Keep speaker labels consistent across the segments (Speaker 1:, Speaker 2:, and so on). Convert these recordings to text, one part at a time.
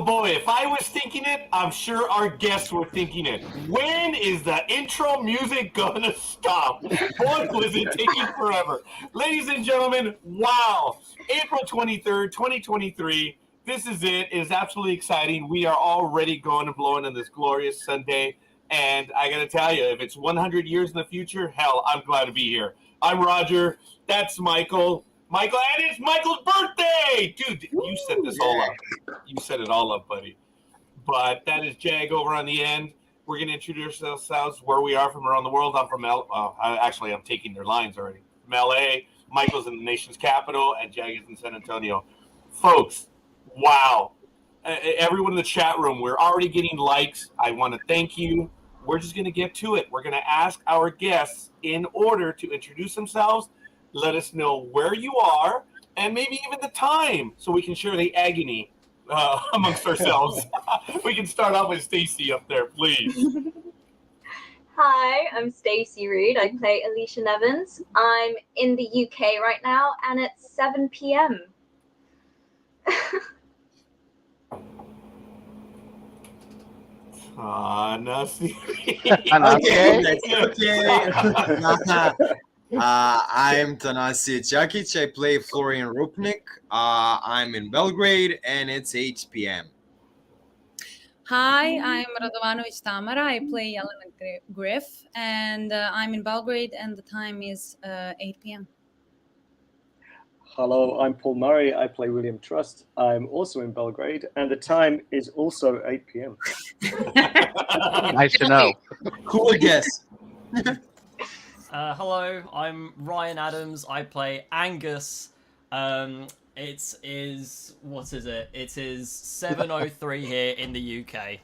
Speaker 1: boy, if I was thinking it, I'm sure our guests were thinking it. When is the intro music gonna stop? Boy, was it taking forever. Ladies and gentlemen, wow. April 23rd, 2023. This is it. It is absolutely exciting. We are already going and blowing on this glorious Sunday. And I got to tell you, if it's 100 years in the future, hell, I'm glad to be here. I'm Roger. That's Michael. Michael, and it's Michael's birthday! Dude, you set this all up. You set it all up, buddy. But that is Jag over on the end. We're going to introduce ourselves where we are from around the world. I'm from I'm taking their lines already. From LA. Michael's in the nation's capital, and Jag is in San Antonio. Folks, wow. Everyone in the chat room, we're already getting likes. I want to thank you. We're just going to get to it. We're going to ask our guests in order to introduce themselves. Let us know where you are and maybe even the time so we can share the agony amongst ourselves. We can start off with Stacey up there, please.
Speaker 2: Hi, I'm Stacey Read. I play Alicia Nevins. I'm in the UK right now and it's 7 p.m.
Speaker 3: I'm Tanasije Cakic. I play Florian Rupnik. I'm in Belgrade, and it's 8 p.m.
Speaker 4: Hi, I'm Radovanovic Tamara. I play Jelena Griff, and I'm in Belgrade, and the time is 8 p.m.
Speaker 5: Hello, I'm Paul Murray. I play William Trust. I'm also in Belgrade, and the time is also 8 p.m.
Speaker 6: Nice to know.
Speaker 3: Cool guess.
Speaker 7: Hello, I'm Ryan Adams. I play Angus. It is 7:03 here in the UK.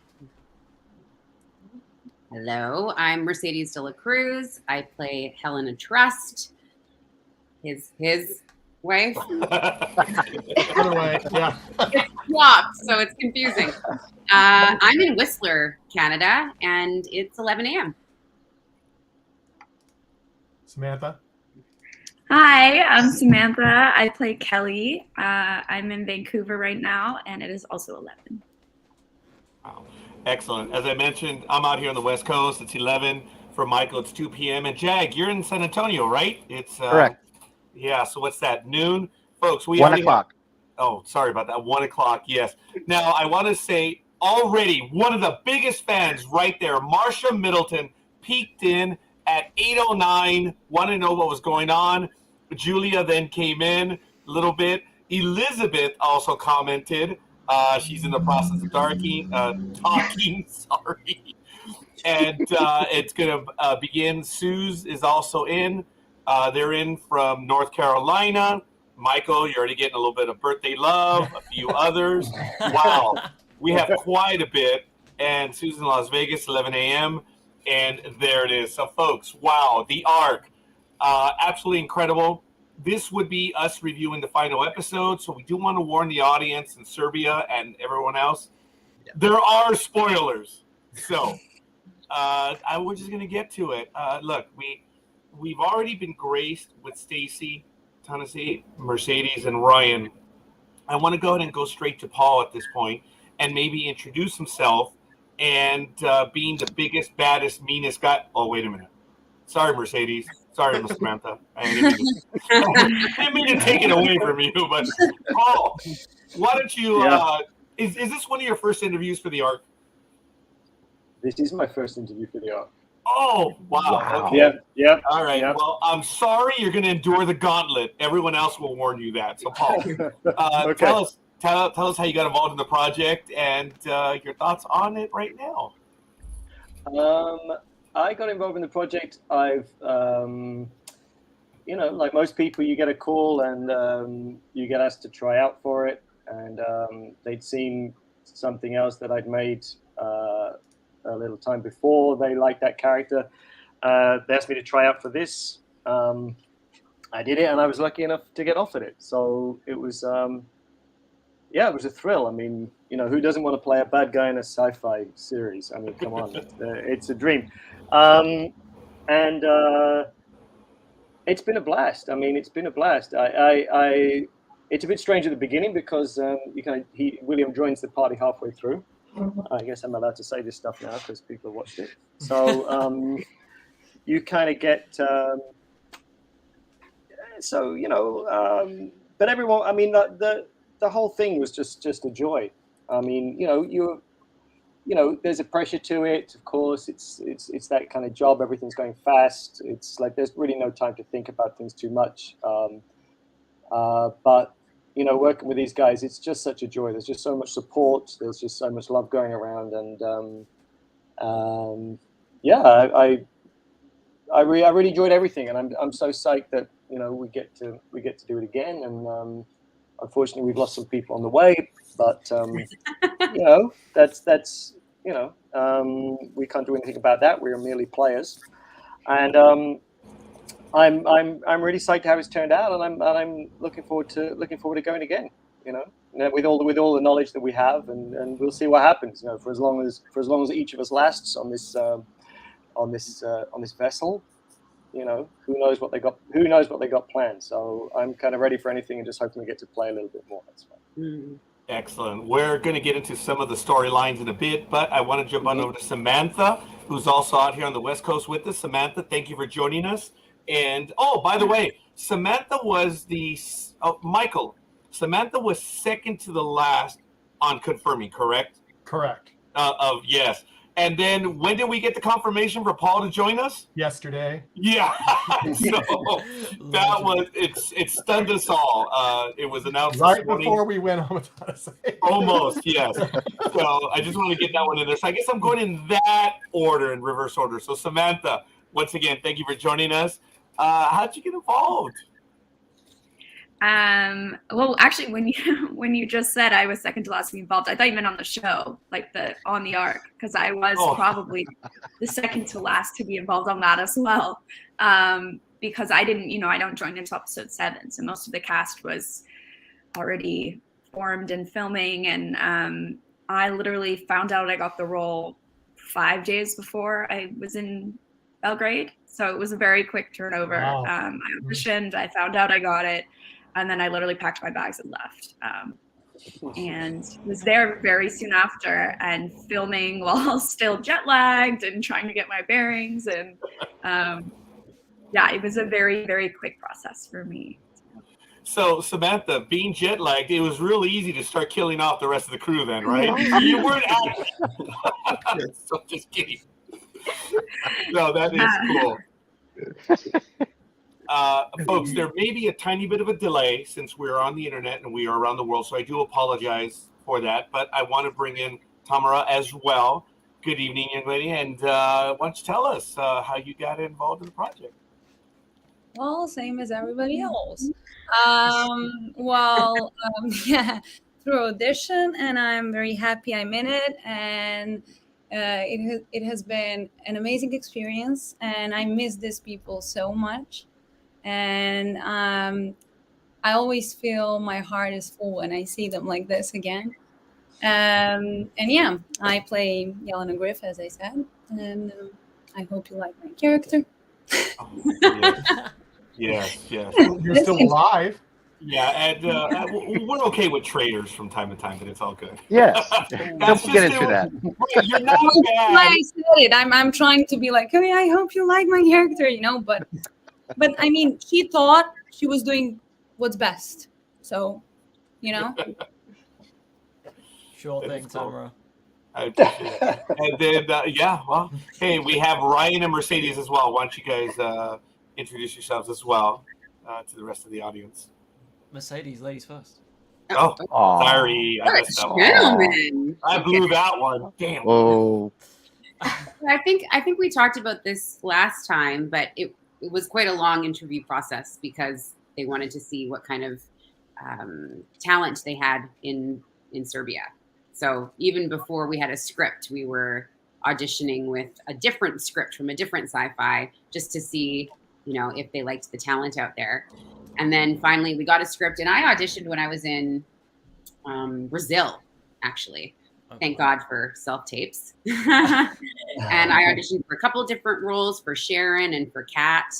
Speaker 8: Hello, I'm Mercedes de la Cruz. I play Helena Trust. His wife.
Speaker 6: Yeah.
Speaker 8: It's swapped, so it's confusing. I'm in Whistler, Canada, and it's 11 a.m.
Speaker 6: Samantha.
Speaker 9: Hi, I'm Samantha. I play Kelly. I'm in Vancouver right now, and it is also 11.
Speaker 1: Wow. Excellent. As I mentioned, I'm out here on the West Coast. It's 11. For Michael, it's 2 p.m. And Jag, you're in San Antonio, right? It's
Speaker 6: correct.
Speaker 1: Yeah, so what's that, noon? Folks, we
Speaker 6: 1 o'clock.
Speaker 1: Oh, sorry about that. 1 o'clock, yes. Now, I want to say already one of the biggest fans right there, Marsha Middleton, peeked in at 8:09, want to know what was going on. Julia then came in a little bit. Elizabeth also commented. She's in the process of talking, sorry. And it's going to begin. Suze is also in. They're in from North Carolina. Michael, you're already getting a little bit of birthday love. A few others. Wow. We have quite a bit. And Sue's in Las Vegas, 11 a.m. And there it is. So, folks, wow. The Ark. Absolutely incredible. This would be us reviewing the final episode. So we do want to warn the audience in Serbia and everyone else. There are spoilers. So we're just going to get to it. Look, we've already been graced with Stacey, Tanasije, Mercedes, and Ryan. I want to go ahead and go straight to Paul at this point and maybe introduce himself and being the biggest, baddest, meanest guy. Oh, wait a minute. Sorry, Mercedes. Sorry, Miss Samantha. I didn't mean to take it away from you, but Paul, why don't you? Is this one of your first interviews for the Ark?
Speaker 5: This is my first interview for the Ark.
Speaker 1: Oh, wow. Okay.
Speaker 5: Yeah.
Speaker 1: All right. Yeah. Well, I'm sorry you're going to endure the gauntlet. Everyone else will warn you that. So, Paul,
Speaker 5: Okay.
Speaker 1: tell us how you got involved in the project and your thoughts on it right now.
Speaker 5: I got involved in the project. I've, like most people, you get a call and you get asked to try out for it. And they'd seen something else that I'd made a little time before. They liked that character. They asked me to try out for this. I did it, and I was lucky enough to get offered it. So it was, it was a thrill. I mean, who doesn't want to play a bad guy in a sci-fi series? I mean, come on, it's a dream. And it's been a blast. I mean, it's been a blast. it's a bit strange at the beginning because William joins the party halfway through. I guess I'm allowed to say this stuff now because people have watched it. So you kind of get but everyone. I mean, the whole thing was just a joy. I mean, there's a pressure to it. Of course, it's that kind of job. Everything's going fast. It's like there's really no time to think about things too much. But working with these guys, it's just such a joy. There's just so much support. There's just so much love going around, and I really enjoyed everything, and I'm so psyched that we get to do it again. And unfortunately, we've lost some people on the way, but that's we can't do anything about that. We're merely players, and I'm really psyched how it's turned out, and I'm looking forward to going again. With all the knowledge that we have, and we'll see what happens. For as long as each of us lasts on this vessel, who knows what they got planned. So I'm kind of ready for anything, and just hoping we get to play a little bit more. That's fine.
Speaker 1: Excellent. We're going to get into some of the storylines in a bit, but I want to jump on over to Samantha, who's also out here on the West Coast with us. Samantha, thank you for joining us. And by the way, Samantha was Michael. Samantha was second to the last on confirming, correct?
Speaker 6: Correct.
Speaker 1: Yes. And then when did we get the confirmation for Paul to join us?
Speaker 6: Yesterday.
Speaker 1: Yeah. So that was it stunned us all. It was announced
Speaker 6: right before we went home.
Speaker 1: Almost, yes. So I just want to get that one in there. So I guess I'm going in that order, in reverse order. So Samantha, once again, thank you for joining us. How'd you get involved?
Speaker 9: Well, actually, when you just said I was second to last to be involved, I thought you meant on the show, like on the Ark, because I was probably the second to last to be involved on that as well. Because I don't join until episode 7, so most of the cast was already formed and filming, and I literally found out I got the role 5 days before I was in Belgrade, so it was a very quick turnover.
Speaker 6: Wow.
Speaker 9: I auditioned, I found out I got it. And then I literally packed my bags and left, and was there very soon after, and filming while still jet lagged and trying to get my bearings. And it was a very, very quick process for me.
Speaker 1: So Samantha, being jet lagged, it was really easy to start killing off the rest of the crew then, right? You weren't actually. So just kidding. No, that is cool. Folks, there may be a tiny bit of a delay since we're on the internet and we are around the world, so I do apologize for that. But I want to bring in Tamara as well. Good evening, young lady, and why don't you tell us how you got involved in the project?
Speaker 4: Well, same as everybody else. Through audition, and I'm very happy I'm in it, and it has been an amazing experience, and I miss these people so much. And I always feel my heart is full when I see them like this again. I play Jelena Griff, as I said, and I hope you like my character.
Speaker 1: Yes.
Speaker 6: You're still alive.
Speaker 1: Yeah, and we're okay with traitors from time to time, but it's all good.
Speaker 6: Yes. Don't get into that.
Speaker 1: You're not bad.
Speaker 4: I said it. I'm trying to be like, hey, I hope you like my character, But I mean, she thought she was doing what's best. So,
Speaker 7: Sure thing, Tamara.
Speaker 1: I appreciate it. And then, hey, we have Ryan and Mercedes as well. Why don't you guys introduce yourselves as well to the rest of the audience?
Speaker 7: Mercedes, ladies first.
Speaker 1: Oh, sorry. I messed up. I blew that one. Damn.
Speaker 6: Oh.
Speaker 8: I think we talked about this last time, but it was quite a long interview process because they wanted to see what kind of talent they had in Serbia. So even before we had a script, we were auditioning with a different script from a different sci-fi just to see, if they liked the talent out there. And then finally we got a script, and I auditioned when I was in Brazil, actually. Thank God for self-tapes. And I auditioned for a couple of different roles, for Sharon and for Kat.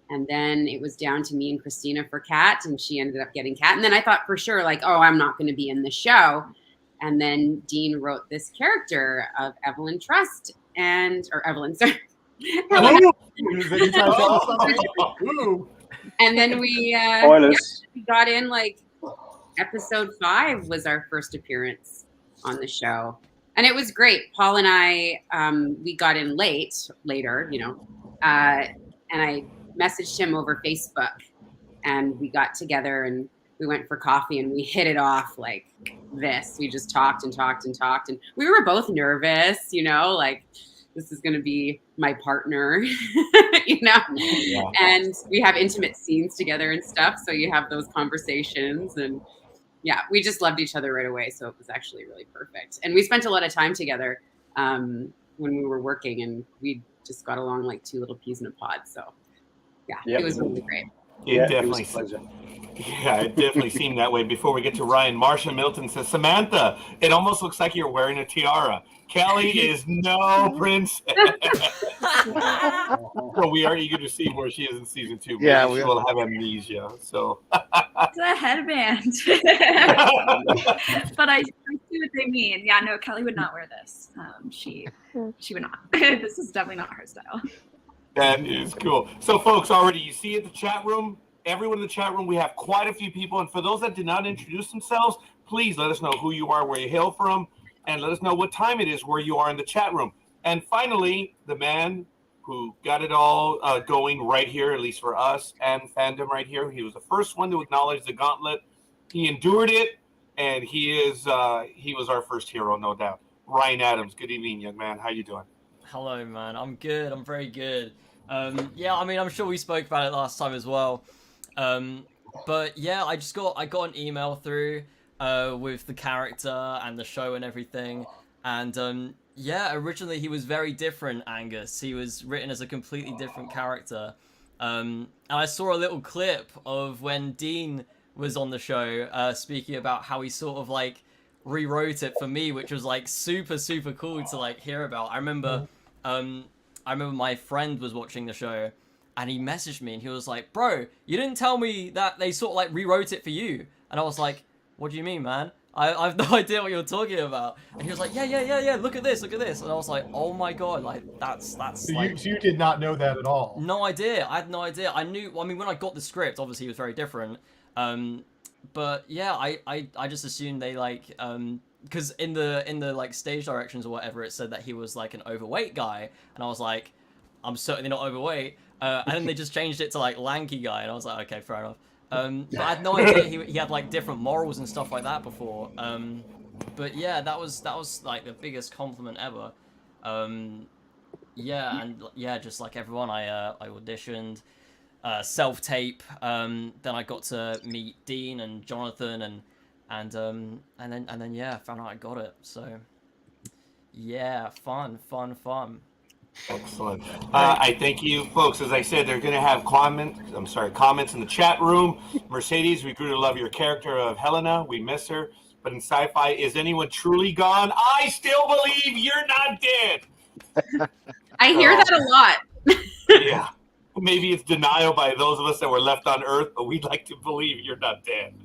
Speaker 8: And then it was down to me and Christina for Kat, and she ended up getting Kat. And then I thought for sure, like, oh, I'm not going to be in the show. And then Dean wrote this character of Evelyn Trust or Evelyn, sorry. Helena. And then we got in, like, episode 5 was our first appearance on the show. And it was great. Paul and I, we got in later, you know, and I messaged him over Facebook, and we got together and we went for coffee and we hit it off like this. We just talked and talked and talked, and we were both nervous, you know, like this is going to be my partner, you know, and we have intimate scenes together and stuff. So you have those conversations, and yeah, we just loved each other right away. So it was actually really perfect. And we spent a lot of time together when we were working, and we just got along like two little peas in a pod. So yeah, it was really great.
Speaker 1: It definitely seemed that way. Before we get to Ryan, Marsha Milton says, Samantha, it almost looks like you're wearing a tiara. Kelly is no princess. So we are eager to see where she is in season 2.
Speaker 10: Yeah,
Speaker 1: we will have amnesia. So
Speaker 9: it's a headband. But I see what they mean. Yeah, no, Kelly would not wear this. She would not. This is definitely not her style.
Speaker 1: That is cool. So, folks, already you see at the chat room, everyone in the chat room, we have quite a few people. And for those that did not introduce themselves, please let us know who you are, where you hail from, and let us know what time it is where you are in the chat room. And finally, the man who got it all going right here, at least for us and fandom right here. He was the first one to acknowledge the gauntlet. He endured it, and he was our first hero, no doubt. Ryan Adams, good evening, young man. How you doing?
Speaker 7: Hello, man. I'm good. I'm very good. Yeah, I mean, I'm sure we spoke about it last time as well. But yeah, I got an email through with the character and the show and everything. And yeah, originally he was very different, Angus. He was written as a completely different character. And I saw a little clip of when Dean was on the show speaking about how he sort of like rewrote it for me, which was like super, super cool to like hear about. I remember my friend was watching the show and he messaged me and he was like, bro, you didn't tell me that they sort of like rewrote it for you. And I was like, what do you mean, man? I have no idea what you're talking about. And he was like, yeah, look at this. And I was like, oh my God, like that's
Speaker 6: So
Speaker 7: like...
Speaker 6: you did not know that at all?
Speaker 7: No idea. I had no idea. I mean, when I got the script, obviously it was very different. But yeah, I just assumed they like, because in the like stage directions or whatever, it said that he was like an overweight guy, and I was like, I'm certainly not overweight. And then they just changed it to like lanky guy, and I was like, okay, fair enough. But I had no idea he had like different morals and stuff like that before. But yeah, that was like the biggest compliment ever. Yeah, and yeah, just like everyone, I auditioned, self-tape. Then I got to meet Dean and Jonathan, and then yeah, found out I got it. So yeah, fun.
Speaker 1: Excellent. I thank you, folks. As I said, they're going to have comments in the chat room. Mercedes, we grew to love your character of Helena. We miss her. But in sci-fi, is anyone truly gone? I still believe you're not dead.
Speaker 8: I hear that a lot.
Speaker 1: Yeah. Maybe it's denial by those of us that were left on Earth, but we'd like to believe you're not dead.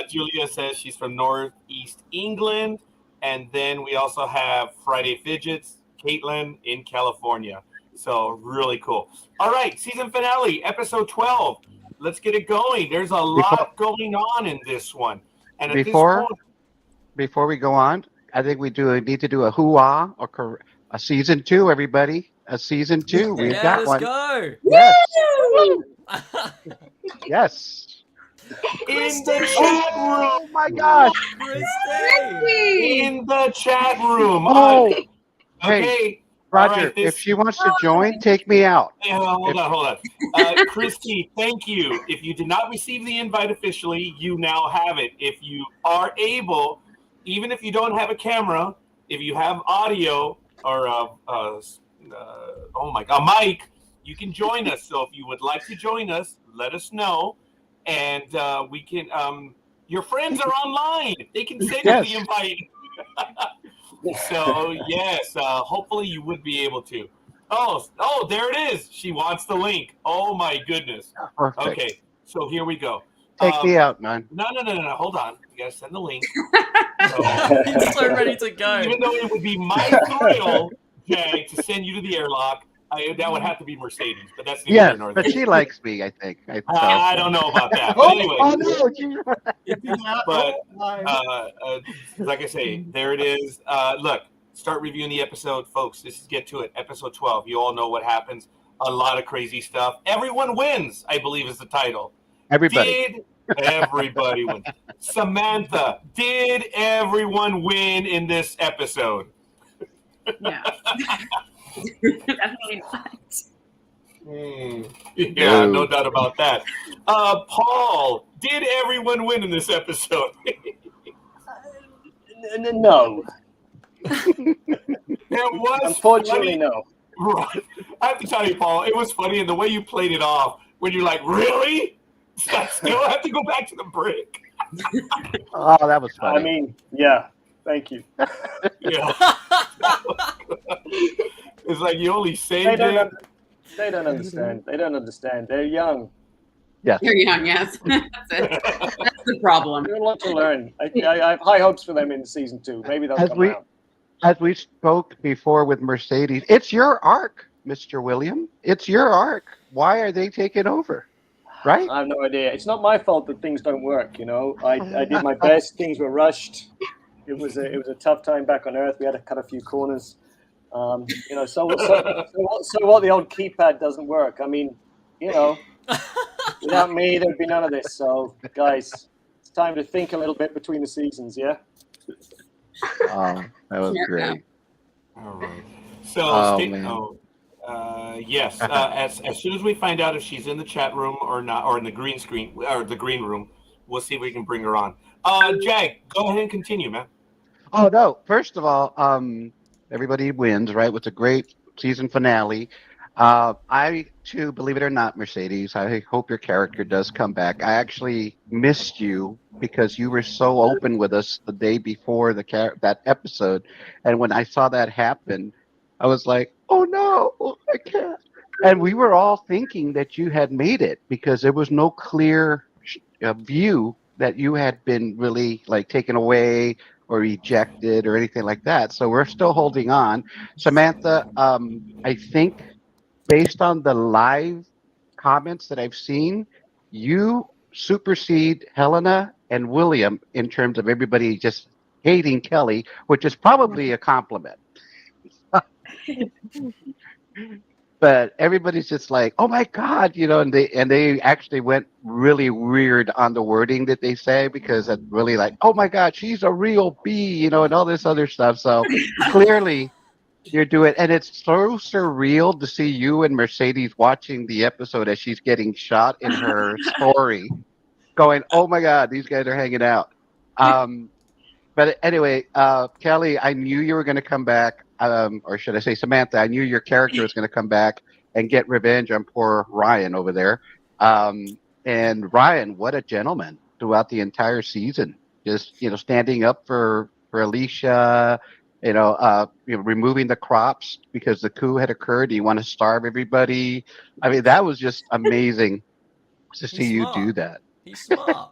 Speaker 1: Julia says she's from Northeast England. And then we also have Friday Fidgets, Caitlin in California. So really cool. All right, season finale, episode 12. Let's get it going. There's a lot going on in this one. And at
Speaker 10: before we go on, I think we need to do a hoo-ah or a season 2, everybody. A season 2. We've got one.
Speaker 7: Let's go.
Speaker 10: Yes. Yes.
Speaker 1: In the chat room.
Speaker 10: Oh my gosh.
Speaker 1: In the chat room.
Speaker 10: Oh.
Speaker 1: Okay.
Speaker 10: Hey, Roger,
Speaker 1: right,
Speaker 10: if she wants to join, take me out.
Speaker 1: Hold on. Christy, thank you. If you did not receive the invite officially, you now have it. If you are able, even if you don't have a camera, if you have audio or a mic, you can join us. So if you would like to join us, let us know, and we can. Your friends are online; they can send you the invite. So yes, hopefully you would be able to. Oh, there it is. She wants the link. Oh my goodness.
Speaker 10: Perfect.
Speaker 1: Okay, so here we go.
Speaker 10: Take me out, man.
Speaker 1: No. Hold on. You gotta send the link.
Speaker 7: He's so ready to go.
Speaker 1: Even though it would be my thrill, Jag, to send you to the airlock, that would have to be Mercedes. But that's neither
Speaker 10: Yeah,
Speaker 1: here nor
Speaker 10: but
Speaker 1: there.
Speaker 10: she likes me, I think.
Speaker 1: I don't know about that. But anyway. But like I say, there it is. Look, start reviewing the episode, folks. Let's get to it. Episode 12. You all know what happens. A lot of crazy stuff. Everyone wins, I believe is the title.
Speaker 10: Everybody.
Speaker 1: Did everybody win? Samantha, did everyone win in this episode?
Speaker 9: No. Definitely not.
Speaker 1: Yeah, no doubt about that. Paul, did everyone win in this episode?
Speaker 5: No.
Speaker 1: It was
Speaker 5: Unfortunately,
Speaker 1: funny.
Speaker 5: no.
Speaker 1: Right. I have to tell you, Paul, it was funny in the way you played it off when you're like, really? I still have to go back to the brick.
Speaker 10: Oh, that was funny.
Speaker 5: I mean, yeah. Thank you.
Speaker 1: Yeah. It's like you only
Speaker 5: They
Speaker 1: saved
Speaker 5: don't,
Speaker 1: it.
Speaker 5: they don't understand. They don't understand. They're young.
Speaker 10: Yes.
Speaker 8: You're young, yes. That's it. That's the problem.
Speaker 5: They have a lot to learn. I have high hopes for them in season 2. Maybe they'll come out.
Speaker 10: As we spoke before with Mercedes, it's your arc, Mr. William. It's your arc. Why are they taking over? Right?
Speaker 5: I have no idea. It's not my fault that things don't work. You know, I did my best. Things were rushed. It was a tough time back on Earth. We had to cut a few corners. You know, so what? The old keypad doesn't work. I mean, you know, without me, there'd be none of this. So, guys, it's time to think a little bit between the seasons. Yeah.
Speaker 10: Oh, that was great.
Speaker 1: All right. So, yes. As soon as we find out if she's in the chat room or not, or in the green screen or the green room, we'll see if we can bring her on. Jag, go ahead and continue, man.
Speaker 10: Oh no! First of all, everybody wins, right? With a great season finale. I too, believe it or not, Mercedes, I hope your character does come back. I actually missed you because you were so open with us the day before that episode, and when I saw that happen, I was like, "Oh no, I can't." And we were all thinking that you had made it because there was no clear view that you had been really like taken away or ejected or anything like that. So we're still holding on. Samantha, I think based on the live comments that I've seen, you supersede Helena and William in terms of everybody just hating Kelly, which is probably a compliment. But everybody's just like, oh my God, you know, and they actually went really weird on the wording that they say because it's really like, oh my God, she's a real bee, you know, and all this other stuff. So clearly you're doing, and it's so surreal to see you and Mercedes watching the episode as she's getting shot in her story, going, oh my God, these guys are hanging out. But anyway, Kelly, I knew you were going to come back. Or should I say Samantha, I knew your character was going to come back and get revenge on poor Ryan over there. And Ryan, what a gentleman throughout the entire season. Just, you know, standing up for Alicia, removing the crops because the coup had occurred. You want to starve everybody. I mean, that was just amazing to see you do that.
Speaker 7: He's smart.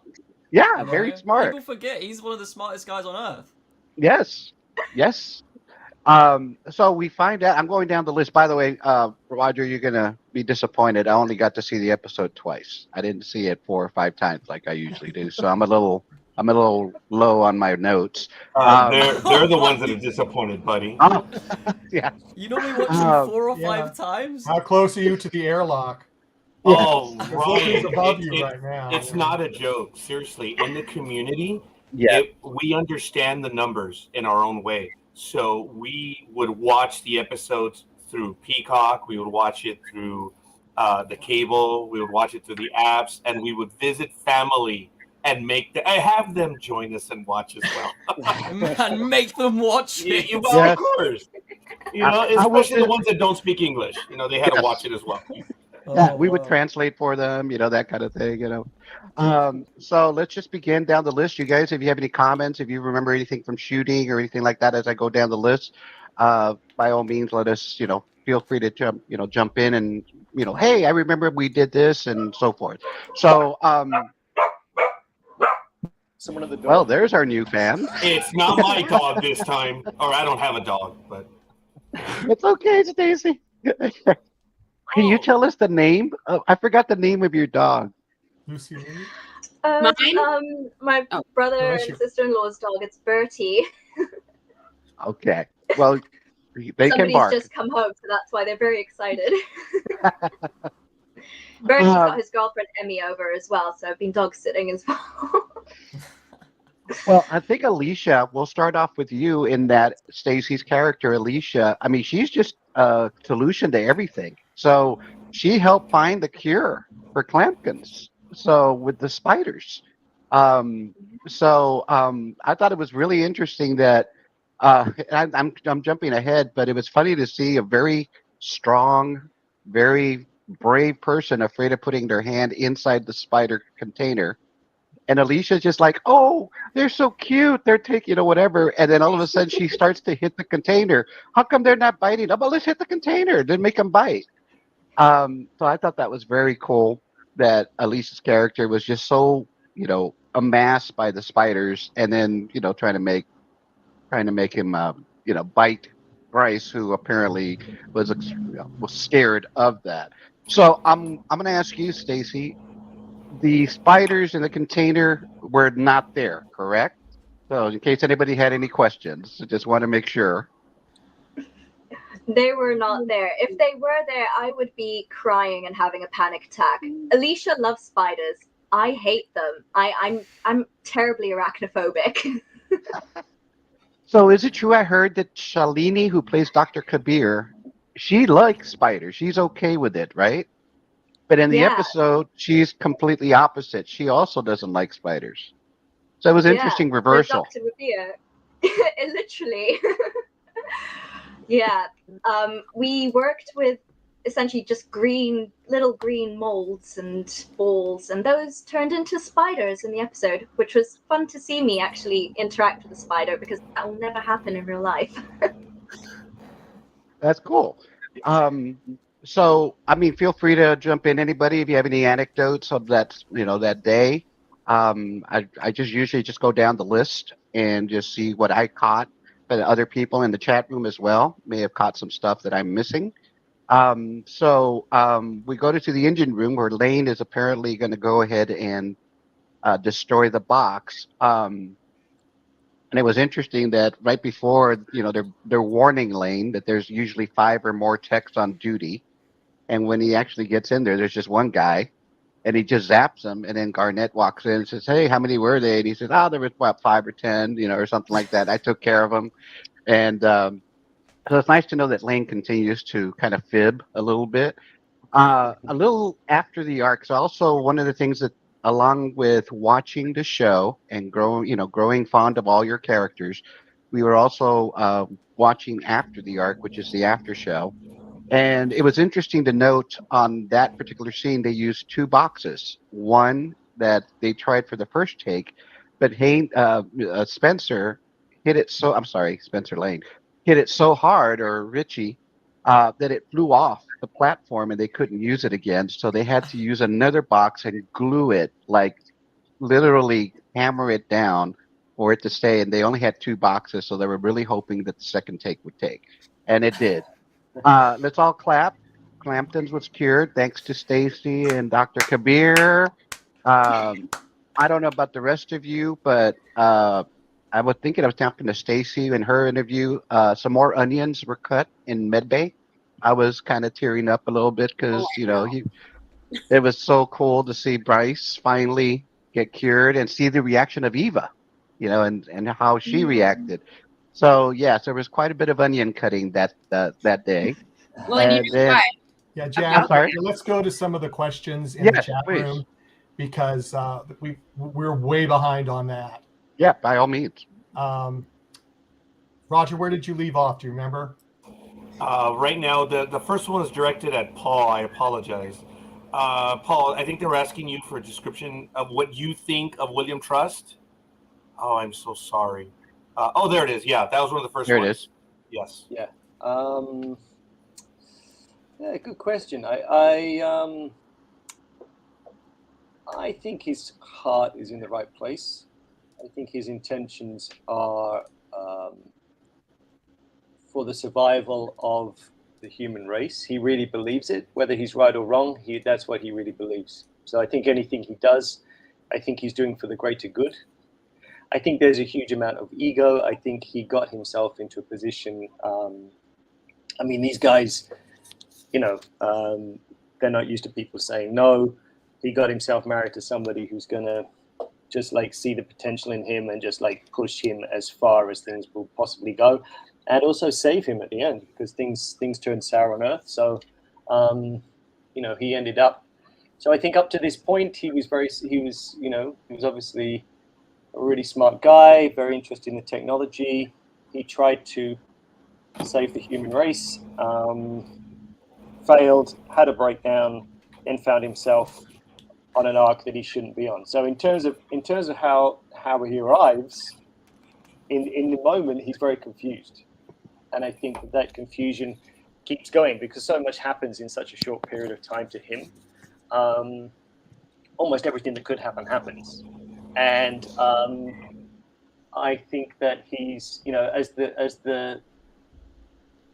Speaker 10: Yeah, very smart.
Speaker 7: People forget he's one of the smartest guys on earth.
Speaker 10: Yes. So we find out. I'm going down the list. By the way, Roger, you're gonna be disappointed. I only got to see the episode twice. I didn't see it 4 or 5 times like I usually do. So I'm a little low on my notes.
Speaker 1: They're the ones that are disappointed, buddy.
Speaker 10: Yeah.
Speaker 7: You normally watch them 4 or 5 times.
Speaker 6: How close are you to the airlock?
Speaker 1: Oh,
Speaker 6: Ryan,
Speaker 1: Ryan,
Speaker 6: above you right now.
Speaker 1: It's not a joke. Seriously, in the community,
Speaker 10: yeah,
Speaker 1: we understand the numbers in our own way. So we would watch the episodes through Peacock. We would watch it through the cable. We would watch it through the apps, and we would visit family and have them join us and watch as well.
Speaker 7: And make them watch it.
Speaker 1: Of course. You know, especially the ones that don't speak English. You know, they had to watch it as well.
Speaker 10: Yeah, we would translate for them, you know, that kind of thing, you know. So let's just begin down the list. You guys, if you have any comments, if you remember anything from shooting or anything like that as I go down the list, by all means, let us, you know, feel free to jump in and hey, I remember we did this and so forth. So
Speaker 5: Someone at the door.
Speaker 10: well, there's our new fan.
Speaker 1: It's not my dog this time, or I don't have a dog, but
Speaker 10: It's okay, Stacey. Can you tell us the name? Oh, I forgot the name of your dog.
Speaker 6: Lucy Lee?
Speaker 8: Mine?
Speaker 2: My
Speaker 8: Oh.
Speaker 2: brother
Speaker 6: Bless
Speaker 2: and
Speaker 6: you.
Speaker 2: sister-in-law's dog. It's Bertie.
Speaker 10: Okay. Well, they can
Speaker 2: Somebody's
Speaker 10: bark.
Speaker 2: just come home, so that's why they're very excited. Bertie's got his girlfriend Emmy over as well, so I've been dog sitting as well.
Speaker 10: Well, I think Alicia, we'll start off with you in that Stacey's character, Alicia. I mean, she's just a solution to everything. So she helped find the cure for Clampkins. So with the spiders. I thought it was really interesting that I'm jumping ahead, but it was funny to see a very strong, very brave person afraid of putting their hand inside the spider container. And Alicia's just like, oh, they're so cute. They're taking, whatever. And then all of a sudden she starts to hit the container. How come they're not biting? Oh, well, let's hit the container. Then make them bite. So I thought that was very cool that Alicia's character was just so, amassed by the spiders and then, trying to make him, bite Bryce, who apparently was scared of that. So I'm going to ask you, Stacey. The spiders in the container were not there, correct? So in case anybody had any questions, I just want to make sure.
Speaker 2: They were not there. If they were there, I would be crying and having a panic attack. Alicia loves spiders. I hate them. I'm terribly arachnophobic.
Speaker 10: So is it true I heard that Shalini, who plays Dr. Kabir, she likes spiders. She's okay with it, right? But in the episode, she's completely opposite. She also doesn't like spiders. So it was an interesting reversal.
Speaker 2: Dr. Rabia. Literally. Yeah. We worked with essentially just little green molds and balls, and those turned into spiders in the episode, which was fun to see me actually interact with a spider, because that will never happen in real life.
Speaker 10: That's cool. So, I mean, feel free to jump in, anybody, if you have any anecdotes of that, that day. I just usually just go down the list and just see what I caught, but other people in the chat room as well may have caught some stuff that I'm missing. We go to the engine room where Lane is apparently going to go ahead and destroy the box. And it was interesting that right before, they're warning Lane that there's usually 5 or more techs on duty. And when he actually gets in there, there's just one guy, and he just zaps him. And then Garnett walks in and says, "Hey, how many were they?" And he says, there was about 5 or 10, or something like that. I took care of them. And so it's nice to know that Lane continues to kind of fib a little bit. A little after the arc, so also one of the things that, along with watching the show and growing fond of all your characters, we were also watching after the arc, which is the after show. And it was interesting to note on that particular scene, they used 2 boxes. One that they tried for the first take, but Spencer hit it so, I'm sorry, Spencer Lane, hit it so hard, or Richie, that it flew off the platform and they couldn't use it again. So they had to use another box and glue it, like literally hammer it down for it to stay. And they only had 2 boxes, so they were really hoping that the second take would take. And it did. Let's all clap. Clampton's was cured thanks to Stacey and Dr. Kabir. I don't know about the rest of you, but I was talking to Stacey in her interview. Some more onions were cut in Medbay. I was kind of tearing up a little bit because, it was so cool to see Bryce finally get cured and see the reaction of Eva, and how she reacted. So, yes, there was quite a bit of onion cutting that day.
Speaker 8: Well, and you know what?
Speaker 6: Yeah, Jack, let's go to some of the questions in the chat room, because we're way behind on that.
Speaker 10: Yeah, by all means.
Speaker 6: Roger, where did you leave off? Do you remember?
Speaker 1: Right now, the first one is directed at Paul. I apologize. Paul, I think they were asking you for a description of what you think of William Trust. Oh, I'm so sorry. There it is. Yeah, that was one of the first ones.
Speaker 10: There it is.
Speaker 1: Yes.
Speaker 5: Yeah. Yeah, good question. I think his heart is in the right place. I think his intentions are for the survival of the human race. He really believes it. Whether he's right or wrong, that's what he really believes. So I think anything he does, I think he's doing for the greater good. I think there's a huge amount of ego. I think he got himself into a position. I mean, these guys, you know, they're not used to people saying no. He got himself married to somebody who's going to just like see the potential in him and just like push him as far as things will possibly go, and also save him at the end, because things turned sour on Earth. So, you know, he ended up. So I think up to this point, he was obviously a really smart guy, very interested in the technology. He tried to save the human race, failed, had a breakdown, and found himself on an arc that he shouldn't be on. So in terms of how he arrives, in the moment, he's very confused. And I think that confusion keeps going because so much happens in such a short period of time to him. Almost everything that could happen happens. And I think that he's, you know, as the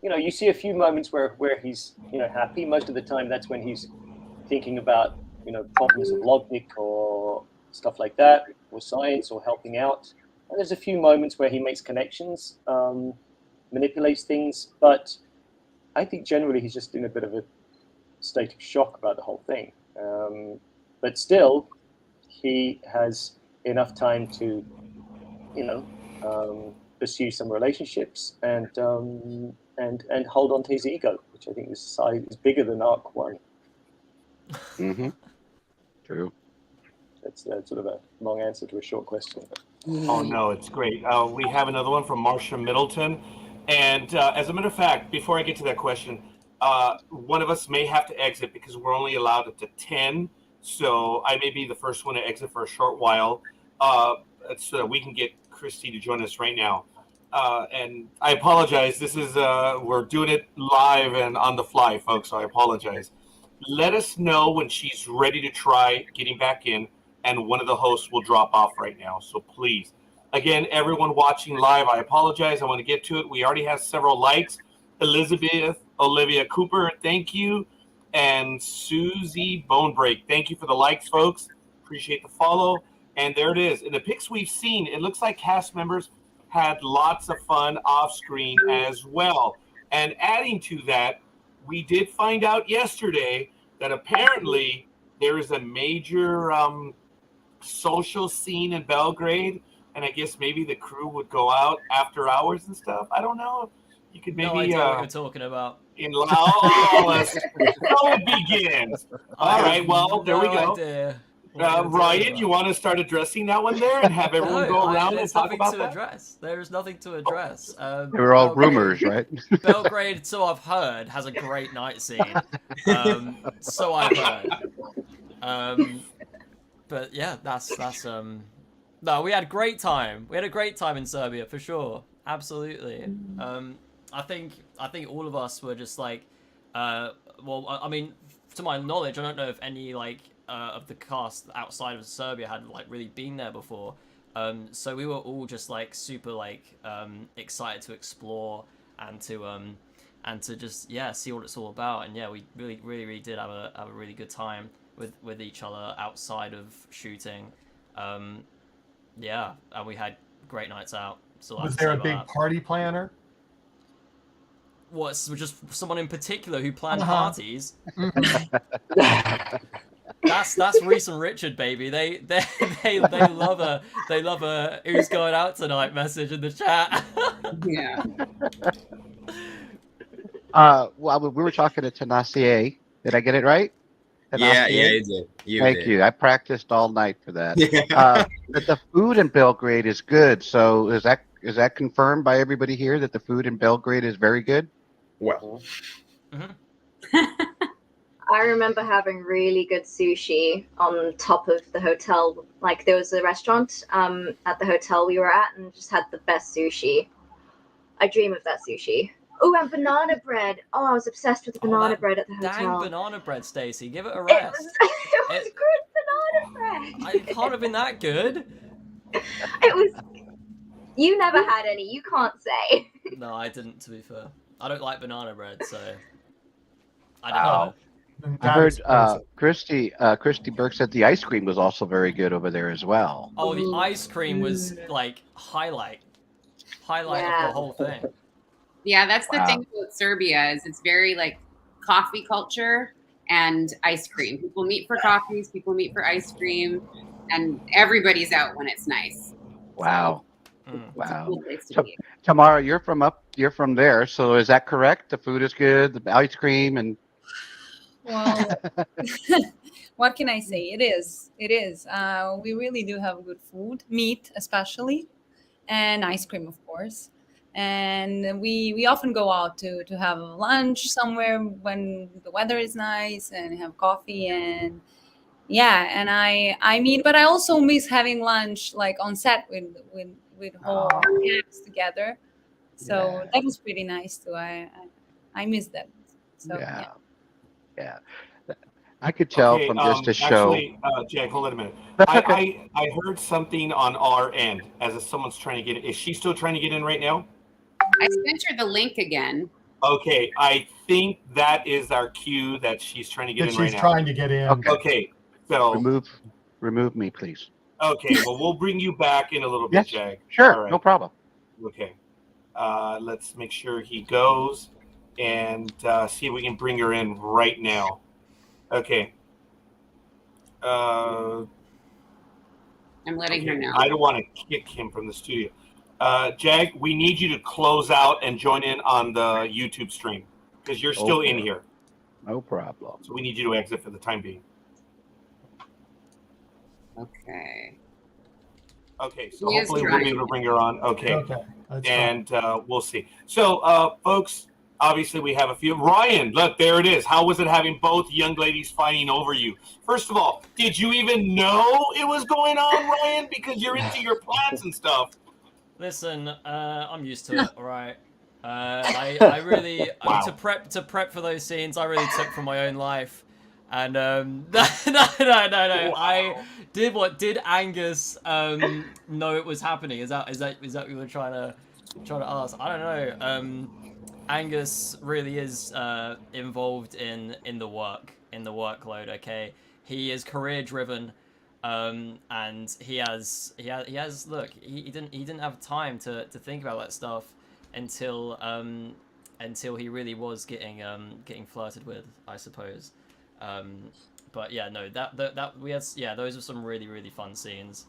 Speaker 5: you know, you see a few moments where he's, you know, happy. Most of the time, that's when he's thinking about, you know, problems of logic or stuff like that, or science, or helping out. And there's a few moments where he makes connections, manipulates things. But I think generally he's just in a bit of a state of shock about the whole thing. But still, he has enough time to, you know, pursue some relationships and hold on to his ego, which I think is bigger than Ark 1.
Speaker 10: Mm-hmm. True.
Speaker 5: That's sort of a long answer to a short question.
Speaker 1: Oh no, it's great. We have another one from Marcia Middleton, and as a matter of fact, before I get to that question, one of us may have to exit because we're only allowed up to 10. So I may be the first one to exit for a short while, so that we can get Christy to join us right now. And I apologize. This is we're doing it live and on the fly, folks. So I apologize. Let us know when she's ready to try getting back in, and one of the hosts will drop off right now. So please, again, everyone watching live, I apologize. I want to get to it. We already have several likes. Elizabeth Olivia Cooper, thank you. And Susie Bonebreak, thank you for the likes, folks. Appreciate the follow. And there it is. In the pics we've seen, it looks like cast members had lots of fun off screen as well. And adding to that, we did find out yesterday that apparently there is a major social scene in Belgrade, and I guess maybe the crew would go out after hours and stuff. I don't know. You could maybe
Speaker 7: no idea what you're talking about.
Speaker 1: In Laos, so it begins. All right, well, there we go. Ryan, you want to start addressing that one there and have everyone go around and talk about that?
Speaker 7: There is nothing to address.
Speaker 10: They were all rumors, right?
Speaker 7: Belgrade, so I've heard, has a great night scene. So I've heard. But yeah, that's no, we had a great time. We had a great time in Serbia for sure. Absolutely. I think all of us were just like, well, I mean, to my knowledge, I don't know if any like of the cast outside of Serbia had like really been there before. So we were all just like super like excited to explore and to just see what it's all about. And yeah, we really did have a really good time with each other outside of shooting. Yeah, and we had great nights out. So
Speaker 6: was there a big party planner?
Speaker 7: What, just someone in particular who planned parties? That's Reese and Richard, baby. They love a who's going out tonight message in the chat.
Speaker 8: Yeah.
Speaker 10: Well, we were talking to Tanasije. Did I get it right?
Speaker 3: Yeah, you did.
Speaker 10: Thank you. I practiced all night for that. But the food in Belgrade is good. So is that confirmed by everybody here that the food in Belgrade is very good?
Speaker 3: Well,
Speaker 2: I remember having really good sushi on top of the hotel. Like there was a restaurant at the hotel we were at and just had the best sushi. I dream of that sushi. Oh, and banana bread. Oh, I was obsessed with the banana bread at the hotel.
Speaker 7: Dang banana bread, Stacey. Give it a
Speaker 2: It
Speaker 7: rest.
Speaker 2: was good banana bread.
Speaker 7: It can't have been that good.
Speaker 2: It was. You never had any. You can't say.
Speaker 7: No, I didn't, to be fair. I don't like banana bread, so I don't know.
Speaker 10: I heard Christy Burke said the ice cream was also very good over there as well.
Speaker 7: Oh, the ice cream was like highlight of the whole thing.
Speaker 8: Yeah, that's the thing about Serbia is it's very like coffee culture and ice cream. People meet for coffees, people meet for ice cream, and everybody's out when it's nice.
Speaker 10: Wow.
Speaker 8: Wow. Cool place to be.
Speaker 10: Tamara, you're from there, so is that correct? The food is good, the ice cream and
Speaker 4: Well, what can I say? It is. We really do have good food, meat especially, and ice cream, of course. And we often go out to have lunch somewhere when the weather is nice and have coffee and and I mean, but I also miss having lunch like on set with whole cast together. So that was pretty nice too. I miss that. So
Speaker 10: yeah. I could tell from just a show.
Speaker 1: Actually, Jack, hold on a minute.
Speaker 10: That's okay.
Speaker 1: I heard something on our end as if someone's trying to get in. Is she still trying to get in right now?
Speaker 8: I sent her the link again.
Speaker 1: Okay, I think that is our cue that she's trying to get in right now.
Speaker 6: She's trying to get in.
Speaker 1: Okay, so
Speaker 10: remove me, please.
Speaker 1: Okay, well, we'll bring you back in a little bit, Jag.
Speaker 10: Sure,
Speaker 1: All right.
Speaker 10: no problem.
Speaker 1: Okay, let's make sure he goes and see if we can bring her in right now. Okay.
Speaker 8: I'm letting her know.
Speaker 1: I don't want to kick him from the studio. Jag, we need you to close out and join in on the YouTube stream because you're still in here.
Speaker 10: No problem.
Speaker 1: So we need you to exit for the time being.
Speaker 8: Okay.
Speaker 1: Okay, so hopefully we'll be able to bring her on. Okay. And we'll see. So, folks, obviously we have a few. Ryan, look, there it is. How was it having both young ladies fighting over you? First of all, did you even know it was going on, Ryan? Because you're into your plants and stuff.
Speaker 7: Listen, I'm used to it, all right? I really, to prep for those scenes, I really took from my own life. And no. I did what did Angus know it was happening? Is that what you were trying to ask? I don't know. Angus really is involved in the workload. Okay, he is career driven, and he has look. He didn't have time to think about that stuff until he really was getting flirted with, I suppose. But yeah, no, that we had, those were some really, really fun scenes.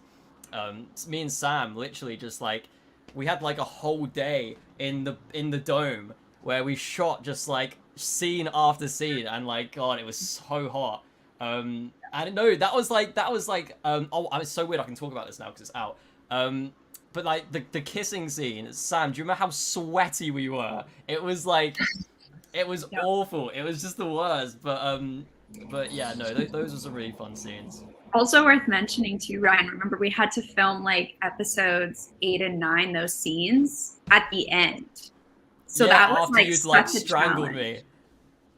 Speaker 7: Me and Sam literally just like, we had like a whole day in the dome where we shot just like scene after scene, and like, God, it was so hot. And no, that was like, oh, it's so weird I can talk about this now because it's out. But like the kissing scene, Sam, do you remember how sweaty we were? It was like, it was awful. It was just the worst. But yeah, no, those were some really fun scenes.
Speaker 9: Also worth mentioning too, Ryan, remember we had to film like episodes 8 and 9, those scenes at the end. So that was like such a
Speaker 7: strangled
Speaker 9: challenge.
Speaker 7: Me.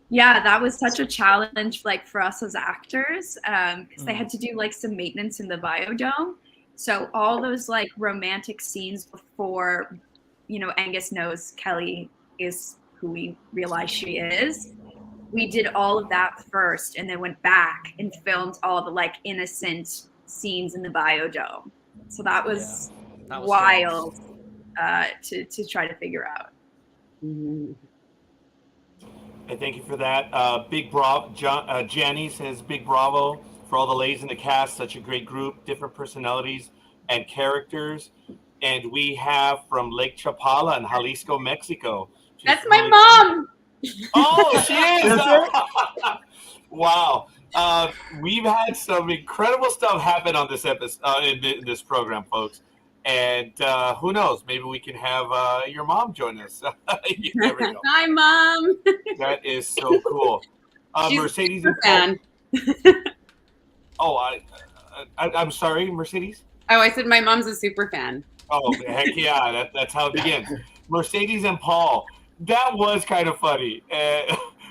Speaker 9: Yeah, that was such a challenge like for us as actors, because they had to do like some maintenance in the biodome. So all those like romantic scenes before, Angus knows Kelly is who we realize she is. We did all of that first and then went back and filmed all the like innocent scenes in the biodome. So that was wild to try to figure out.
Speaker 1: And thank you for that. Big bravo. Jani says big bravo for all the ladies in the cast. Such a great group, different personalities and characters. And we have from Lake Chapala in Jalisco, Mexico.
Speaker 8: That's my mom.
Speaker 1: Oh, she is! Wow. We've had some incredible stuff happen on this episode, in this program, folks. And who knows? Maybe we can have your mom join us. You never know.
Speaker 8: Hi, Mom.
Speaker 1: That is so cool. Mercedes and
Speaker 8: fan.
Speaker 1: Oh, I'm sorry, Mercedes?
Speaker 8: Oh, I said my mom's a super fan.
Speaker 1: Oh, heck yeah. That's how it begins. Mercedes and Paul, That was kind of funny.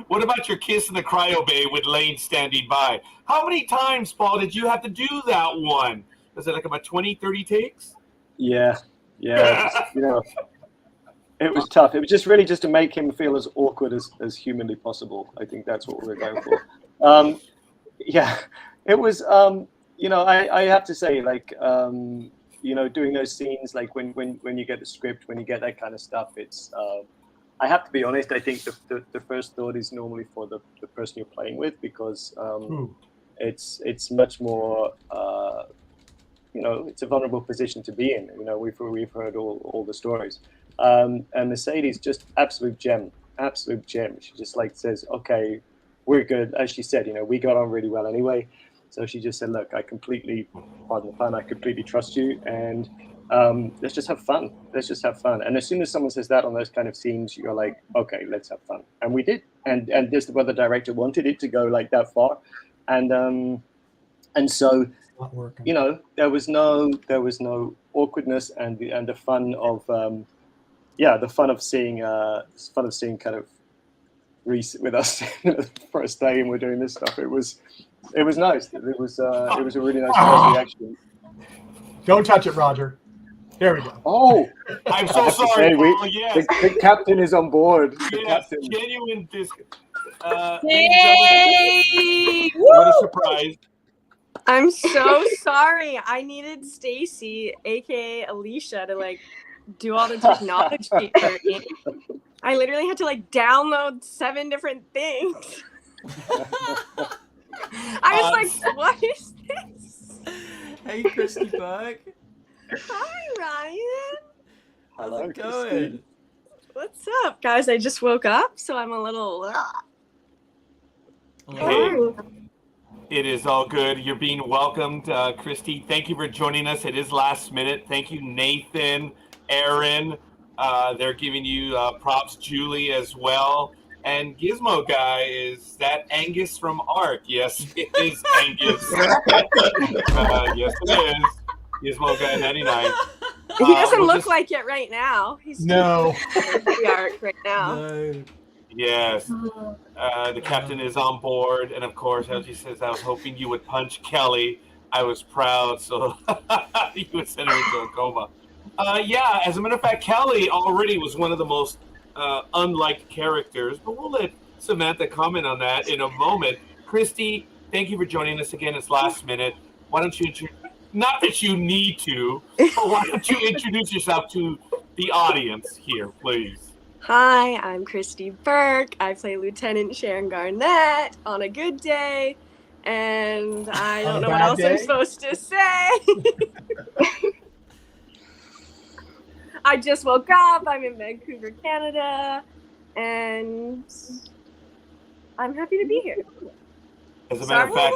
Speaker 1: What about your kiss in the cryo bay with Lane standing by? How many times, Paul, did you have to do that one? Was it like about 20, 30 takes?
Speaker 5: Yeah. Just, it was tough. It was just really just to make him feel as awkward as humanly possible. I think that's what we were going for. It was, I have to say, like, doing those scenes, like when you get the script, when you get that kind of stuff, it's, I have to be honest, I think the first thought is normally for the person you're playing with, because it's much more, it's a vulnerable position to be in. We've heard all the stories. And Mercedes, just absolute gem. She just like says, okay, we're good. As she said, we got on really well anyway. So she just said, look, I completely trust you, and let's just have fun. And as soon as someone says that on those kind of scenes, you're like, okay, let's have fun. And we did. And just what the director wanted it to go like that far. And so, there was no awkwardness, and the fun of seeing kind of Reese with us the first day, and we're doing this stuff. It was nice. It was a really nice first reaction.
Speaker 6: Don't touch it, Roger. There we go.
Speaker 5: Oh,
Speaker 1: I'm so sorry. Paul, yes.
Speaker 5: The captain is on board.
Speaker 1: Yes, genuine
Speaker 11: Yay!
Speaker 1: What a surprise.
Speaker 11: I'm so sorry. I needed Stacey, aka Alicia, to do all the technology for me. I literally had to download 7 different things. I was like, what is this?
Speaker 7: Hey, Christy Burke.
Speaker 11: Hi, Ryan.
Speaker 7: How's it going?
Speaker 11: What's up, guys? I just woke up, so I'm a little...
Speaker 1: Hey, it is all good. You're being welcomed, Christy. Thank you for joining us. It is last minute. Thank you, Nathan, Aaron. They're giving you props, Julie as well. And Gizmo Guy, is that Angus from Ark? Yes, it is Angus. Yes, it is. Gizmo Guy 99.
Speaker 11: He doesn't look like it right now. He's
Speaker 6: no.
Speaker 11: The Ark right now.
Speaker 7: No.
Speaker 1: Yes. The captain is on board. And of course, as he says, I was hoping you would punch Kelly. I was proud, so you would send her into a coma. As a matter of fact, Kelly already was one of the most unliked characters, but we'll let Samantha comment on that in a moment. Christy, thank you for joining us again. It's last minute. Why don't you, not that you need to, but why don't you introduce yourself to the audience here, please?
Speaker 11: Hi, I'm Christy Burke. I play Lieutenant Sharon Garnett on a good day, and I don't know what else I'm supposed to say. I just woke up. I'm in Vancouver, Canada, and I'm happy to be here.
Speaker 1: As a matter of fact,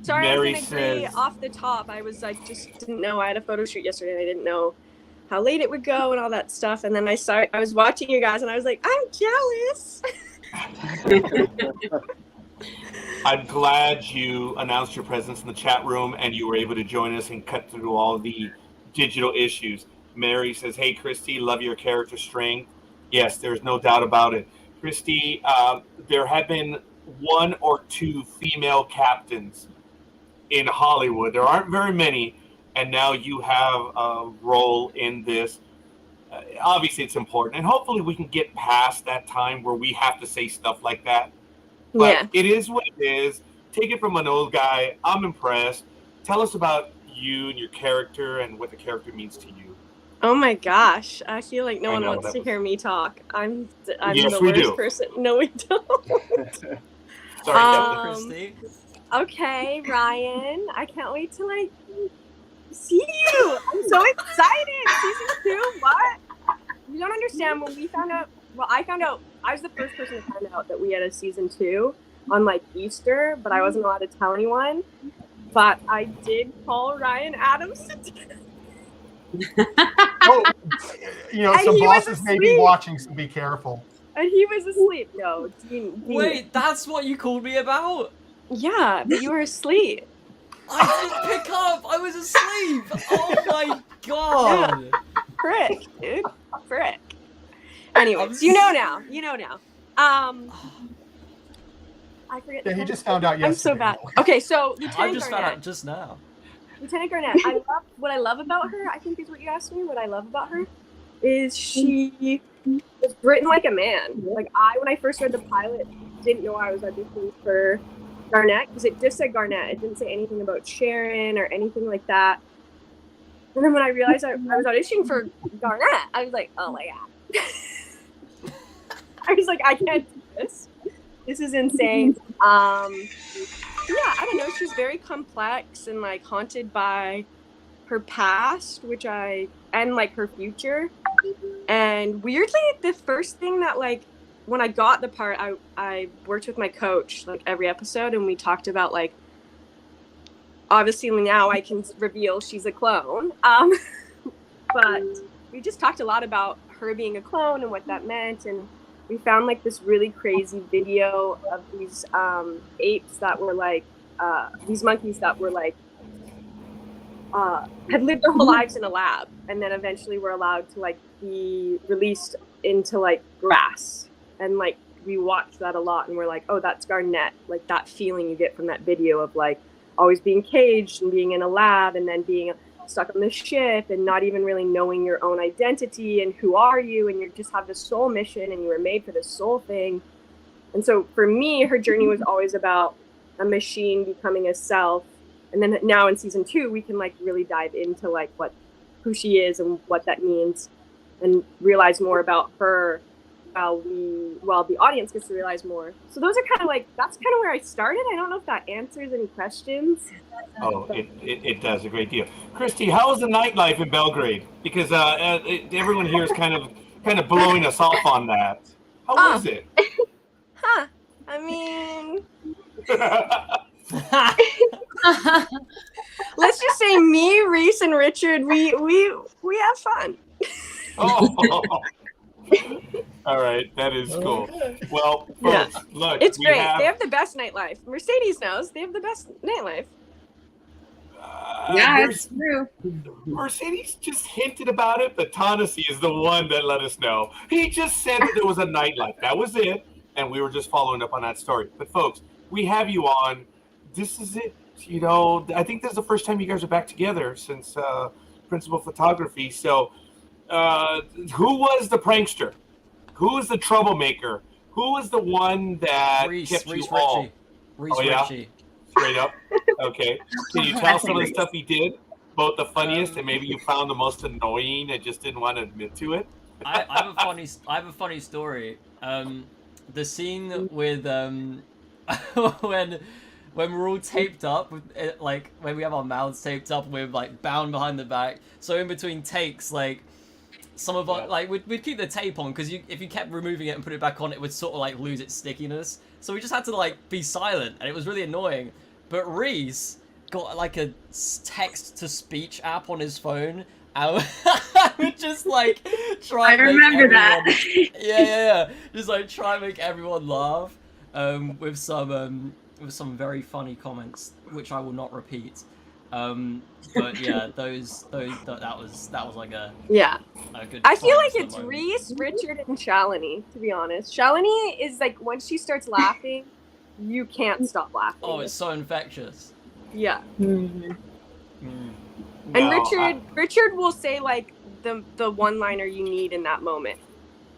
Speaker 11: sorry,
Speaker 1: Mary
Speaker 11: I was gonna agree off the top. I was just didn't know. I had a photo shoot yesterday, and I didn't know how late it would go and all that stuff. And then I was watching you guys, and I was like, I'm jealous.
Speaker 1: I'm glad you announced your presence in the chat room and you were able to join us and cut through all the digital issues. Mary says, hey, Christy, love your character strength. Yes, there's no doubt about it. Christy, there have been 1 or 2 female captains in Hollywood. There aren't very many, and now you have a role in this. Obviously, it's important, and hopefully we can get past that time where we have to say stuff like that. But It is what it is. Take it from an old guy. I'm impressed. Tell us about you and your character and what the character means to you.
Speaker 11: Oh my gosh, I feel like no one wants to hear me talk. I'm
Speaker 1: yes,
Speaker 11: the worst person. No, we don't.
Speaker 1: Sorry, Christy.
Speaker 11: Okay, Ryan, I can't wait to see you. I'm so excited. Season 2, what? You don't understand. When we found out, I found out, I was the first person to find out that we had a season 2 on Easter, but I wasn't allowed to tell anyone. But I did call Ryan Adams.
Speaker 6: Some bosses may be watching, so be careful.
Speaker 11: And he was asleep. No, Dean.
Speaker 7: Wait, that's what you called me about?
Speaker 11: Yeah, but you were asleep.
Speaker 7: I didn't pick up. I was asleep. Oh my god.
Speaker 11: Yeah. Frick, dude. Frick. Anyways, you know now. I forget.
Speaker 6: Yeah, he just found out yesterday.
Speaker 11: I'm so bad. Okay, so
Speaker 7: I just found out just now.
Speaker 11: Lieutenant Garnett. What I love about her, I think is what you asked me. What I love about her is she was written like a man. Like when I first read the pilot, didn't know I was auditioning for Garnett because it just said Garnett. It didn't say anything about Sharon or anything like that. And then when I realized I was auditioning for Garnett, I was like, oh my god. I was like, I can't do this. This is insane. Yeah, I don't know. She's very complex and like haunted by her past, and like her future. And weirdly, the first thing that like when I got the part, I worked with my coach like every episode, and we talked about like obviously now I can reveal she's a clone. But we just talked a lot about her being a clone and what that meant, and we found like this really crazy video of these apes that were like these monkeys that were like had lived their whole lives in a lab, and then eventually were allowed to like be released into like grass. And like we watched that a lot, and we're like, oh, that's Garnett. Like that feeling you get from that video of like always being caged and being in a lab, and then being stuck on the ship and not even really knowing your own identity and who are you, and you just have this soul mission and you were made for this soul thing. And so for me, her journey was always about a machine becoming a self. And then now in season 2, we can like really dive into like who she is and what that means, and realize more about her while the audience gets to realize more. So those are that's kind of where I started. I don't know if that answers any questions.
Speaker 1: Oh, it does a great deal. Christy, how was the nightlife in Belgrade? Because everyone here is kind of blowing us off on that. How was it?
Speaker 11: I mean, let's just say me, Reese, and Richard, we have fun.
Speaker 1: Oh. All right, that is cool. Well, folks, look,
Speaker 11: it's great. They have the best nightlife. Mercedes knows they have the best nightlife.
Speaker 8: Yeah, it's true.
Speaker 1: Mercedes just hinted about it, but Tanasije is the one that let us know. He just said that there was a nightlife. That was it, and we were just following up on that story. But folks, we have you on. This is it. You know, I think this is the first time you guys are back together since principal photography. So, who was the prankster? Who was the troublemaker? Who was the one that kept you all?
Speaker 7: Ritchie.
Speaker 1: Straight up. Okay. Can you tell some of the stuff he did? Both the funniest and maybe you found the most annoying and just didn't want to admit to it?
Speaker 7: I have a funny story. The scene with when we're all taped up, like when we have our mouths taped up, we're like bound behind the back. So in between takes, like some of our we'd keep the tape on because if you kept removing it and put it back on, it would sort of like lose its stickiness. So we just had to like be silent, and it was really annoying. But Reese got like a text-to-speech app on his phone, and I would just like try.
Speaker 9: I remember that.
Speaker 7: Yeah. Just like try and make everyone laugh with some very funny comments, which I will not repeat. But yeah, that was like a good.
Speaker 11: I feel like it's moment. Reese, Richard, and Shalini. To be honest, Shalini is like once she starts laughing, you can't stop laughing.
Speaker 7: Oh, it's so infectious.
Speaker 11: Yeah.
Speaker 9: Mm-hmm.
Speaker 11: And Richard will say like the one-liner you need in that moment,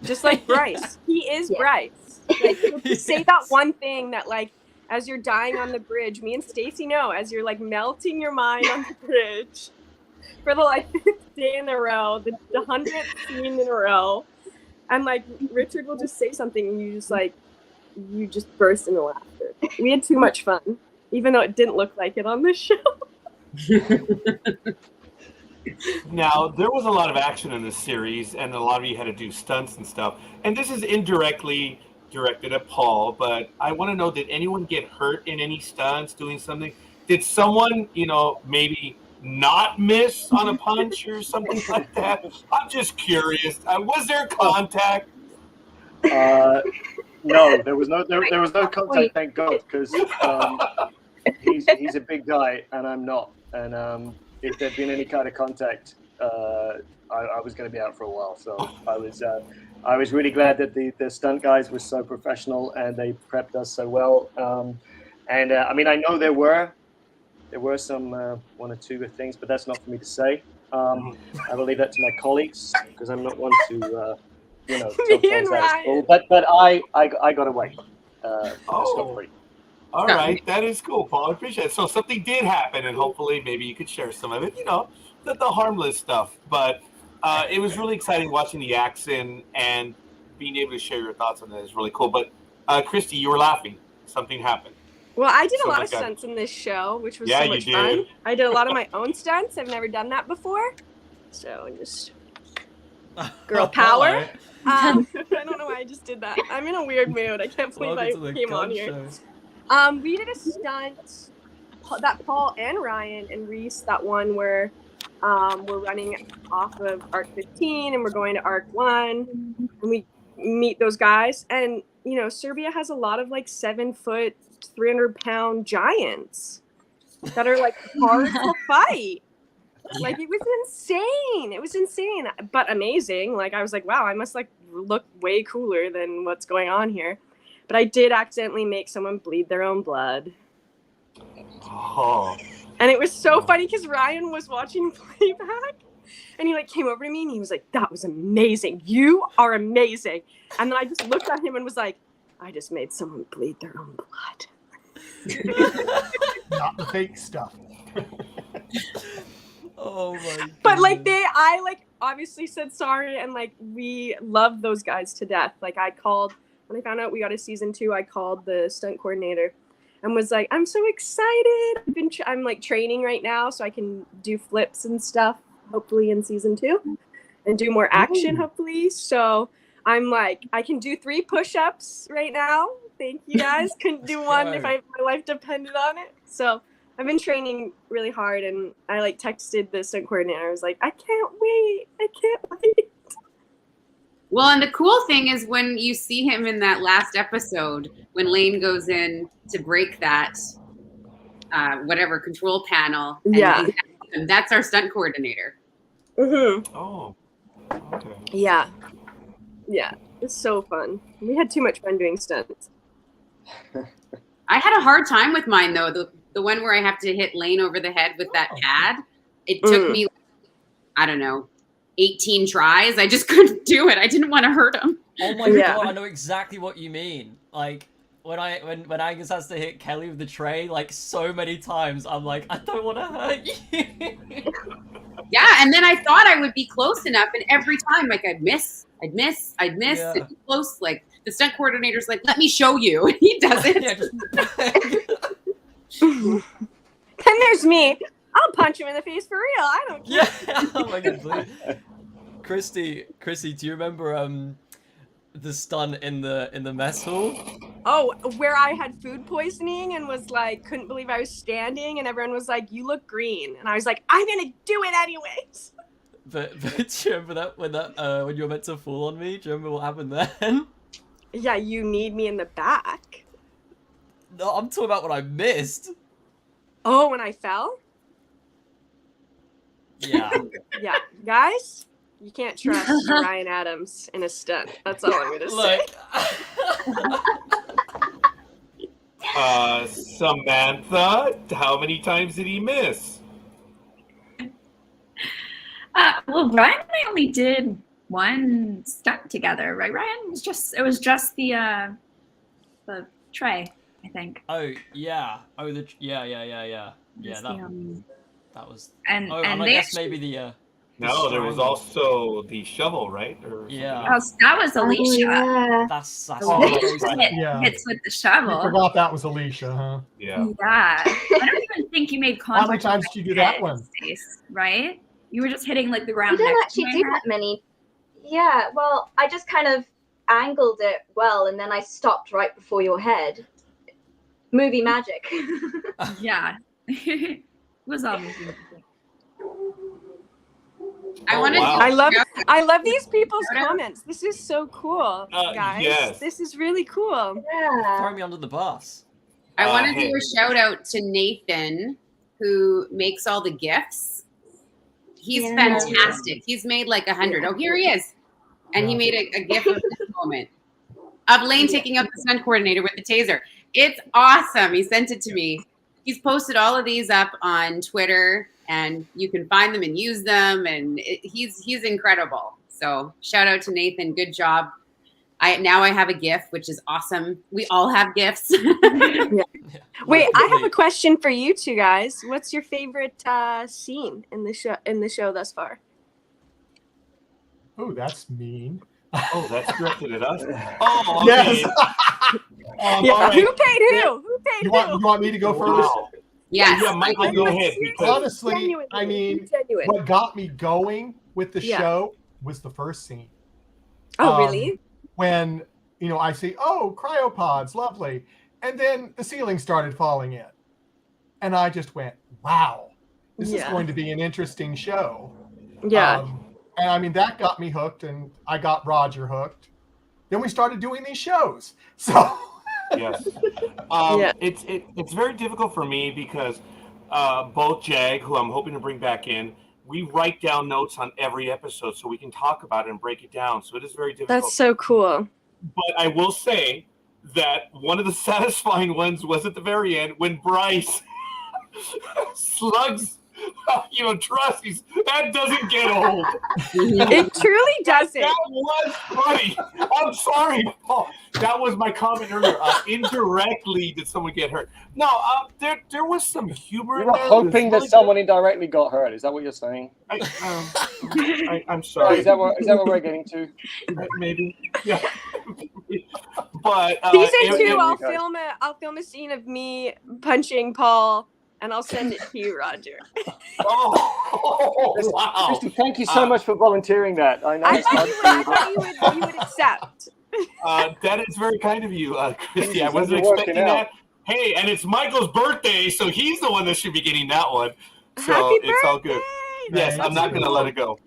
Speaker 11: just like Bryce. He is Bryce. Like he'll just say that one thing that like. As you're dying on the bridge, me and Stacey know, as you're like melting your mind on the bridge for the like 5th day in a row, the 100th scene in a row, and like Richard will just say something and you just burst into laughter. We had too much fun, even though it didn't look like it on the show.
Speaker 1: Now, there was a lot of action in this series, and a lot of you had to do stunts and stuff, and this is indirectly directed at Paul, but I want to know, did anyone get hurt in any stunts doing something? Did someone, maybe not miss on a punch or something like that? I'm just curious. Was there contact?
Speaker 5: No, there was no contact, thank God, because he's a big guy and I'm not. And if there'd been any kind of contact, I was going to be out for a while. So I was really glad that the stunt guys were so professional and they prepped us so well. I mean, I know there were some one or two good things, but that's not for me to say. I will leave that to my colleagues because I'm not one to tell things out of school. But I got away. Scot-free.
Speaker 1: All right, that is cool, Paul. I appreciate it. So something did happen, and hopefully maybe you could share some of it. The harmless stuff. But it was really exciting watching the accent and being able to share your thoughts on that is really cool. But Christy, you were laughing. Something happened.
Speaker 11: Well, I did a lot of stunts in this show, which was so much fun. I did a lot of my own stunts. I've never done that before. So just girl power. I don't know why I just did that. I'm in a weird mood. I can't believe I came on here. We did a stunt that Paul and Ryan and Reese, that one where we're running off of Ark 15 and we're going to Ark 1 and we meet those guys. And, Serbia has a lot of 7-foot, 300-pound giants that are hard to fight. It was insane. It was insane, but amazing. I was like, wow, I must look way cooler than what's going on here. But I did accidentally make someone bleed their own blood.
Speaker 1: Oh.
Speaker 11: And it was so funny because Ryan was watching playback and he came over to me and he was like, that was amazing. You are amazing. And then I just looked at him and was like, I just made someone bleed their own blood.
Speaker 6: Not the fake stuff.
Speaker 7: Oh my.
Speaker 11: But I obviously said sorry and we love those guys to death. I called when I found out we got a season 2. I called the stunt coordinator and was like, I'm so excited. I'm training right now so I can do flips and stuff hopefully in season 2 and do more action hopefully. So I'm I can do 3 push-ups right now. Thank you guys. Couldn't do one if my life depended on it. So I've been training really hard and I texted the stunt coordinator. I was like, I can't wait.
Speaker 8: Well, and the cool thing is when you see him in that last episode, when Lane goes in to break that whatever control panel. And that's our stunt coordinator.
Speaker 11: Mm-hmm.
Speaker 1: Oh. Okay.
Speaker 11: Yeah. Yeah. It's so fun. We had too much fun doing stunts.
Speaker 8: I had a hard time with mine though. The one where I have to hit Lane over the head with that pad. It took me, I don't know, 18 tries. I just couldn't do it. I didn't want to hurt him.
Speaker 7: Oh my god, I know exactly what you mean. When Angus has to hit Kelly with the tray, so many times, I'm like, I don't want to hurt you.
Speaker 8: Yeah, and then I thought I would be close enough, and every time, I'd miss.
Speaker 7: Yeah.
Speaker 8: It'd be close. The stunt coordinator's like, let me show you. And he does it.
Speaker 11: Then there's me. I'll punch him in the face for real. I don't care.
Speaker 7: Yeah. Oh my god. Christy, do you remember the stunt in the mess hall?
Speaker 11: Oh, where I had food poisoning and was couldn't believe I was standing and everyone was like, you look green. And I was like, I'm gonna do it anyways.
Speaker 7: But do you remember that when you were meant to fall on me? Do you remember what happened then?
Speaker 11: Yeah, you need me in the back.
Speaker 7: No, I'm talking about when I missed.
Speaker 11: Oh, when I fell?
Speaker 7: Yeah.
Speaker 11: Yeah, guys, you can't trust Ryan Adams in a stunt. That's all I'm gonna say.
Speaker 1: Samantha, how many times did he miss?
Speaker 9: Well, Ryan and I only did one stunt together, right? Ryan, it was just the tray, I think.
Speaker 7: Oh yeah. Oh yeah. That was. And I guess maybe the.
Speaker 1: No, there was also the shovel, right?
Speaker 7: Yeah.
Speaker 9: Oh, that was Alicia.
Speaker 2: Yeah.
Speaker 7: That's
Speaker 9: hits with the shovel.
Speaker 6: I forgot that was Alicia, huh?
Speaker 1: Yeah.
Speaker 9: Yeah. I don't even think you made contact.
Speaker 6: How many times did you do that one?
Speaker 9: Space, right? You were just hitting the ground.
Speaker 2: We didn't actually do that many. Yeah, well, I just kind of angled it well, and then I stopped right before your head. Movie magic.
Speaker 9: Yeah. It was all movie magic.
Speaker 11: I love these people's comments. This is so cool, guys.
Speaker 1: Yes.
Speaker 11: This is really cool.
Speaker 2: Yeah.
Speaker 7: Throw me under the bus.
Speaker 8: I want to do a shout out to Nathan, who makes all the GIFs. He's fantastic. He's made like 100. Oh, here he is. And he made a gif of this moment of Lane taking out the stunt coordinator with the taser. It's awesome. He sent it to me. He's posted all of these up on Twitter, and you can find them and use them. And he's incredible. So shout out to Nathan. Good job. Now I have a GIF, which is awesome. We all have GIFs.
Speaker 11: Wait, I have a question for you two guys. What's your favorite scene in the show thus far?
Speaker 6: Oh, that's mean.
Speaker 1: Oh, that's directed at us. Oh, okay.
Speaker 6: Yes.
Speaker 11: Right. Who paid who? Who paid
Speaker 6: you
Speaker 11: who?
Speaker 6: want me to go first?
Speaker 1: Wow.
Speaker 8: Yes.
Speaker 1: Yeah, Michael, go ahead. Because
Speaker 6: Honestly, I mean, what got me going with the show was the first scene.
Speaker 11: Oh, really?
Speaker 6: When, I see, oh, cryopods, lovely. And then the ceiling started falling in. And I just went, wow, this is going to be an interesting show.
Speaker 11: Yeah.
Speaker 6: And I mean, that got me hooked, and I got Roger hooked. Then we started doing these shows. So
Speaker 1: yes. It's very difficult for me because both Jag, who I'm hoping to bring back in, we write down notes on every episode so we can talk about it and break it down. So it is very difficult.
Speaker 11: That's so cool.
Speaker 1: But I will say that one of the satisfying ones was at the very end when Bryce slugs, Trust. That doesn't get old.
Speaker 11: It truly doesn't.
Speaker 1: That was funny. I'm sorry, Paul. That was my comment earlier. Indirectly, did someone get hurt? No, there was some humor.
Speaker 5: You were hoping that someone indirectly got hurt. Is that what you're saying?
Speaker 1: I'm sorry.
Speaker 5: Is that what we're getting to?
Speaker 1: Maybe. Yeah. But
Speaker 11: season 2, I'll film a scene of me punching Paul. And I'll send it to you, Roger.
Speaker 1: Oh, wow.
Speaker 5: Christy, thank you so much for volunteering that. I know.
Speaker 11: I thought you would accept.
Speaker 1: That is very kind of you, Christy. I wasn't expecting that. Hey, and it's Michael's birthday, so he's the one that should be getting that one. So
Speaker 11: Happy
Speaker 1: it's
Speaker 11: birthday!
Speaker 1: all good. Yes, I'm not going to let it go.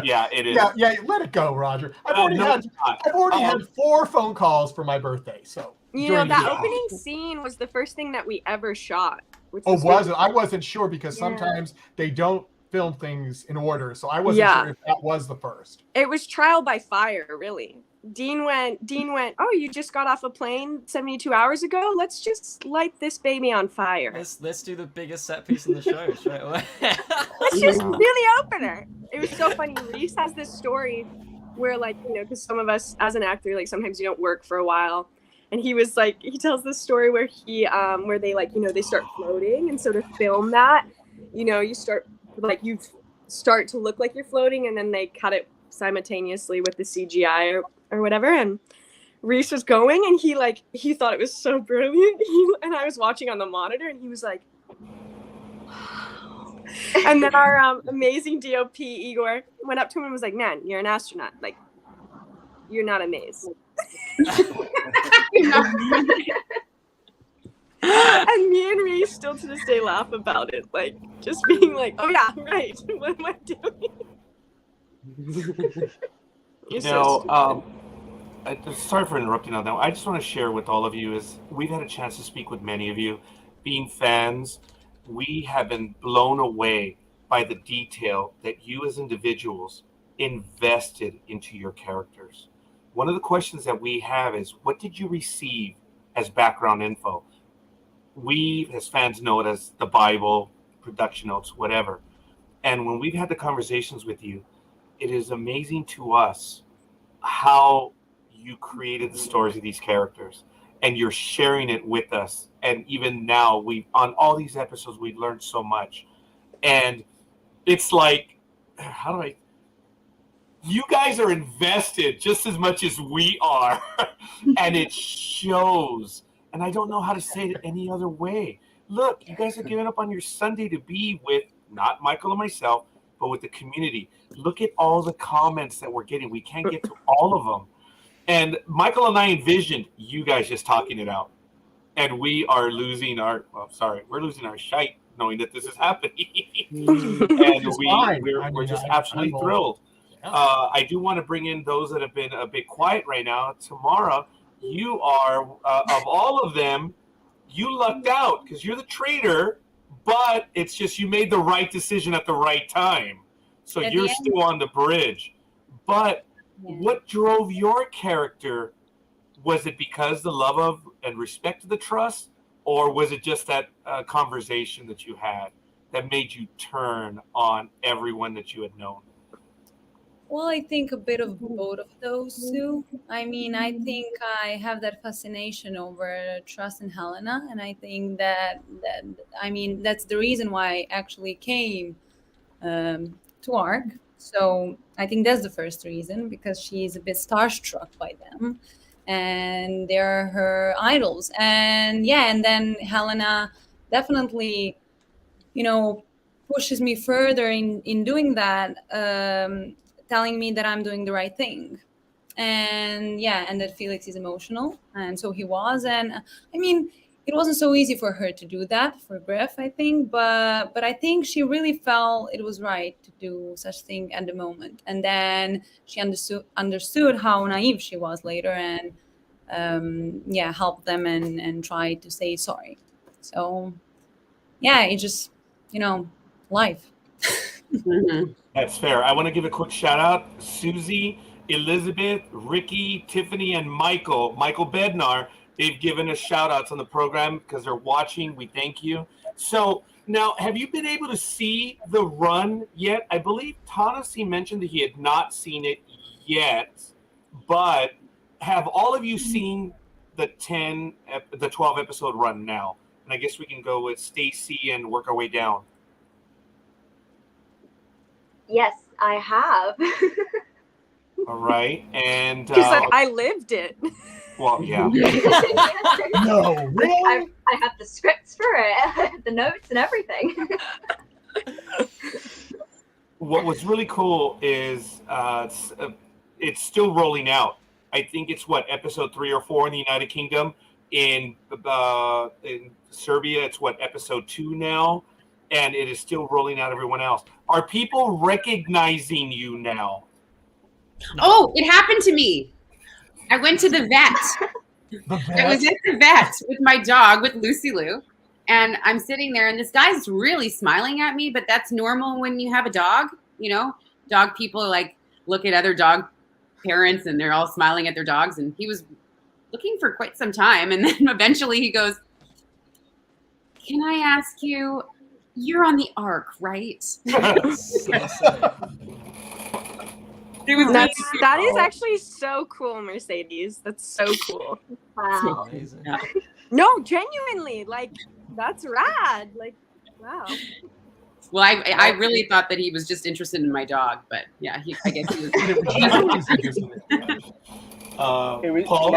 Speaker 1: Yeah, it is.
Speaker 6: Yeah, let it go, Roger. I've already had 4 phone calls for my birthday. So
Speaker 11: that opening scene was the first thing that we ever shot.
Speaker 6: Oh, was it? I wasn't sure because sometimes they don't film things in order, so I wasn't sure if that was the first.
Speaker 11: It was trial by fire, really. Dean went, oh, you just got off a plane 72 hours ago? Let's just light this baby on fire.
Speaker 7: Let's do the biggest set piece in the show straight away.
Speaker 11: Let's just do the opener. It was so funny. Reese has this story where, because some of us as an actor, sometimes you don't work for a while. And he was he tells this story where where they they start floating. And so to film that, you start you start to look like you're floating, and then they cut it simultaneously with the CGI or whatever. And Reese was going, and he thought it was so brilliant. And I was watching on the monitor, and he was like, wow. And then our amazing DOP, Igor, went up to him and was like, man, you're an astronaut. You're not amazing. And me and Reese still to this day laugh about it, just being oh yeah, right. What am I doing?
Speaker 1: Sorry for interrupting on that. I just want to share with all of you is we've had a chance to speak with many of you. Being fans, we have been blown away by the detail that you as individuals invested into your characters. One of the questions that we have is, what did you receive as background info? We, as fans, know it as the Bible, production notes, whatever. And when we've had the conversations with you, it is amazing to us how you created the stories of these characters. And you're sharing it with us. And even now, on all these episodes, we've learned so much. And it's you guys are invested just as much as we are, and it shows. And I don't know how to say it any other way. Look, you guys are giving up on your Sunday to be with not Michael and myself, but with the community. Look at all the comments that we're getting. We can't get to all of them. And Michael and I envisioned you guys just talking it out. And we are losing we're losing our shite knowing that this is happening. And we're just absolutely thrilled. I do want to bring in those that have been a bit quiet right now. Tamara, you are, of all of them, you lucked out because you're the traitor, but it's just you made the right decision at the right time. So
Speaker 4: At
Speaker 1: you're
Speaker 4: the end-
Speaker 1: still on the bridge. But what drove your character? Was it because the love of and respect of the trust, or was it just that conversation that you had that made you turn on everyone that you had known?
Speaker 4: Well, I think a bit of both of those two. I mean, I think I have that fascination over Trust and Helena, and I think that I mean that's the reason why I actually came to Ark. So I think that's the first reason, because she's a bit starstruck by them, and they're her idols. And yeah, and then Helena definitely, pushes me further in doing that. Telling me that I'm doing the right thing. And yeah, and that Felix is emotional. And so he was. And I mean, it wasn't so easy for her to do that, for Griff, I think. But I think she really felt it was right to do such thing at the moment. And then she understood how naive she was later, and helped them and tried to say sorry. So yeah, it just, life.
Speaker 1: That's fair. I want to give a quick shout out. Susie, Elizabeth, Ricky, Tiffany, and Michael Bednar. They've given us shout outs on the program because they're watching. We thank you. So now, have you been able to see the run yet? I believe Tanasije mentioned that he had not seen it yet, but have all of you seen the 12 episode run now? And I guess we can go with Stacey and work our way down.
Speaker 2: Yes, I have.
Speaker 1: All right, and
Speaker 11: She's like, I lived it.
Speaker 1: well, yeah.
Speaker 6: No, really?
Speaker 2: I have the scripts for it, the notes and everything.
Speaker 1: What was really cool is it's still rolling out. I think it's episode 3 or 4 in the United Kingdom. In Serbia, it's episode 2 now, and it is still rolling out everyone else. Are people recognizing you now?
Speaker 8: Oh, it happened to me. I went to the vet. I was at the vet with my dog, with Lucy Lou, and I'm sitting there, and this guy's really smiling at me, but that's normal when you have a dog, Dog people look at other dog parents, and they're all smiling at their dogs, and he was looking for quite some time, and then eventually he goes, "Can I ask you, you're on the Ark, right?"
Speaker 11: That is actually so cool, Mercedes. That's so cool.
Speaker 2: Wow.
Speaker 7: Amazing.
Speaker 11: No, genuinely, that's rad. Wow.
Speaker 8: Well, I really thought that he was just interested in my dog, but yeah, I guess he was.
Speaker 5: It was
Speaker 1: Paul?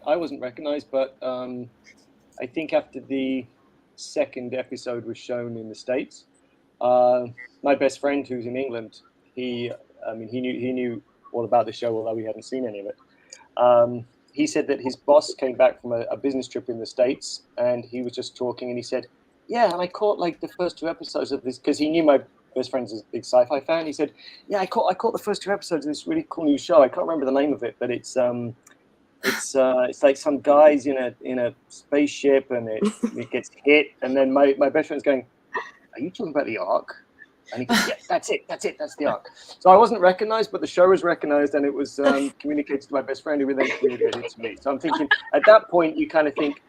Speaker 5: I wasn't recognized, but I think after the second episode was shown in the States, my best friend who's in England, he knew all about the show, although he hadn't seen any of it. He said that his boss came back from a business trip in the States, and he was just talking, and he said, "Yeah, and I caught the first 2 episodes of this," because he knew my best friend's a big sci-fi fan. He said, "Yeah, I caught the first 2 episodes of this really cool new show. I can't remember the name of it, but it's like some guys in a spaceship, and it gets hit, and then my best friend's going, 'Are you talking about the Ark?' And he goes, 'Yeah, that's the Ark.'" So I wasn't recognized, but the show was recognized, and it was communicated to my best friend, who then communicated it to me. So I'm thinking, at that point, you kind of think,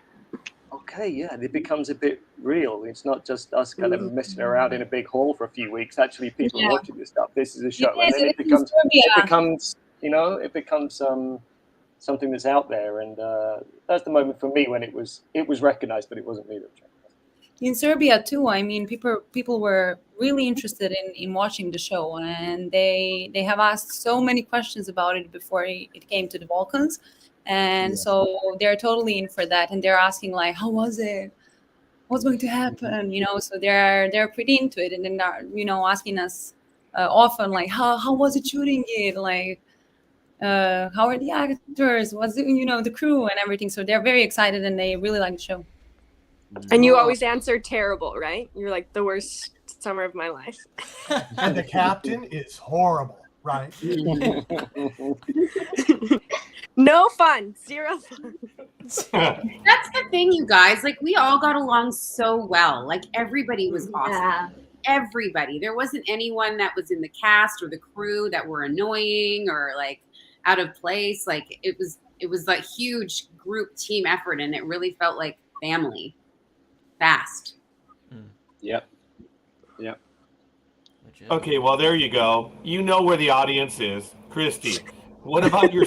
Speaker 5: okay, yeah, it becomes a bit real. It's not just us kind of messing around in a big hall for a few weeks. Actually, people are watching this stuff. This is a show, and then it becomes something that's out there, and that's the moment for me when it was recognized, but it wasn't me that was recognized.
Speaker 4: In Serbia too, I mean, people were really interested in watching the show, and they have asked so many questions about it before it came to the Balkans, and so they're totally in for that, and they're asking how was it, what's going to happen, so they're pretty into it, and then they're asking us often how was it shooting it, how are the actors, what's the crew and everything. So they're very excited, and they really like the show.
Speaker 11: And you always answer terrible, right? You're like, the worst summer of my life.
Speaker 6: And the captain is horrible, right?
Speaker 11: No fun. 0 fun.
Speaker 8: That's the thing, you guys. We all got along so well. Everybody was awesome.
Speaker 2: Yeah.
Speaker 8: everybody. There wasn't anyone that was in the cast or the crew that were annoying or like out of place. Like it was like huge group team effort, and it really felt like family. Fast.
Speaker 5: Yep.
Speaker 1: Okay, well there you go. You know where the audience is, Christy. What about your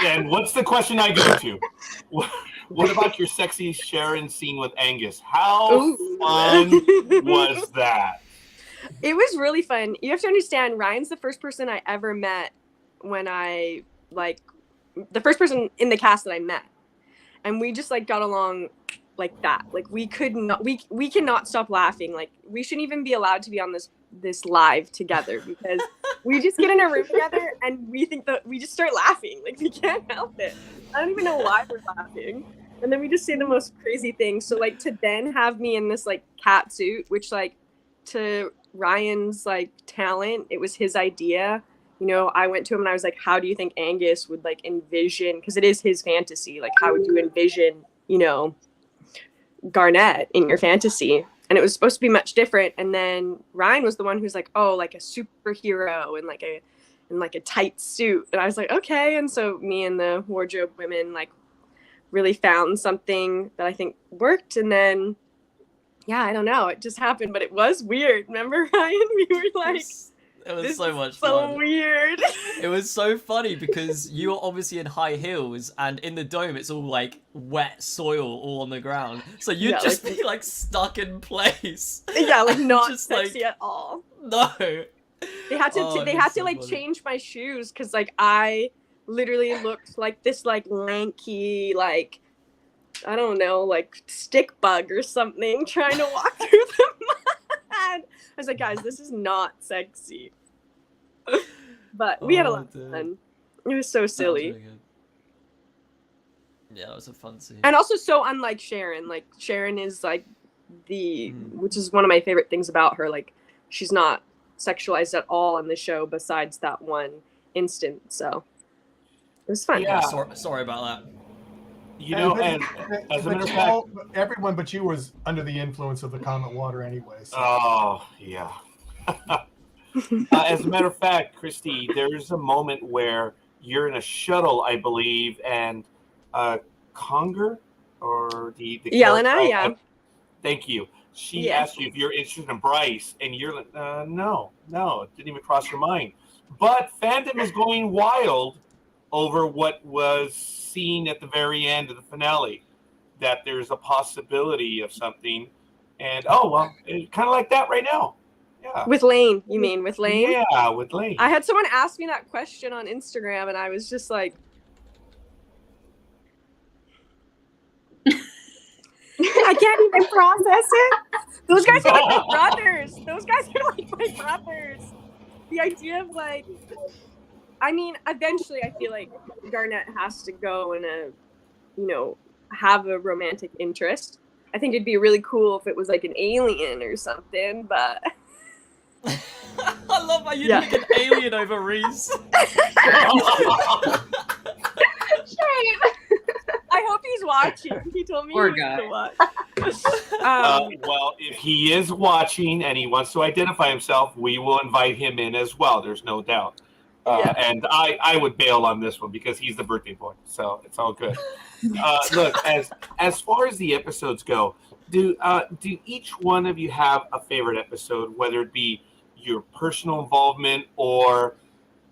Speaker 1: and what's the question I go to? What about your sexy Sharon scene with Angus? How fun was that?
Speaker 11: It was really fun. You have to understand, Ryan's the first person I ever met when I the first person in the cast that I met, and we just like got along like that. Like we cannot stop laughing. Like we shouldn't even be allowed to be on this live together because we just get in a room together and we think that we just start laughing. Like we can't help it. I don't even know why we're laughing. And then we just say the most crazy things. So like to then have me in this like cat suit, which like to Ryan's like talent, it was his idea. You know, I went to him and I was like, how do you think Angus would like envision, because it is his fantasy, like how would you envision, you know, Garnett in your fantasy? And it was supposed to be much different. And then Ryan was the one who's like, oh, like a superhero and like a tight suit. And I was like, okay. And so me and the wardrobe women like really found something that I think worked. And then, yeah, I don't know, it just happened, but it was weird. Remember, Ryan? We were like,
Speaker 7: it was
Speaker 11: this
Speaker 7: so much
Speaker 11: is so
Speaker 7: fun.
Speaker 11: weird.
Speaker 7: It was so funny because you were obviously in high heels, and in the dome it's all like wet soil all on the ground. So you'd just be like stuck in place.
Speaker 11: Yeah, like not
Speaker 7: just,
Speaker 11: sexy
Speaker 7: like,
Speaker 11: at all.
Speaker 7: No.
Speaker 11: They had to like change my shoes because like I literally looked like this like lanky like, I don't know, like stick bug or something trying to walk through the mud. I was like, guys, this is not sexy. But we had a lot of fun. It was so silly.
Speaker 7: Really good. Yeah, that was a fun scene.
Speaker 11: And also so unlike Sharon. Like Sharon is like which is one of my favorite things about her. Like she's not sexualized at all on the show besides that one instant. So it was fun.
Speaker 7: Yeah, sorry about that.
Speaker 1: You know, and as a matter of fact,
Speaker 6: everyone but you was under the influence of the Comet water anyway. So.
Speaker 1: Oh, yeah. As a matter of fact, Christy, there's a moment where you're in a shuttle, I believe, and Conger or the
Speaker 11: Jelena, yeah.
Speaker 1: Thank you. She asked you if you're interested in Bryce, and you're like, no, it didn't even cross your mind. But fandom is going wild over what was seen at the very end of the finale, that there's a possibility of something, and it's kind of like that right now. Yeah.
Speaker 11: With Lane, you mean with Lane?
Speaker 1: Yeah, with Lane.
Speaker 11: I had someone ask me that question on Instagram, and I was just like, I can't even process it. Those guys are like my brothers. The idea of like, I mean, eventually I feel like Garnett has to go and have a romantic interest. I think it'd be really cool if it was like an alien or something, but
Speaker 7: I love how you pick an alien over Reese.
Speaker 11: Shame. I hope he's watching. He told me he was to watch.
Speaker 1: Well, if he is watching and he wants to identify himself, we will invite him in as well. There's no doubt. And I would bail on this one because he's the birthday boy, so it's all good. Look, as far as the episodes go, do each one of you have a favorite episode, whether it be your personal involvement or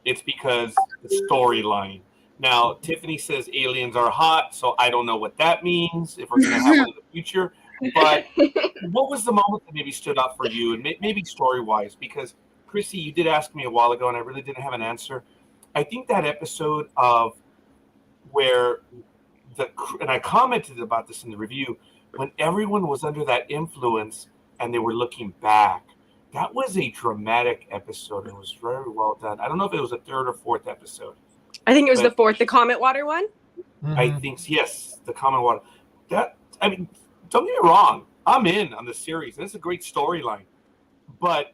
Speaker 1: it's because the storyline? Now, Tiffany says aliens are hot, so I don't know what that means, if we're going to have one in the future. But what was the moment that maybe stood out for you, and maybe story-wise? Because, Chrissy, you did ask me a while ago, and I really didn't have an answer. I think that episode of where and I commented about this in the review, when everyone was under that influence and they were looking back, that was a dramatic episode. It was very well done. I don't know if it was the third or fourth episode.
Speaker 11: I think it was the fourth, the Comet Water one.
Speaker 6: Mm-hmm.
Speaker 1: I think, yes, the Comet Water. Don't get me wrong. I'm in on the series. It's a great storyline. But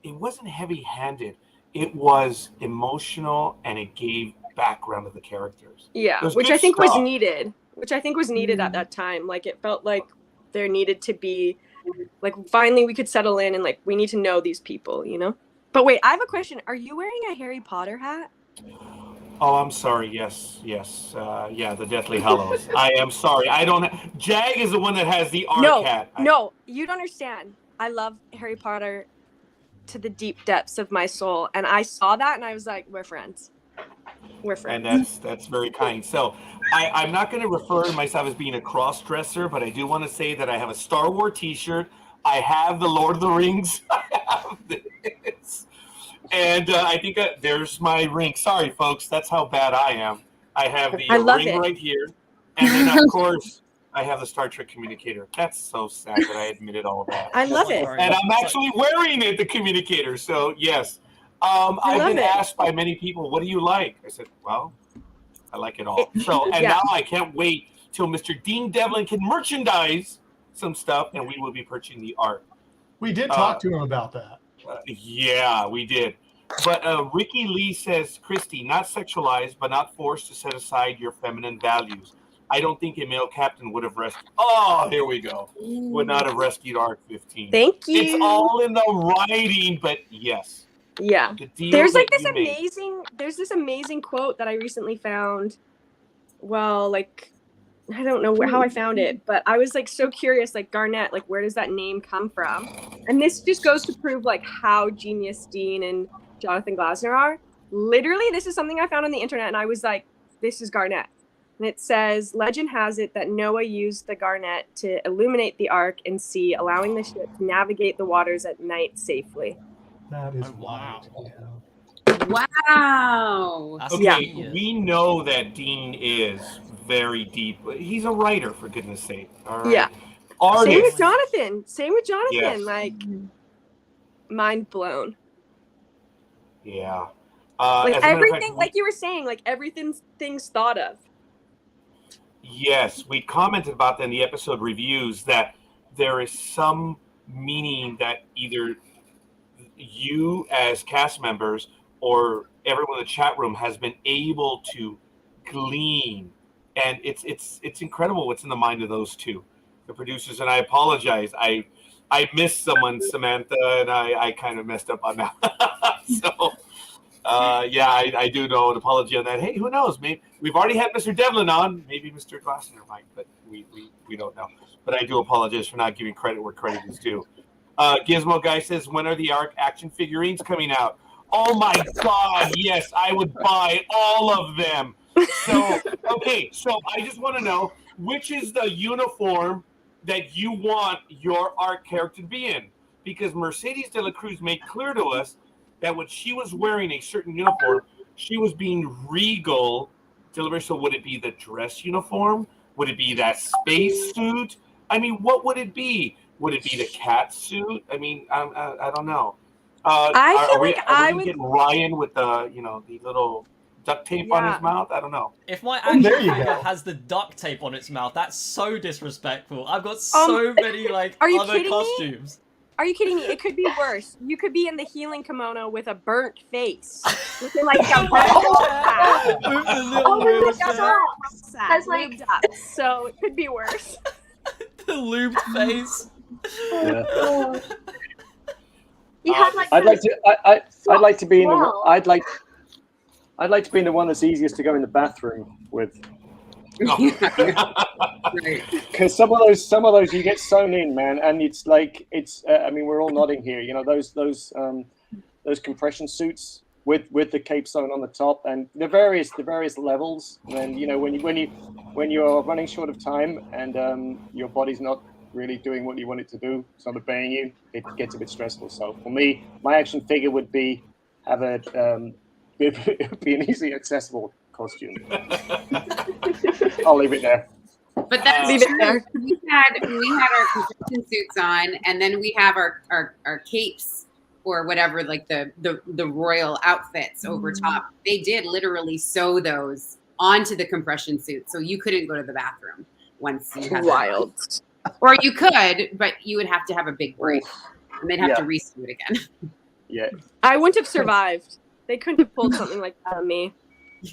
Speaker 1: it wasn't heavy-handed. It was emotional, and it gave background to the characters.
Speaker 11: Yeah, which I think was needed. At that time. Like, it felt like there needed to be Like finally we could settle in and like we need to know these people, you know? But wait, I have a question. Are you wearing a Harry Potter hat?
Speaker 1: Oh, I'm sorry. Yes. Yeah, the Deathly Hallows. I am sorry. I don't. Jag is the one that has the Ark hat.
Speaker 11: No, you don't understand. I love Harry Potter to the deep depths of my soul, and I saw that, and I was like, "We're friends. We're friends."
Speaker 1: And that's very kind. So I'm not going to refer to myself as being a cross-dresser, but I do want to say that I have a Star Wars T-shirt. I have the Lord of the Rings. I have this. And I think there's my ring. Sorry, folks. That's how bad I am. I have the ring right here. And then, of course, I have the Star Trek communicator. That's so sad that I admitted all of that.
Speaker 11: I love it.
Speaker 1: And I'm actually wearing it, the communicator. So, yes. I've been asked by many people, what do you like? I said, well, I like it all. So, and now I can't wait till Mr. Dean Devlin can merchandise some stuff, and we will be purchasing the art.
Speaker 6: We did talk to him about that.
Speaker 1: Yeah, we did. But Ricky Lee says, Christy, not sexualized, but not forced to set aside your feminine values. I don't think a male captain would have rescued. Oh, here we go. Would not have rescued Ark 15.
Speaker 11: Thank you.
Speaker 1: It's all in the writing, but yes.
Speaker 11: Yeah. There's like this amazing. There's this amazing quote that I recently found. Well, like, I don't know how I found it, but I was like so curious. Like Garnet, like where does that name come from? And this just goes to prove like how genius Dean and Jonathan Glassner are. Literally, this is something I found on the internet, and I was like, this is Garnet. And it says, legend has it that Noah used the Garnet to illuminate the Ark and sea, allowing the ship to navigate the waters at night safely.
Speaker 6: That is wild.
Speaker 8: Wow.
Speaker 1: Okay, we know that Dean is very deep. He's a writer, for goodness sake. All right.
Speaker 11: Yeah.
Speaker 1: Artist.
Speaker 11: Same with Jonathan.
Speaker 1: Yes.
Speaker 11: Like, mind blown.
Speaker 1: Yeah.
Speaker 11: Like everything, like you were saying, like everything's thought of.
Speaker 1: Yes, we commented about that in the episode reviews that there is some meaning that either you as cast members or everyone in the chat room has been able to glean, and it's incredible what's in the mind of those two, the producers. And I apologize, I missed someone, Samantha, and I kind of messed up on that. So yeah, I do know an apology on that. Hey, who knows? Maybe we've already had Mr. Devlin on. Maybe Mr. Glassner might, but we don't know. But I do apologize for not giving credit where credit is due. Gizmo Guy says, when are the Ark action figurines coming out? Oh my God, yes, I would buy all of them. So, okay, so I just want to know, which is the uniform that you want your Ark character to be in? Because Mercedes de la Cruz made clear to us that when she was wearing a certain uniform, she was being regal. So would it be the dress uniform? Would it be that space suit? I mean, what would it be? Would it be the cat suit? I mean, I don't know. Are we getting Ryan with the the little duct tape on his mouth? I don't know.
Speaker 7: If my action figure has the duct tape on its mouth, that's so disrespectful. I've got so many other costumes.
Speaker 11: Are you kidding me? It could be worse. You could be in the healing kimono with a burnt face. Looking like a
Speaker 2: That's like
Speaker 11: so it could be worse.
Speaker 7: The lubed face.
Speaker 11: Yeah.
Speaker 5: I'd like to be in the I'd like to be in the one that's easiest to go in the bathroom with. Because some of those you get sewn in, man, and it's like I mean, we're all nodding here. You know those compression suits with the cape sewn on the top, and the various levels. And when you're running short of time and your body's not really doing what you want it to do, it's not obeying you, it gets a bit stressful. So for me, my action figure would be an easily accessible costume. I'll leave it there.
Speaker 8: But that's true. We had our construction suits on, and then we have our capes or whatever, like the royal outfits over top. They did literally sew those onto the compression suit, so you couldn't go to the bathroom once you had
Speaker 11: wild.
Speaker 8: Or you could, but you would have to have a big break, and they'd have to resew it again.
Speaker 5: Yeah,
Speaker 11: I wouldn't have survived. They couldn't have pulled something like that on me.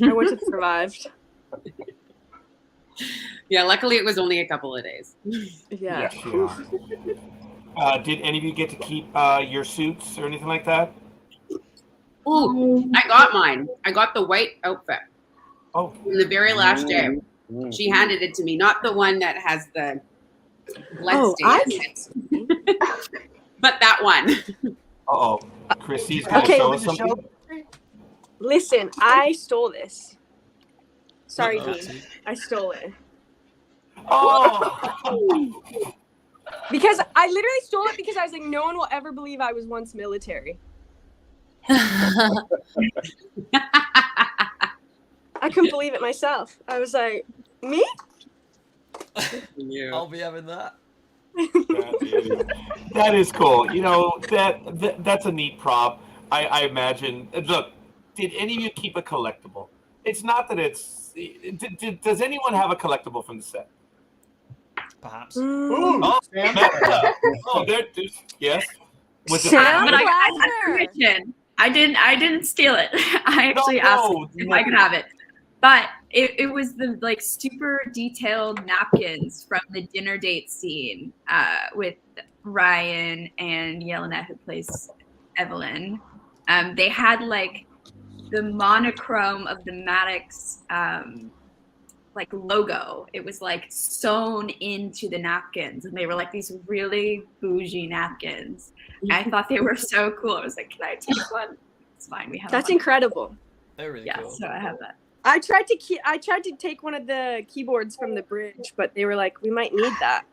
Speaker 11: I wouldn't have survived.
Speaker 8: Yeah, luckily it was only a couple of days.
Speaker 11: Yeah.
Speaker 1: Did any of you get to keep your suits or anything like that?
Speaker 8: Ooh, I got mine. I got the white outfit.
Speaker 1: Oh.
Speaker 8: In the very last day. She handed it to me, not the one that has the blood stains. But that one.
Speaker 1: Uh-oh. Christy's going to show us something?
Speaker 11: Listen, I stole this. Sorry,
Speaker 1: Uh-oh.
Speaker 11: Dean. I stole it.
Speaker 1: Oh!
Speaker 11: Because I literally stole it because I was like, no one will ever believe I was once military. I couldn't believe it myself. I was like, me?
Speaker 7: I'll be having that.
Speaker 1: That is cool. You know, that's a neat prop. I imagine. Look, did any of you keep a collectible? It's not that it's... does anyone have a collectible from the set?
Speaker 7: Perhaps.
Speaker 6: Ooh,
Speaker 1: Oh,
Speaker 6: Samantha.
Speaker 1: oh, yes. Was it
Speaker 9: But I had permission. I didn't steal it. I actually asked if I could have it. But it was the like super detailed napkins from the dinner date scene with Ryan and Jelena, who plays Evelyn. They had like the monochrome of the Maddox like logo. It was like sewn into the napkins, and they were like these really bougie napkins. I thought they were so cool. I was like, can I take one? It's fine. We have
Speaker 11: That's
Speaker 9: one.
Speaker 11: incredible.
Speaker 7: They're really cool.
Speaker 9: So I have that.
Speaker 11: I tried to take one of the keyboards from the bridge, but they were like, we might need that.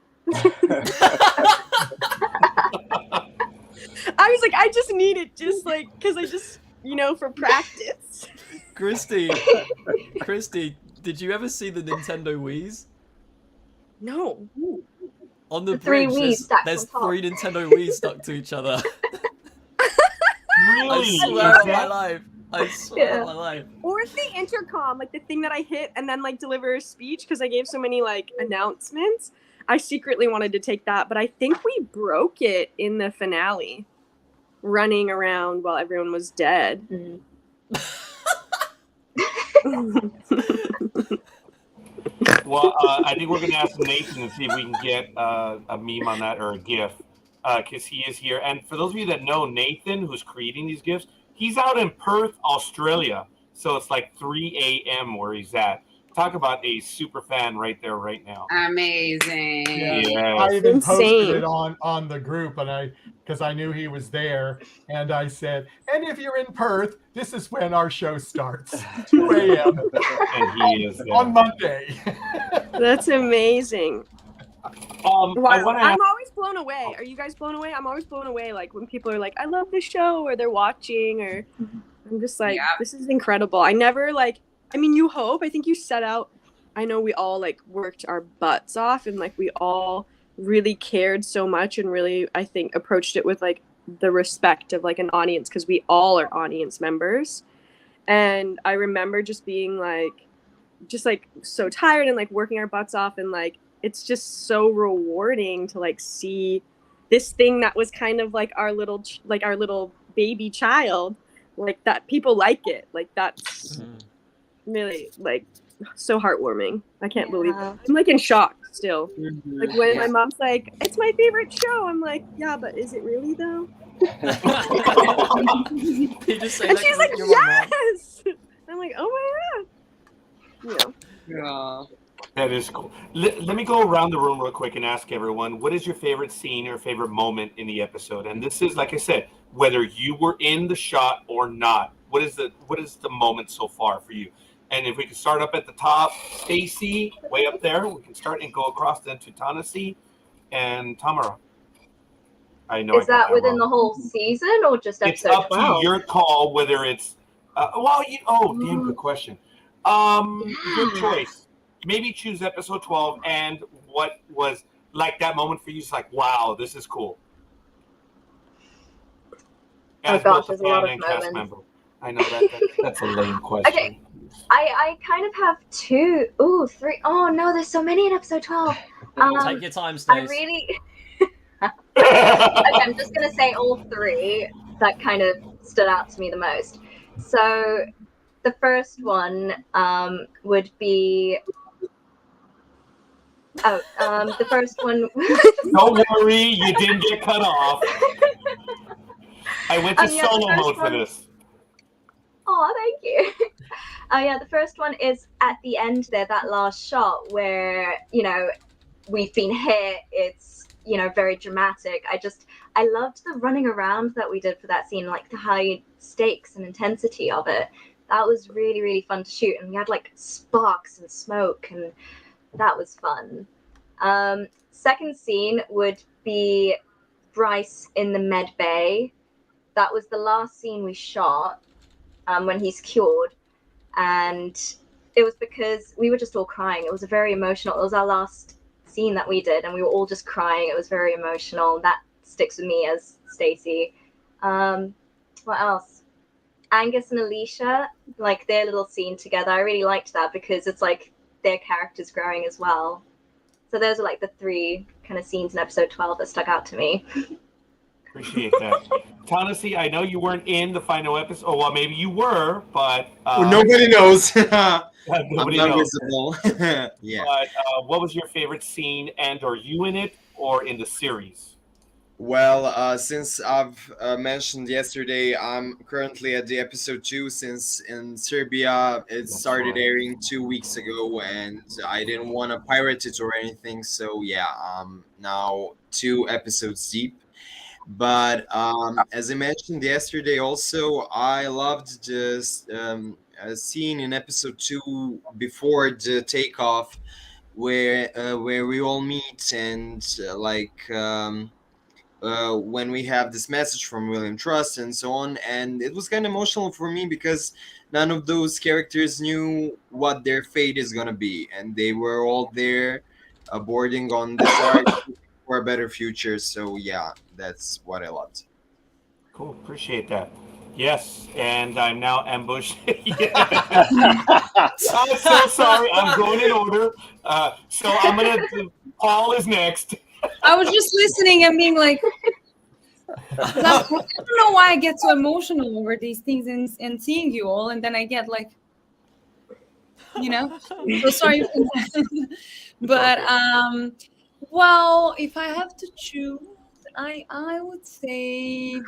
Speaker 11: I was like, I just need it just like because I just for practice.
Speaker 7: Christy, did you ever see the Nintendo Wiis?
Speaker 11: No.
Speaker 7: On the
Speaker 2: three
Speaker 7: bridge,
Speaker 2: Wiis stacked
Speaker 7: there's
Speaker 2: on top.
Speaker 7: 3 Nintendo Wiis stuck to each other.
Speaker 1: Really?
Speaker 7: I swear on my life. I swear on my life.
Speaker 11: Or the intercom, like the thing that I hit and then like deliver a speech because I gave so many like announcements. I secretly wanted to take that, but I think we broke it in the finale, running around while everyone was dead.
Speaker 1: Well, I think we're going to ask Nathan to see if we can get a meme on that or a GIF, because he is here. And for those of you that know Nathan, who's creating these GIFs, he's out in Perth, Australia. So it's like 3 a.m. where he's at. Talk about a super fan right there, right now.
Speaker 8: Amazing.
Speaker 6: Yeah. I even posted it on the group, and because I knew he was there, and I said, and if you're in Perth, this is when our show starts, 2 a.m.
Speaker 1: And he is there.
Speaker 6: On Monday.
Speaker 11: That's amazing.
Speaker 1: Wow.
Speaker 11: I'm always blown away. Are you guys blown away? I'm always blown away. Like when people are like, I love the show, or they're watching, or I'm just like, this is incredible. I never you hope. I think you set out. I know we all like worked our butts off, and like we all really cared so much, and really I think approached it with like the respect of like an audience, because we all are audience members. And I remember just being like, so tired and like working our butts off, and like it's just so rewarding to like see this thing that was kind of like our little baby child, like that people like it. Like that's really like so heartwarming. I can't believe it. I'm like in shock still. Like when my mom's like, it's my favorite show, I'm like, yeah, but is it really though?
Speaker 7: You just say
Speaker 11: And
Speaker 7: that
Speaker 11: she's
Speaker 7: 'cause
Speaker 11: like,
Speaker 7: you're my mom.
Speaker 11: yes. I'm like, oh my god.
Speaker 8: Yeah.
Speaker 1: That is cool. Let me go around the room real quick and ask everyone, what is your favorite scene or favorite moment in the episode? And this is, like I said, whether you were in the shot or not. What is the moment so far for you? And if we can start up at the top, Stacey, way up there, we can start and go across then to Tanasije and Tamara. I know.
Speaker 2: Is that within the whole season or just episode 12?
Speaker 1: It's up to your call whether it's damn good question. Your choice. Maybe choose episode 12 and what was like that moment for you. It's like, wow, this is cool. As both
Speaker 2: there's
Speaker 1: a
Speaker 2: a lot
Speaker 1: fan
Speaker 2: of
Speaker 1: and cast
Speaker 2: moments.
Speaker 1: member. I know that's a lame question.
Speaker 2: Okay, I kind of have 2. Ooh, 3. Oh no, there's so many in episode 12.
Speaker 7: Take your time, Stace.
Speaker 2: I really. Okay, I'm just gonna say all 3 that kind of stood out to me the most. So, the first one would be The first one.
Speaker 1: Don't worry, you didn't get cut off. I went to
Speaker 2: Yeah, the
Speaker 1: solo
Speaker 2: first
Speaker 1: mode for
Speaker 2: one-
Speaker 1: this.
Speaker 2: Oh, thank you. The first one is at the end there, that last shot where, we've been hit. It's, very dramatic. I loved the running around that we did for that scene, like the high stakes and intensity of it. That was really, really fun to shoot. And we had like sparks and smoke, and that was fun. Second scene would be Bryce in the med bay. That was the last scene we shot when he's cured. And it was because we were just all crying. It was very emotional. It was our last scene that we did, and we were all just crying. It was very emotional. That sticks with me as Stacey. What else? Angus and Alicia, like their little scene together. I really liked that because it's like their characters growing as well. So those are like the three kind of scenes in episode 12 that stuck out to me.
Speaker 1: Appreciate that. Tanasije, I know you weren't in the final episode. Oh, well, maybe you were, but...
Speaker 3: nobody knows.
Speaker 1: Nobody
Speaker 3: I'm not
Speaker 1: knows.
Speaker 3: visible. Yeah.
Speaker 1: But what was your favorite scene, and are you in it or in the series?
Speaker 3: Well, since I've mentioned yesterday, I'm currently at the episode 2, since in Serbia it started airing 2 weeks ago, and I didn't want to pirate it or anything. So yeah, I'm now 2 episodes deep. But as I mentioned yesterday, also I loved just a scene in episode 2 before the takeoff, where we all meet and when we have this message from William Trust and so on. And it was kind of emotional for me because none of those characters knew what their fate is going to be. And they were all there boarding on the side for a better future. So yeah, that's what I loved.
Speaker 1: Cool, appreciate that. Yes, and I'm now ambushed. I'm so sorry, I'm going in order. So I'm going to... Paul is next.
Speaker 4: I was just listening and being like, I don't know why I get so emotional over these things and seeing you all, and then I get like, so sorry for that. But well, if I have to choose, I would say,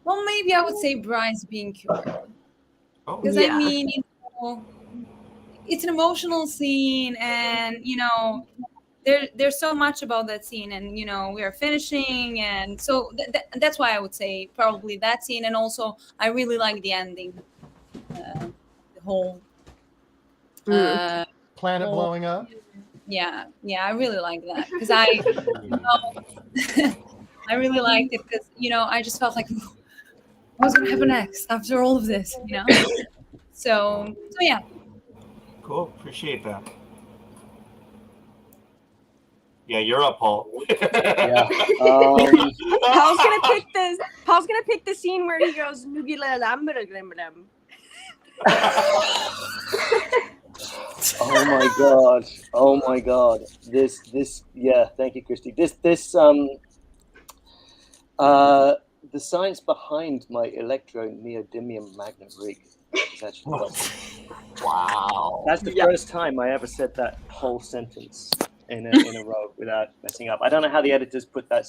Speaker 4: well, maybe I would say Bryce being cured, because I mean, it's an emotional scene, and there's so much about that scene, and we are finishing, and so that's why I would say probably that scene. And also I really like the ending, the whole
Speaker 6: planet blowing up.
Speaker 4: Yeah, I really like that because I really liked it because I just felt like, what's gonna happen next after all of this, so yeah.
Speaker 1: Cool, appreciate that. Yeah, you're up, Paul.
Speaker 5: Yeah.
Speaker 11: Paul's gonna pick the scene where he goes Nugila Lambraglimbrem.
Speaker 5: Oh my god. This yeah, thank you, Christy. The science behind my electro-neodymium magnet rig is actually
Speaker 1: wow.
Speaker 5: That's the first time I ever said that whole sentence in a row without messing up. I don't know how the editors put that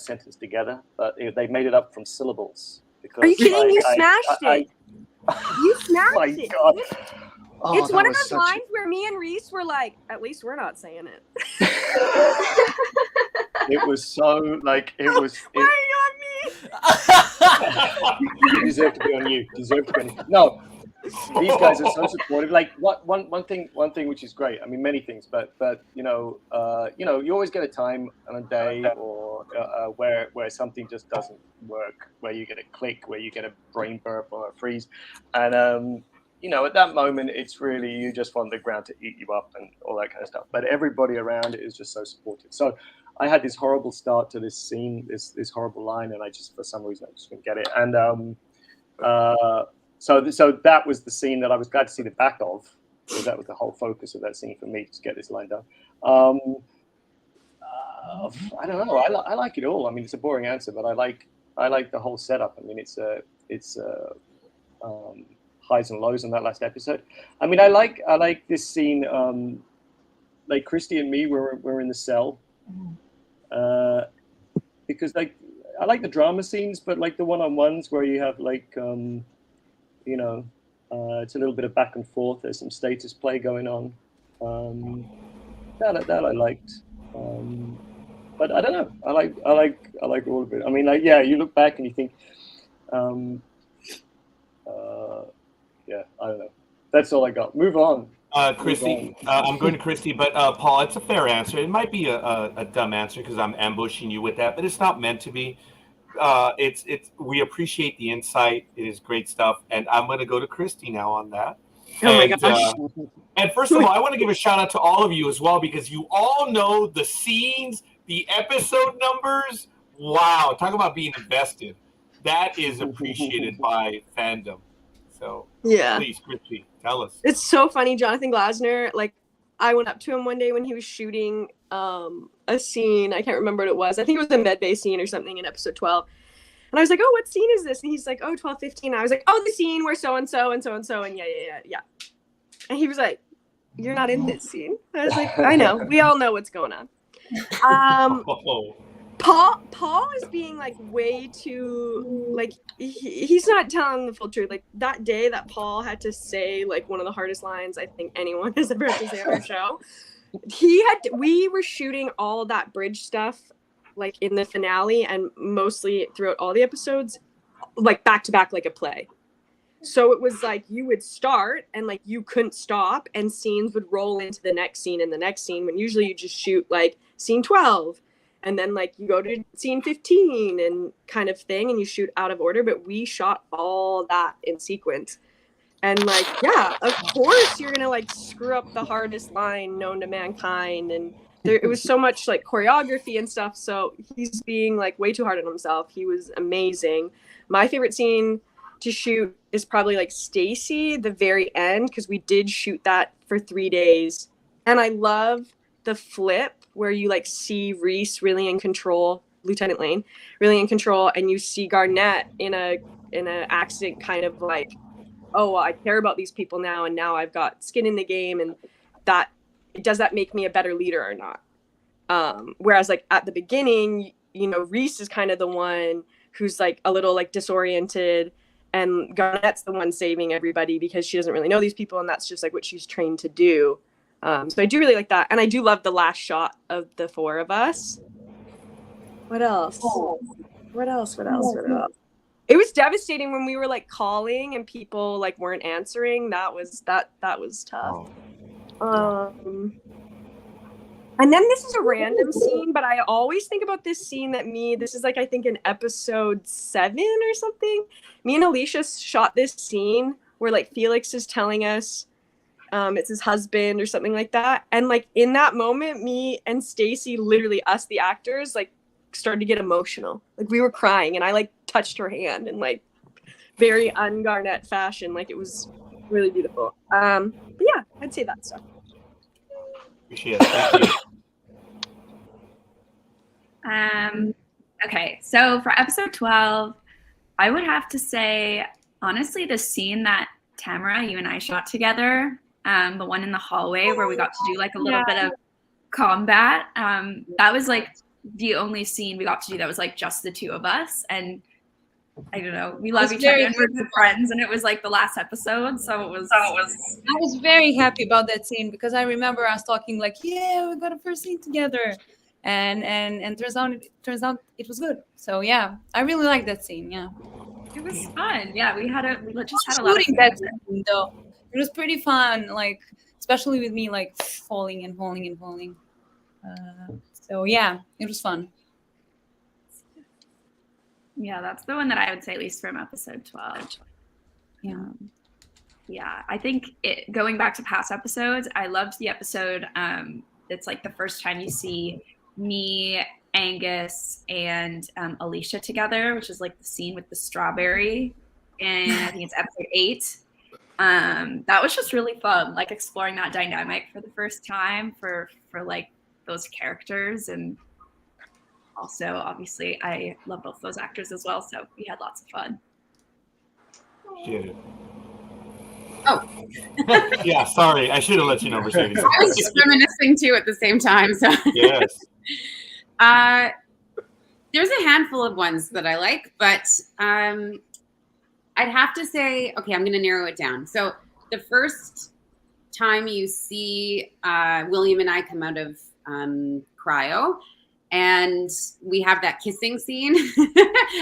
Speaker 5: sentence together, but they made it up from syllables. Because
Speaker 11: are you kidding? You smashed it. You smashed it.
Speaker 5: Oh my god. Oh,
Speaker 11: it's one of those lines where me and Reese were like, at least we're not saying it.
Speaker 5: It was so like it was.
Speaker 11: Why are you on me?
Speaker 5: Deserve to be on you. Deserve to be on you. No, these guys are so supportive. Like one thing which is great. I mean, many things, but you always get a time on a day or where something just doesn't work, where you get a click, where you get a brain burp or a freeze, and at that moment, it's really, you just want the ground to eat you up and all that kind of stuff. But everybody around it is just so supportive. So I had this horrible start to this scene, this horrible line, and I just, for some reason, I just couldn't get it. And so that was the scene that I was glad to see the back of, because that was the whole focus of that scene for me, to get this line done. I don't know. I like it all. I mean, it's a boring answer, but I like the whole setup. I mean, it's highs and lows in that last episode. I mean, I like this scene like Christy and me were in the cell, because like I like the drama scenes, but like the one-on-ones where you have like you know, it's a little bit of back and forth. There's some status play going on. That I liked. But I don't know. I like all of it. I mean, like, yeah, you look back and you think, yeah, I don't know. That's all I got. Move on.
Speaker 1: Christy, I'm going to Christy, but Paul, it's a fair answer. It might be a dumb answer because I'm ambushing you with that, but it's not meant to be. It's we appreciate the insight. It is great stuff, and I'm going to go to Christy now on that.
Speaker 11: Oh my gosh.
Speaker 1: And first of all, I want to give a shout out to all of you as well, because you all know the scenes, the episode numbers. Wow, talk about being invested. That is appreciated by fandom. So
Speaker 11: Yeah.
Speaker 1: please, Christy, tell us.
Speaker 11: It's so funny, Jonathan Glassner. Like, I went up to him one day when he was shooting a scene. I can't remember what it was. I think it was a med bay scene or something in episode 12. And I was like, oh, what scene is this? And he's like, oh, 12:15. I was like, oh, the scene where so-and-so and so-and-so and yeah. And he was like, you're not in this scene. I was like, I know. We all know what's going on. Paul is being like way too like he's not telling the full truth. Like that day that Paul had to say like one of the hardest lines I think anyone has ever had to say on our show. We were shooting all that bridge stuff like in the finale and mostly throughout all the episodes, like back to back like a play. So it was like you would start and like you couldn't stop and scenes would roll into the next scene and the next scene when usually you just shoot like scene 12 and then like you go to scene 15 and kind of thing and you shoot out of order, but we shot all that in sequence. And like, yeah, of course you're gonna like screw up the hardest line known to mankind. And it was so much like choreography and stuff. So he's being like way too hard on himself. He was amazing. My favorite scene to shoot is probably like Stacey, the very end, because we did shoot that for 3 days. And I love the flip where you like see Reese really in control, Lieutenant Lane really in control, and you see Garnett in a accident kind of like, oh, I care about these people now, and now I've got skin in the game, and that does that make me a better leader or not? Whereas like at the beginning, you know, Reese is kind of the one who's like a little like disoriented, and Garnett's the one saving everybody because she doesn't really know these people, and that's just like what she's trained to do. So I do really like that, and I do love the last shot of the four of us. What else? What else? It was devastating when we were like calling and people like weren't answering. That was tough. And then this is a random scene, but I always think about this scene this is like I think in episode 7 or something. Me and Alicia shot this scene where like Felix is telling us it's his husband or something like that. And like in that moment, me and Stacey, literally us, the actors, like started to get emotional. Like we were crying and I like touched her hand in like very un-Garnett fashion. Like it was really beautiful. But yeah, I'd say that stuff.
Speaker 1: Appreciate it. Thank you.
Speaker 9: Okay, so for episode 12, I would have to say, honestly, the scene that Tamara, you and I shot together, the one in the hallway where we got to do like a little bit of combat, that was like the only scene we got to do that was like just the two of us. And I don't know, we love each other and we're good friends, and it was like the last episode, so it was
Speaker 4: I was very happy about that scene because I remember us talking like, yeah, we got a first scene together, and turns out it was good. So yeah, I really like that scene. Yeah,
Speaker 9: it was fun. Yeah, we just had a lot of fun.
Speaker 4: That scene, though. It was pretty fun, like especially with me like falling. So yeah, it was fun.
Speaker 9: Yeah, that's the one that I would say, at least from episode 12. Yeah, I think going back to past episodes, I loved the episode. It's like the first time you see me, Angus, and Alicia together, which is like the scene with the strawberry. And I think it's episode 8. That was just really fun, like exploring that dynamic for the first time for like those characters. And also, obviously, I love both those actors as well, so we had lots of fun.
Speaker 1: Get it.
Speaker 8: Oh.
Speaker 1: Yeah, sorry. I should have let you know, Mercedes.
Speaker 8: I was just reminiscing too at the same time. So.
Speaker 1: Yes.
Speaker 8: There's a handful of ones that I like, but I'd have to say, okay, I'm going to narrow it down. So the first time you see William and I come out of cryo, and we have that kissing scene,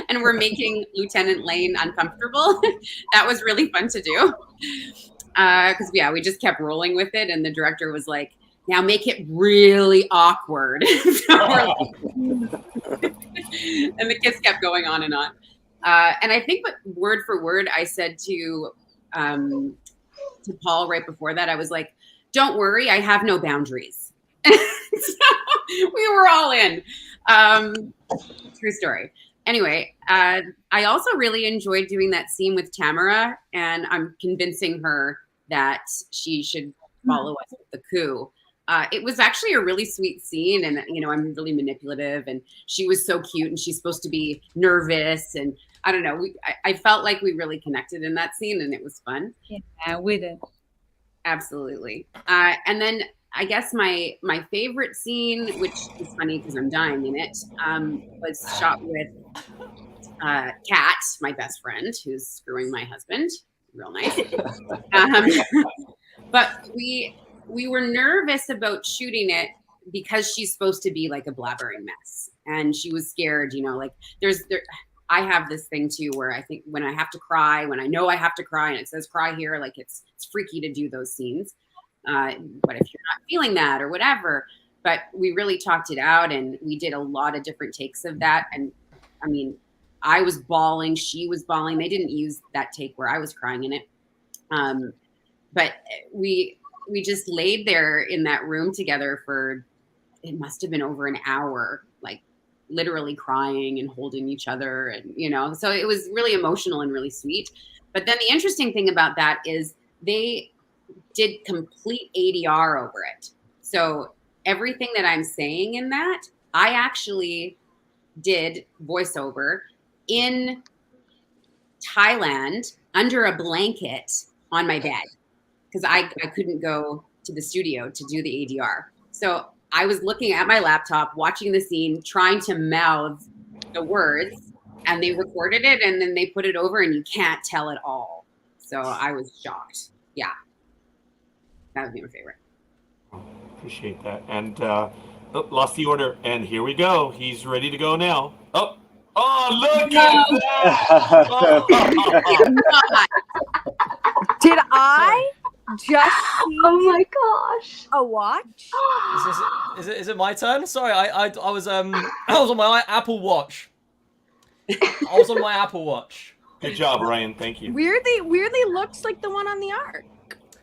Speaker 8: and we're making Lieutenant Lane uncomfortable. That was really fun to do. Because, we just kept rolling with it, and the director was like, now make it really awkward. And the kiss kept going on and on. And I think word for word, I said to Paul right before that, I was like, don't worry, I have no boundaries. So we were all in. True story. Anyway, I also really enjoyed doing that scene with Tamara, and I'm convincing her that she should follow us with the coup. It was actually a really sweet scene, and I'm really manipulative, and she was so cute, and she's supposed to be nervous, and I don't know. I felt like we really connected in that scene, and it was fun.
Speaker 4: Yeah, we did.
Speaker 8: Absolutely. And then I guess my favorite scene, which is funny because I'm dying in it, was shot with Kat, my best friend, who's screwing my husband. Real nice. But we were nervous about shooting it because she's supposed to be like a blabbering mess, and she was scared. I have this thing too where I think when I have to cry, when I know I have to cry, and it says cry here, like it's freaky to do those scenes. But if you're not feeling that or whatever, but we really talked it out, and we did a lot of different takes of that. And I mean, I was bawling, she was bawling. They didn't use that take where I was crying in it. But we just laid there in that room together for, it must have been over an hour, like literally crying and holding each other. And, so it was really emotional and really sweet. But then the interesting thing about that is they did complete ADR over it. So everything that I'm saying in that, I actually did voiceover in Thailand under a blanket on my bed because I couldn't go to the studio to do the ADR. So I was looking at my laptop, watching the scene, trying to mouth the words, and they recorded it, and then they put it over, and you can't tell at all. So I was shocked. Yeah. That would be my favorite.
Speaker 1: Appreciate that. And lost the order, and here we go. He's ready to go now. Oh, look at that!
Speaker 11: Did I just see
Speaker 2: Oh my gosh!
Speaker 11: a watch?
Speaker 7: Is it my turn? Sorry, I was I was on my Apple Watch. I was on my Apple Watch.
Speaker 1: Good job, Ryan. Thank you.
Speaker 11: Weirdly looks like the one on the Ark.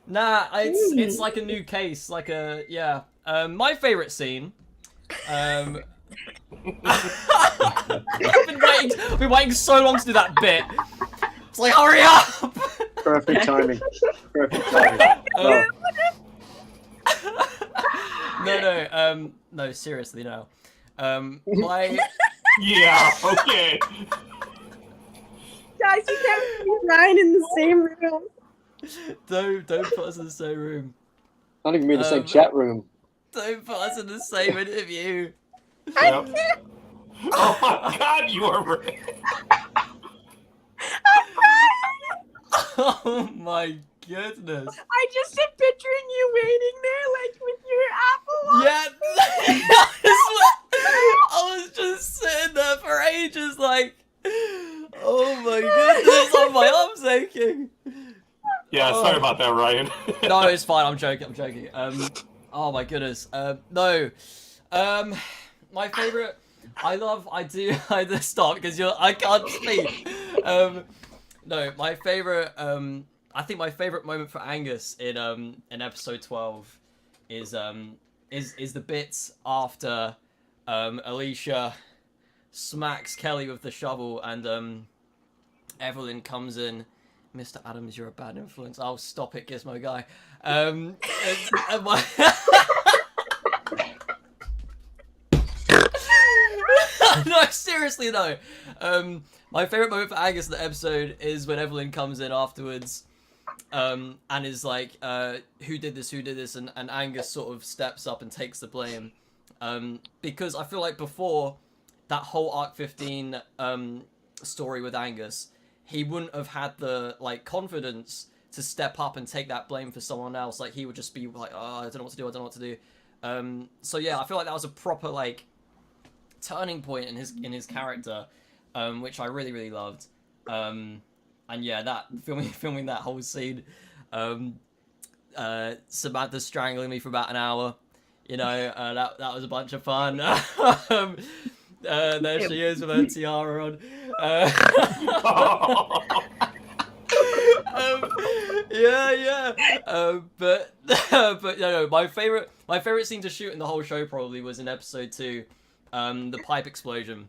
Speaker 7: Nah, it's like a new case, like my favorite scene. I've been waiting so long to do that bit. It's like, hurry up!
Speaker 5: Perfect timing. Perfect timing.
Speaker 7: No, seriously, no.
Speaker 1: Yeah, okay.
Speaker 11: Guys, you can't be Ryan in the same room.
Speaker 7: Don't put us in the same room.
Speaker 5: Not even be in the same chat room.
Speaker 7: Don't put us in the same interview.
Speaker 1: Yep. Oh my God, you are right.
Speaker 7: Oh my goodness.
Speaker 11: I just am picturing you waiting there, like with your Apple Watch.
Speaker 7: Yeah, I was just sitting there for ages, like, oh my goodness, oh, my arm's aching.
Speaker 1: Yeah, sorry about that, Ryan.
Speaker 7: No, it's fine. I'm joking. Oh my goodness. No. My favorite. I do stop because I can't speak. No, my favorite. I think my favorite moment for Angus in episode 12 is the bits after Alicia smacks Kelly with the shovel and Evelyn comes in. Mr. Adams, you're a bad influence. I'll stop it, Gizmo guy. And my no, seriously though. My favorite moment for Angus in the episode is when Evelyn comes in afterwards, and is like, who did this, and Angus sort of steps up and takes the blame, because I feel like before that whole Arc 15 story with Angus, he wouldn't have had the like confidence to step up and take that blame for someone else. Like he would just be like, oh, I don't know what to do. So yeah, I feel like that was a proper like turning point in his character, which I really, really loved. And yeah, that filming that whole scene, Samantha strangling me for about an hour, that was a bunch of fun. There she is with her tiara on. But my favorite scene to shoot in the whole show probably was in episode 2, the pipe explosion.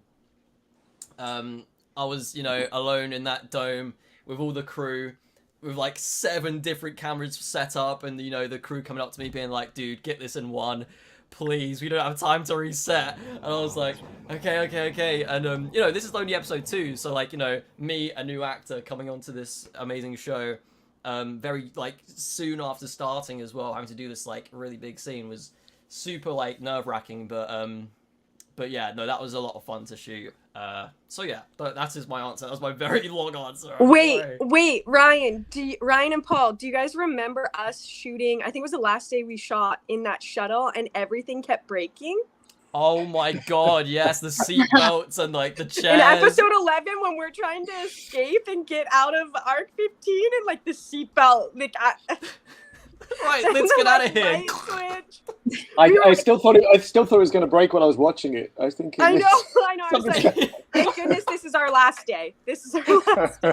Speaker 7: I was alone in that dome with all the crew, with like 7 different cameras set up, and the crew coming up to me being like, dude, get this in one, please, we don't have time to reset. And I was like, okay. And this is only episode 2, so like, me, a new actor coming onto this amazing show, very like soon after starting as well, having to do this like really big scene was super like nerve-wracking, but yeah, no, that was a lot of fun to shoot. So yeah, that is my answer. That was my very long answer.
Speaker 11: Wait, Ryan, Ryan and Paul, do you guys remember us shooting? I think it was the last day we shot in that shuttle, and everything kept breaking.
Speaker 7: Oh my god, yes, the seatbelts and like the chairs.
Speaker 11: In episode 11, when we're trying to escape and get out of Arc 15, and like the seatbelt, like
Speaker 7: right, let's get out of here.
Speaker 5: I still thought it was going to break when I was watching it. I was thinking.
Speaker 11: I know. I was like, thank goodness this is our last day. This is our last day.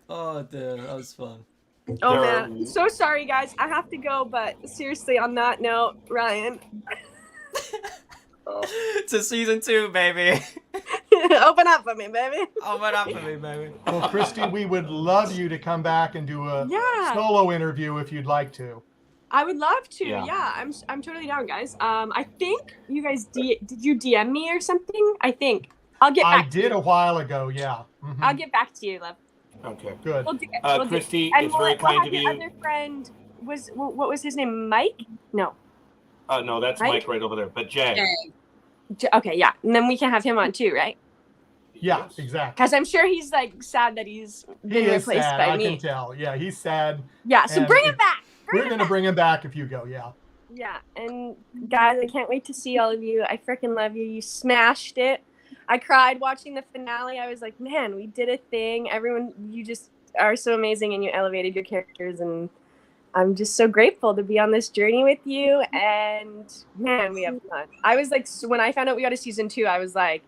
Speaker 7: Oh, damn, that was fun.
Speaker 11: Oh man, so sorry guys, I have to go. But seriously, on that note, Ryan.
Speaker 7: To season 2, baby.
Speaker 11: Open up for me, baby.
Speaker 6: Well, Christy, we would love you to come back and do a solo interview if you'd like to.
Speaker 11: I would love to. Yeah, I'm totally down, guys. I think you guys did you DM me or something? I think I'll get back.
Speaker 6: I did a while ago. Yeah. Mm-hmm.
Speaker 11: I'll get back to you, love.
Speaker 1: Okay.
Speaker 6: Good.
Speaker 1: Christy, it's very kind of you.
Speaker 11: Your other friend what was his name? Mike? No.
Speaker 1: No, that's Mike right over there. But Jay.
Speaker 11: Okay, yeah, and then we can have him on too, right?
Speaker 6: Yeah, exactly.
Speaker 11: Because I'm sure he's like sad that he's been replaced
Speaker 6: sad,
Speaker 11: by me.
Speaker 6: I can tell. Yeah, he's sad.
Speaker 11: Yeah, so bring him back.
Speaker 6: We're gonna bring him back if you go. Yeah.
Speaker 11: Yeah, and guys, I can't wait to see all of you. I freaking love you. You smashed it. I cried watching the finale. I was like, man, we did a thing. Everyone, you just are so amazing, and you elevated your characters, and I'm just so grateful to be on this journey with you. And man, we have fun. I was like, when I found out we got a season 2, I was like,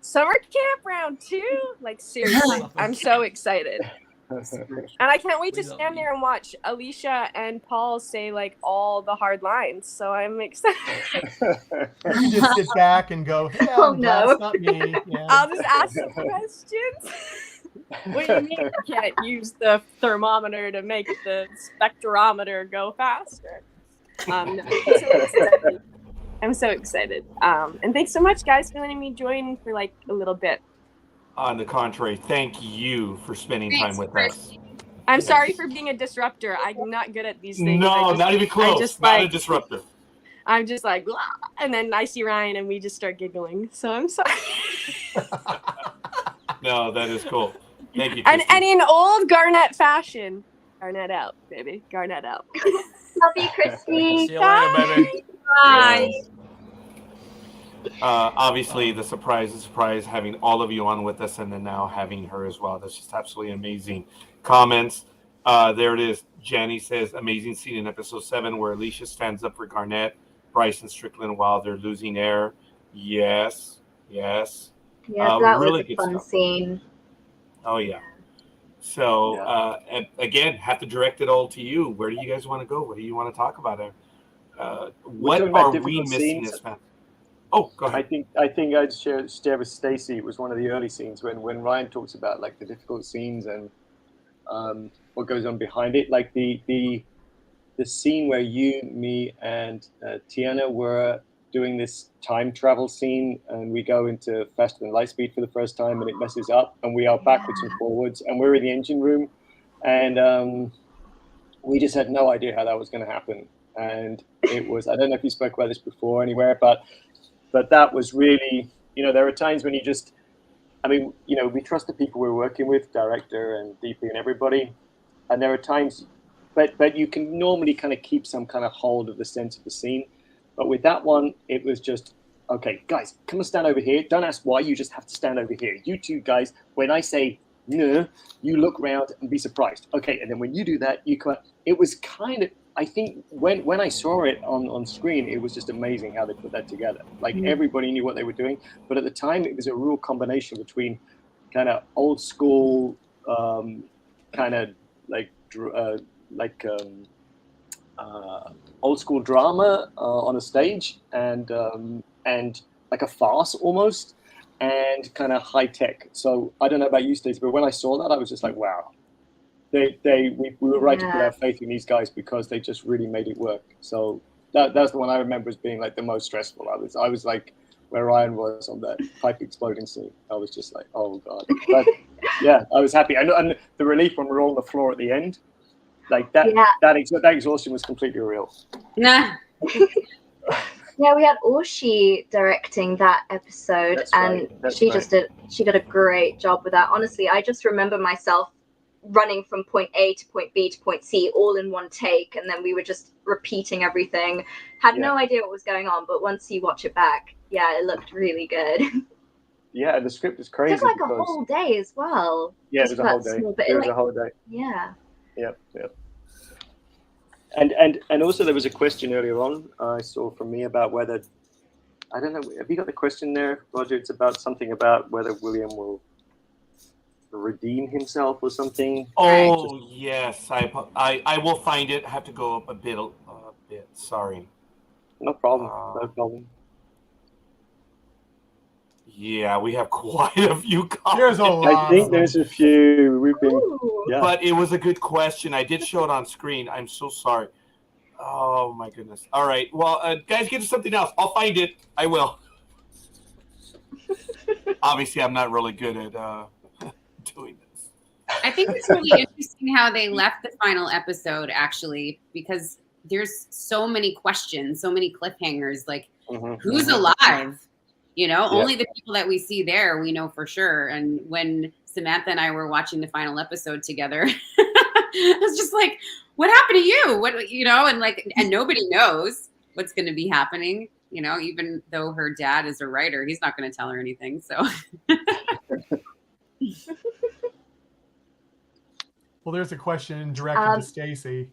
Speaker 11: summer camp round 2? Like seriously, I'm so excited. And I can't wait to stand there and watch Alicia and Paul say like all the hard lines. So I'm excited.
Speaker 6: You just sit back and go, yeah,
Speaker 2: oh no,
Speaker 6: that's not me. Yeah.
Speaker 11: I'll just ask some questions. What do you mean you can't use the thermometer to make the spectrometer go faster? No, I'm so excited. And thanks so much, guys, for letting me join for like a little bit.
Speaker 1: On the contrary, thank you for spending time with us.
Speaker 11: I'm sorry for being a disruptor. I'm not good at these things.
Speaker 1: No, not even close. Not a disruptor.
Speaker 11: I'm just like, blah, and then I see Ryan and we just start giggling. So I'm sorry.
Speaker 1: No, that is cool. Thank you,
Speaker 11: and in old Garnet fashion, Garnet out, baby. Garnet out.
Speaker 2: Love you, Christy.
Speaker 7: See you later, baby.
Speaker 2: Bye.
Speaker 1: Obviously, the surprise having all of you on with us, and then now having her as well. That's just absolutely amazing. Comments. There it is. Jenny says, amazing scene in episode 7 where Alicia stands up for Garnet, Bryce, and Strickland while they're losing air. Yes.
Speaker 2: Yeah, that
Speaker 1: really
Speaker 2: was a fun scene.
Speaker 1: Oh, yeah. So, and again, have to direct it all to you. Where do you guys want to go? What do you want to talk about? What are we missing this time? Oh, go ahead.
Speaker 5: I think I'd share with Stacey. It was one of the early scenes when Ryan talks about like the difficult scenes and what goes on behind it. Like the scene where you, me, and Tiana were doing this time travel scene, and we go into faster than light speed for the first time, and it messes up, and we are backwards and forwards, and we're in the engine room, and we just had no idea how that was going to happen. And it was, I don't know if you spoke about this before anywhere, but that was really, there are times when you just, we trust the people we're working with, director and DP and everybody, and there are times, but you can normally kind of keep some kind of hold of the sense of the scene. But with that one, it was just, okay, guys, come and stand over here. Don't ask why, you just have to stand over here. You two guys, when I say no, you look around and be surprised. Okay, and then when you do that, you come. It was kind of, I think when I saw it on screen, it was just amazing how they put that together. Like everybody knew what they were doing, but at the time it was a real combination between kind of old school, kind of old school drama on a stage, and like a farce almost, and kind of high tech. So I don't know about you, Stacey, but when I saw that, I was just like, wow. We were right to put our faith in these guys because they just really made it work. So that's the one I remember as being like the most stressful. I was like where Ryan was on that pipe exploding scene. I was just like, oh god. But yeah, I was happy. And the relief when we're all on the floor at the end, like that exhaustion was completely real.
Speaker 8: Nah.
Speaker 2: Yeah, we had Orshi directing that episode, she did a great job with that. Honestly, I just remember myself running from point A to point B to point C all in one take, and then we were just repeating everything. Had no idea what was going on, but once you watch it back, it looked really good.
Speaker 5: Yeah, the script is crazy.
Speaker 2: It took like a whole day as well.
Speaker 5: Yeah, it was a whole day. It was a whole day.
Speaker 2: Yeah.
Speaker 5: Yep. And also there was a question earlier on I saw from me about whether, I don't know, have you got the question there, Roger? It's about something about whether William will redeem himself or something.
Speaker 1: Oh yes, I will find it. I have to go up a bit. Sorry.
Speaker 5: No problem. No problem.
Speaker 1: Yeah, we have quite a few comments.
Speaker 6: There's a lot.
Speaker 5: I think there's a few. We've been. Yeah.
Speaker 1: But it was a good question. I did show it on screen. I'm so sorry. Oh my goodness. All right. Well, guys, get to something else. I'll find it. I will. Obviously, I'm not really good at doing this.
Speaker 8: I think it's really interesting how they left the final episode, actually, because there's so many questions, so many cliffhangers. Like, who's alive? Only the people that we see there, we know for sure. And when Samantha and I were watching the final episode together, I was just like, what happened to you? And nobody knows what's going to be happening. Even though her dad is a writer, he's not going to tell her anything. So.
Speaker 6: Well, there's a question directed to Stacey.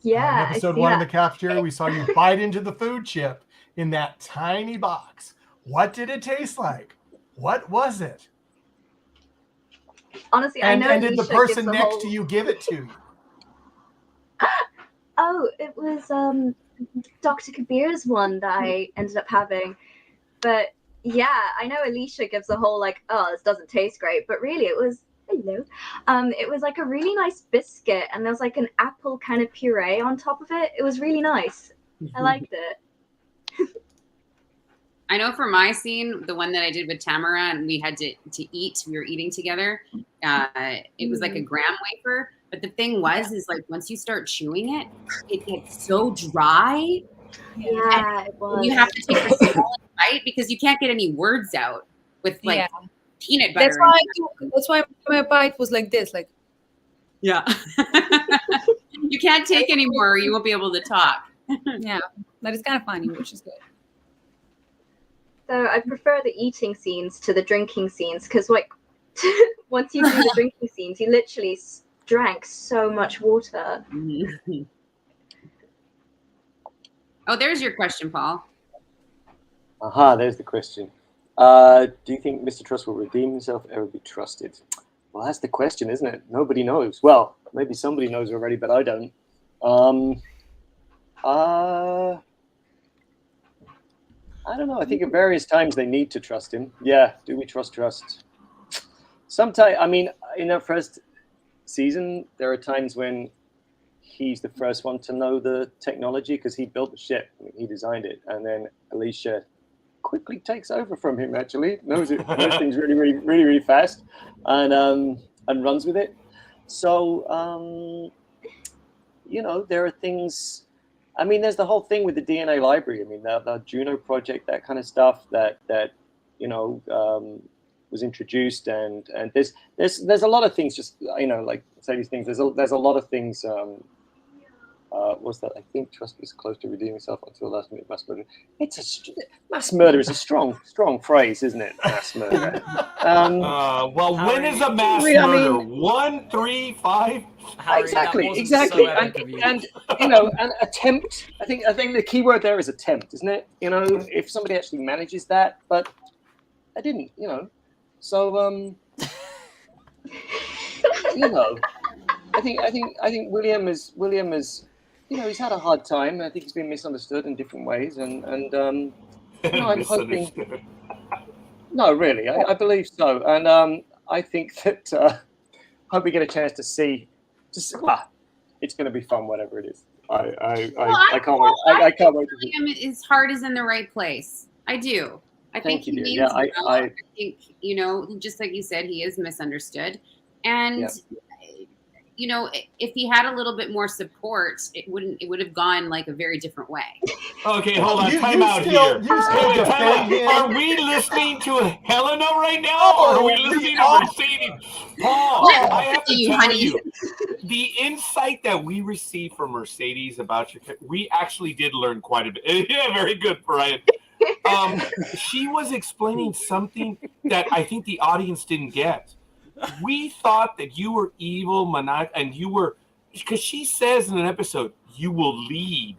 Speaker 2: Yeah.
Speaker 6: Episode 1 of the cafeteria, we saw you bite into the food chip in that tiny box. What did it taste like? What was it?
Speaker 2: Honestly, I know.
Speaker 6: And did the person next to you give it to you?
Speaker 2: Oh, it was Dr. Kabir's one that I ended up having. But yeah, I know Alicia gives a whole like, oh, this doesn't taste great. But really, it was, hello. It was like a really nice biscuit, and there was like an apple kind of puree on top of it. It was really nice. I liked it.
Speaker 8: I know for my scene, the one that I did with Tamara, and we had to eat, we were eating together. It was like a graham wafer. But the thing is like once you start chewing it, it gets so dry.
Speaker 2: Yeah, it was.
Speaker 8: You have to take a small bite because you can't get any words out with like peanut butter.
Speaker 4: That's why my bite was like this, like.
Speaker 8: Yeah. You can't take any more, or you won't be able to talk.
Speaker 4: Yeah, that is kind of funny, which is good.
Speaker 2: So I prefer the eating scenes to the drinking scenes because, like, once you do the drinking scenes, you literally drank so much water.
Speaker 8: Oh, there's your question, Paul.
Speaker 5: There's the question. Do you think Mr. Trust will redeem himself, ever be trusted? Well, that's the question, isn't it? Nobody knows. Well, maybe somebody knows already, but I don't. I don't know. I think at various times they need to trust him. Yeah. Do we trust? Sometimes, I mean, in our first season, there are times when he's the first one to know the technology because he built the ship. I mean, he designed it, and then Alicia quickly takes over from him. Actually, knows things really fast, and runs with it. So there are things. I mean, there's the whole thing with the DNA library. I mean, the Juno project, that kind of stuff that was introduced, and there's a lot of things. Just like say these things. There's a lot of things. What's that? I think trust is close to redeeming itself until the last minute. Mass murder. Mass murder is a strong phrase, isn't it? Mass murder.
Speaker 1: Well, when is a mass murder? 1, 3, 5.
Speaker 7: Harry,
Speaker 5: Exactly.
Speaker 7: So epic of you.
Speaker 5: And an attempt. I think the key word there is attempt, isn't it? If somebody actually manages that, but I didn't. So I think William is he's had a hard time. I think he's been misunderstood in different ways, and I'm hoping. No, really, I believe so, and I think that hope we get a chance to see. It's going to be fun, whatever it is. I can't wait. I can't wait to see.
Speaker 8: His heart is in the right place. I do. I think he means well. I think just like you said, he is misunderstood, and. Yeah. If he had a little bit more support, it would have gone like a very different way.
Speaker 1: Okay, hold on. Time out here. Are we listening to Helena right now, or are we listening to Mercedes? Paul, I have to tell you, the insight that we received from Mercedes about your, we actually did learn quite a bit. Yeah, very good, Brian. She was explaining something that I think the audience didn't get. We thought that you were evil, maniacal, and you were, because she says in an episode, you will lead,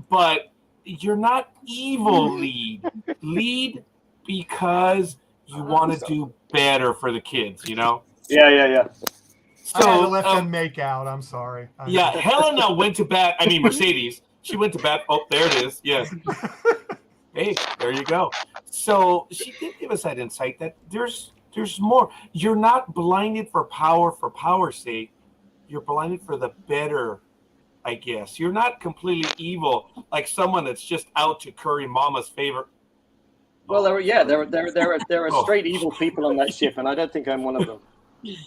Speaker 1: but you're not evil lead. Lead because you want to do better for the kids,
Speaker 5: Yeah.
Speaker 6: So I had to let them make out. I'm sorry.
Speaker 1: Helena went to bat. I mean, Mercedes. She went to bat. Oh, there it is. Yes. Hey, there you go. So she did give us that insight that there's more. You're not blinded for power's sake. You're blinded for the better, I guess. You're not completely evil, like someone that's just out to curry mama's favor.
Speaker 5: Well, there are straight evil people on that ship, and I don't think I'm one of them.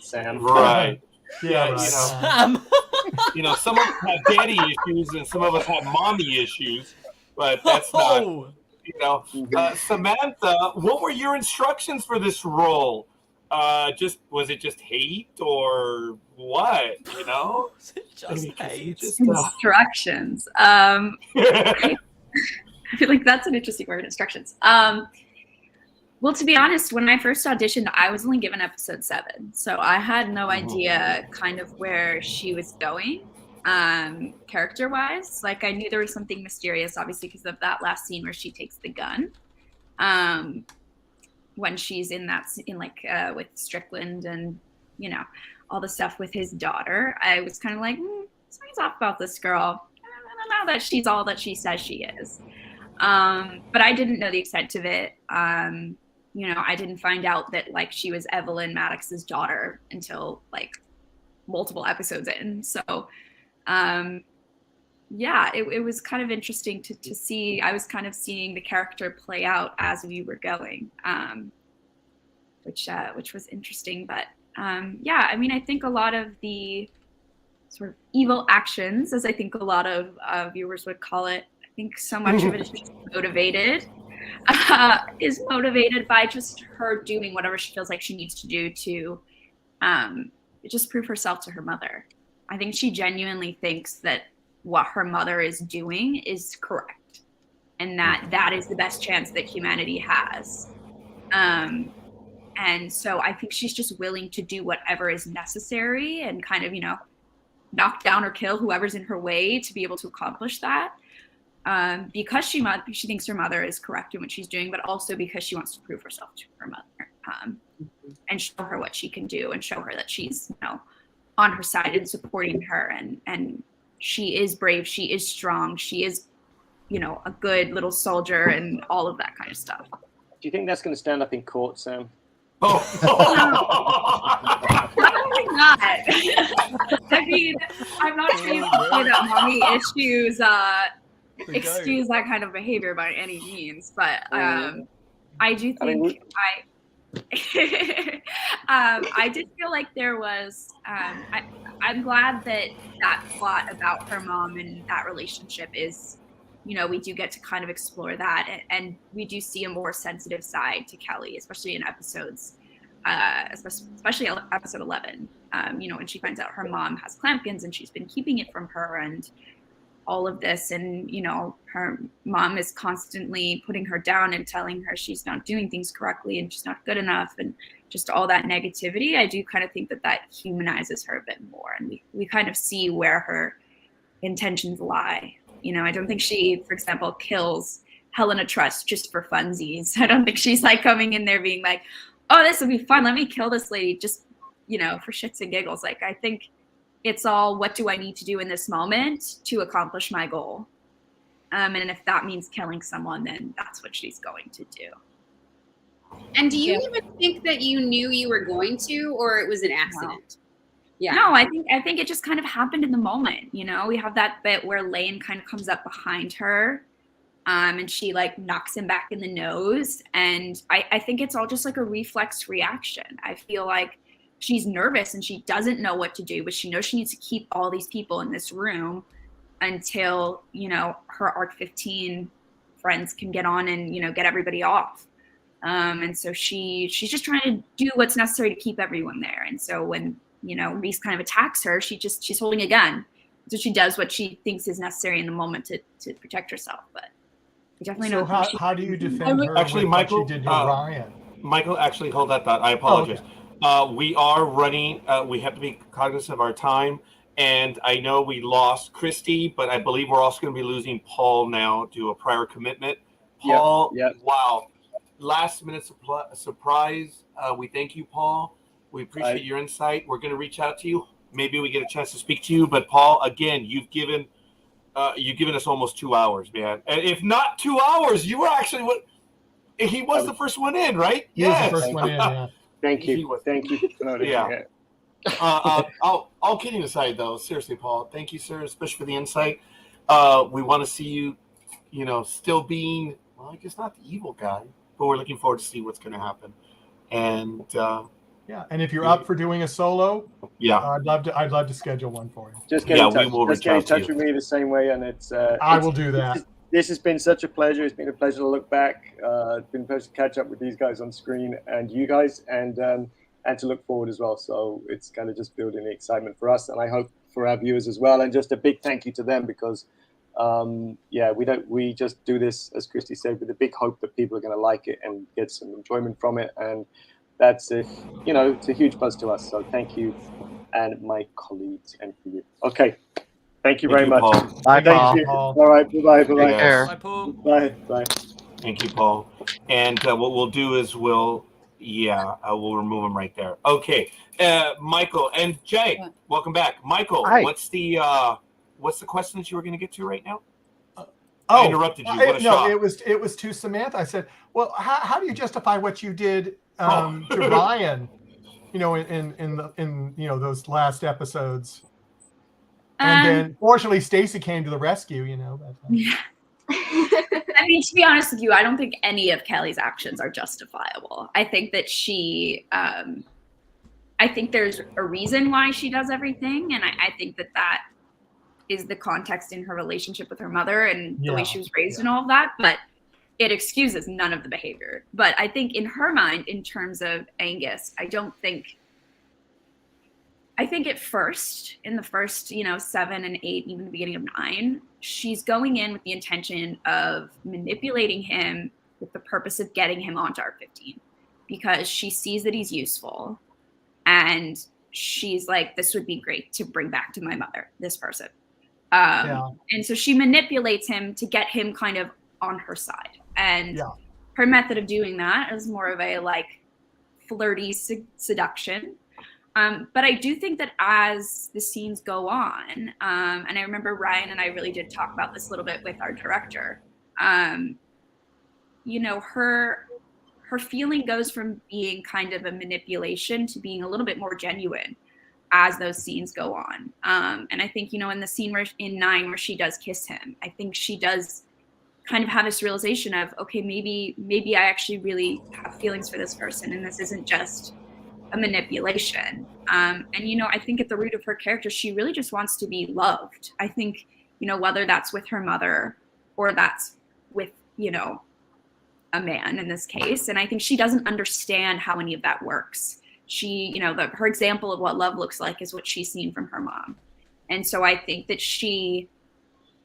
Speaker 5: Sam.
Speaker 1: Right.
Speaker 6: Yeah.
Speaker 7: Sam.
Speaker 1: Some of us have daddy issues, and some of us have mommy issues, but that's not. Samantha, what were your instructions for this role? Was it just hate or what?
Speaker 7: Was it just hate?
Speaker 9: Instructions. I feel like that's an interesting word, instructions. Well, to be honest, when I first auditioned, I was only given episode 7, so I had no idea kind of where she was going. Character-wise, like I knew there was something mysterious, obviously because of that last scene where she takes the gun, when she's in with Strickland and all the stuff with his daughter. I was kind of like, something's off about this girl. I don't know that she's all that she says she is, but I didn't know the extent of it. I didn't find out that like she was Evelyn Maddox's daughter until like multiple episodes in, so it was kind of interesting to see. I was kind of seeing the character play out as we were going, which was interesting. But I mean, I think a lot of the sort of evil actions, as I think a lot of viewers would call it, I think so much of it is just motivated by just her doing whatever she feels like she needs to do to just prove herself to her mother. I think she genuinely thinks that what her mother is doing is correct, and that is the best chance that humanity has. And so I think she's just willing to do whatever is necessary and kind of, knock down or kill whoever's in her way to be able to accomplish that. Because she thinks her mother is correct in what she's doing, but also because she wants to prove herself to her mother, and show her what she can do and show her that she's, on her side and supporting her, and she is brave, she is strong, she is, a good little soldier and all of that kind of stuff.
Speaker 5: Do you think that's going to stand up in court, Sam?
Speaker 9: Probably not. That mean, I'm not saying that mommy issues excuse that kind of behavior by any means, but I do think I did feel like there was I'm glad that plot about her mom and that relationship is, you know, we do get to kind of explore that, and we do see a more sensitive side to Kelly, especially in episodes especially episode 11, you know, when she finds out her mom has clampkins and she's been keeping it from her and all of this, and you know, her mom is constantly putting her down and telling her she's not doing things correctly and she's not good enough, and just all that negativity. I do kind of think that humanizes her a bit more, and we kind of see where her intentions lie. You know, I don't think she, for example, kills Helena Trust just for funsies. I don't think she's like coming in there being like, oh, this will be fun, let me kill this lady just, you know, for shits and giggles. Like, I think it's all, what do I need to do in this moment to accomplish my goal? And if that means killing someone, then that's what she's going to do.
Speaker 8: And do you even think that you knew you were going to, or it was an accident?
Speaker 9: No. Yeah. No, I think it just kind of happened in the moment. You know, we have that bit where Lane kind of comes up behind her, and she like knocks him back in the nose. And I think it's all just like a reflex reaction. I feel like she's nervous and she doesn't know what to do, but she knows she needs to keep all these people in this room until, you know, her Ark 15 friends can get on and, you know, get everybody off. And so she's just trying to do what's necessary to keep everyone there. And so when, you know, Reese kind of attacks her, she's holding a gun. So she does what she thinks is necessary in the moment to protect herself. But I definitely know.
Speaker 6: So how do you defend her?
Speaker 1: Actually, Michael,
Speaker 6: what she did to Ryan?
Speaker 1: Michael, actually, hold that thought. I apologize. Oh, okay. We are running. We have to be cognizant of our time. And I know we lost Christy, but I believe we're also going to be losing Paul now to a prior commitment. Paul, wow. Last minute surprise. We thank you, Paul. We appreciate your insight. We're going to reach out to you. Maybe we get a chance to speak to you. But Paul, again, you've given us almost 2 hours, man. And if not 2 hours, you were actually he was the first one in, right?
Speaker 6: He was the first one in. Yeah.
Speaker 5: Thank you. Thank you.
Speaker 1: Yeah. All kidding aside, though, seriously, Paul, thank you, sir, especially for the insight. We want to see you, you know, still being, well, I guess not the evil guy, but we're looking forward to see what's going to happen. And
Speaker 6: and if you're up for doing a solo, I'd love to schedule one for you.
Speaker 5: Just get in touch. We will just get in touch with me the same way, and I will do that. This has been such a pleasure. It's been a pleasure to look back. It's been a pleasure to catch up with these guys on screen and you guys, and to look forward as well. So it's kind of just building the excitement for us, and I hope for our viewers as well. And just a big thank you to them because, we just do this, as Christy said, with a big hope that people are going to like it and get some enjoyment from it. And that's it's a huge buzz to us. So thank you, and my colleagues, and for you. Okay. Thank you very much.
Speaker 1: Paul.
Speaker 5: Bye, Paul. All right. Bye-bye.
Speaker 1: Bye,
Speaker 7: Paul.
Speaker 5: Bye.
Speaker 1: Thank you, Paul. And what we'll do is we'll remove him right there. Okay. Michael and Jay, welcome back. Michael,
Speaker 10: Hi.
Speaker 1: what's the question that you were going to get to right now? I interrupted you. What a
Speaker 6: no,
Speaker 1: shock.
Speaker 6: it was to Samantha. I said, well, how do you justify what you did to Ryan, in those last episodes? And then, fortunately, Stacey came to the rescue.
Speaker 9: Yeah. I mean, to be honest with you, I don't think any of Kelly's actions are justifiable. I think that I think there's a reason why she does everything, and I think that is the context in her relationship with her mother and the way she was raised and all of that. But it excuses none of the behavior. But I think in her mind, in terms of Angus, I think in the first 7 and 8, even the beginning of 9, she's going in with the intention of manipulating him with the purpose of getting him onto Ark 15 because she sees that he's useful, and she's like, this would be great to bring back to my mother, this person. And so she manipulates him to get him kind of on her side. And her method of doing that is more of a like flirty seduction. But I do think that as the scenes go on, and I remember Ryan and I really did talk about this a little bit with our director, her feeling goes from being kind of a manipulation to being a little bit more genuine. as those scenes go on. And I think, in the scene in 9 where she does kiss him, I think she does kind of have this realization of, okay, maybe I actually really have feelings for this person, and this isn't just a manipulation. And I think at the root of her character, she really just wants to be loved. I think, whether that's with her mother or that's with, a man in this case. And I think she doesn't understand how any of that works. She, her example of what love looks like is what she's seen from her mom. And so I think that she,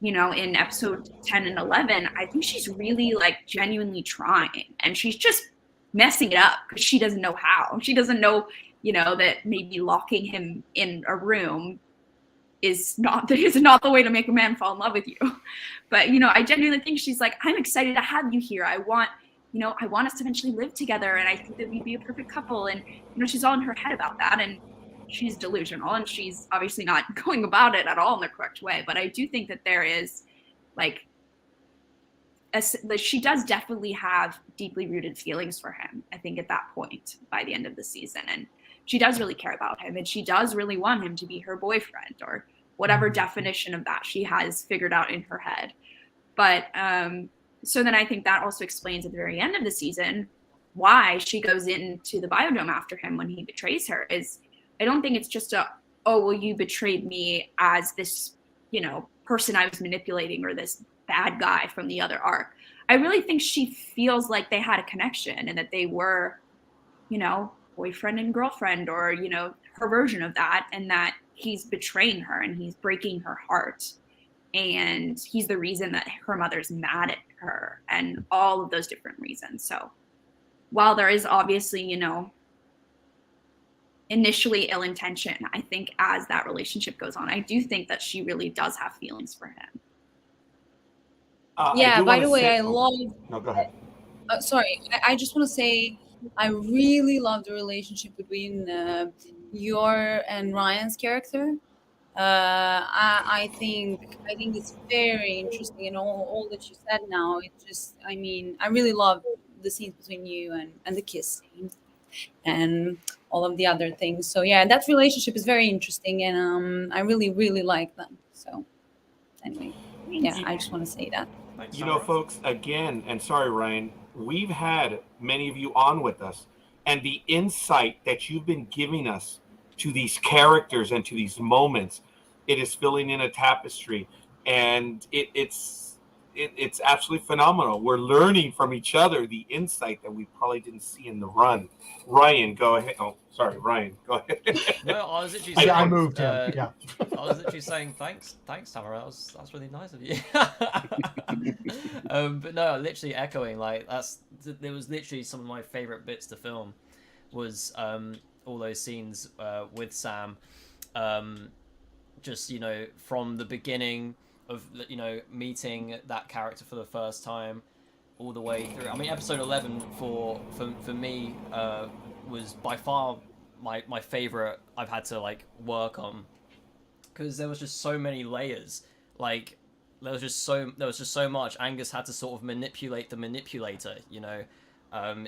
Speaker 9: in episode 10 and 11, I think she's really like genuinely trying, and she's just messing it up because she doesn't know how. She doesn't know, that maybe locking him in a room is not the way to make a man fall in love with you. But, I genuinely think she's like, I'm excited to have you here. I want us to eventually live together, and I think that we'd be a perfect couple. And, she's all in her head about that, and she's delusional, and she's obviously not going about it at all in the correct way. But I do think that there is like, she does definitely have deeply rooted feelings for him, I think, at that point by the end of the season. And she does really care about him, and she does really want him to be her boyfriend, or whatever definition of that she has figured out in her head. But so then I think that also explains at the very end of the season why she goes into the biodome after him when he betrays her. Is I don't think it's just you betrayed me as this, person I was manipulating, or this bad guy from the other arc. I really think she feels like they had a connection, and that they were, boyfriend and girlfriend, or, her version of that, and that he's betraying her and he's breaking her heart. And he's the reason that her mother's mad at her, and all of those different reasons. So while there is obviously, initially ill intention, I think as that relationship goes on, I do think that she really does have feelings for him.
Speaker 4: Yeah, by the way, I love...
Speaker 1: No, go ahead.
Speaker 4: Sorry, I just want to say I really love the relationship between your and Ryan's character. I think it's very interesting, and all that you said now. It just, I really love the scenes between you and the kiss scene and all of the other things. So yeah, that relationship is very interesting, and I really, really like them. So anyway, yeah, I just want to say that.
Speaker 1: Folks, again, and sorry, Ryan, we've had many of you on with us, and the insight that you've been giving us to these characters and to these moments, it is filling in a tapestry, and it's absolutely phenomenal. We're learning from each other the insight that we probably didn't see in the run. Ryan, go ahead. Oh, sorry, Ryan, go ahead.
Speaker 7: No, I was literally saying,
Speaker 6: I moved him. Yeah.
Speaker 7: I was literally saying thanks, Tamara. That was really nice of you. But no, literally echoing, like, there was literally some of my favorite bits to film was all those scenes with Sam, just from the beginning of meeting that character for the first time all the way through. I mean, episode 11 for me was by far my favorite I've had to work on, because there was just so many layers. Like there was just so much. Angus had to sort of manipulate the manipulator.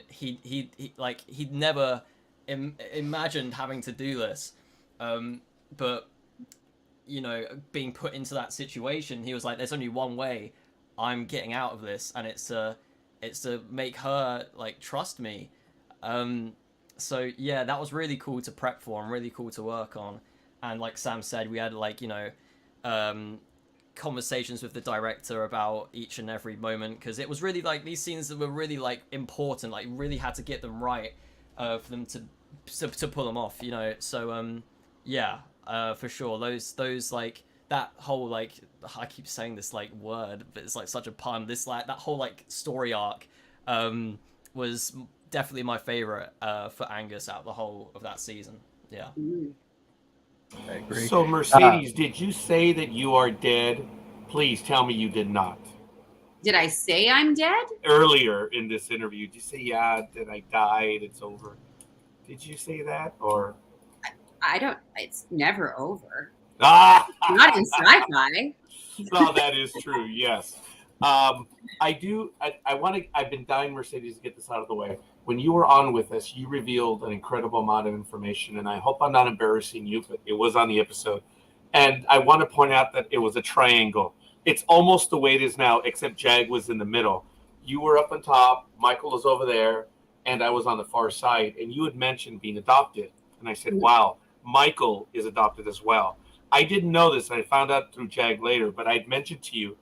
Speaker 7: He'd never imagined having to do this, but being put into that situation, he was like, there's only one way I'm getting out of this, and it's to make her trust me. So yeah, that was really cool to prep for and really cool to work on. And like Sam said, we had conversations with the director about each and every moment, because it was really these scenes that were really important, really had to get them right for them to pull them off, so yeah, for sure, those that whole I keep saying this word, but it's such a pun, this that whole story arc was definitely my favorite for Angus out of the whole of that season. Yeah.
Speaker 10: I agree.
Speaker 1: So Mercedes, did you say that you are dead? Please tell me you did not.
Speaker 8: Did I say I'm dead?
Speaker 1: Earlier in this interview, did you say, yeah, that I died, it's over? Did you say that, or?
Speaker 8: I don't, it's never over.
Speaker 1: Not
Speaker 8: in sci-fi.
Speaker 1: No, that is true, yes. I've been dying, Mercedes, to get this out of the way. when you were on with us, you revealed an incredible amount of information, and I hope I'm not embarrassing you, but it was on the episode. And I want to point out that it was a triangle. It's almost the way it is now, except Jag was in the middle. You were up on top, Michael was over there, and I was on the far side. And you had mentioned being adopted. And I said, wow, Michael is adopted as well. I didn't know this, and I found out through Jag later, but I'd mentioned to you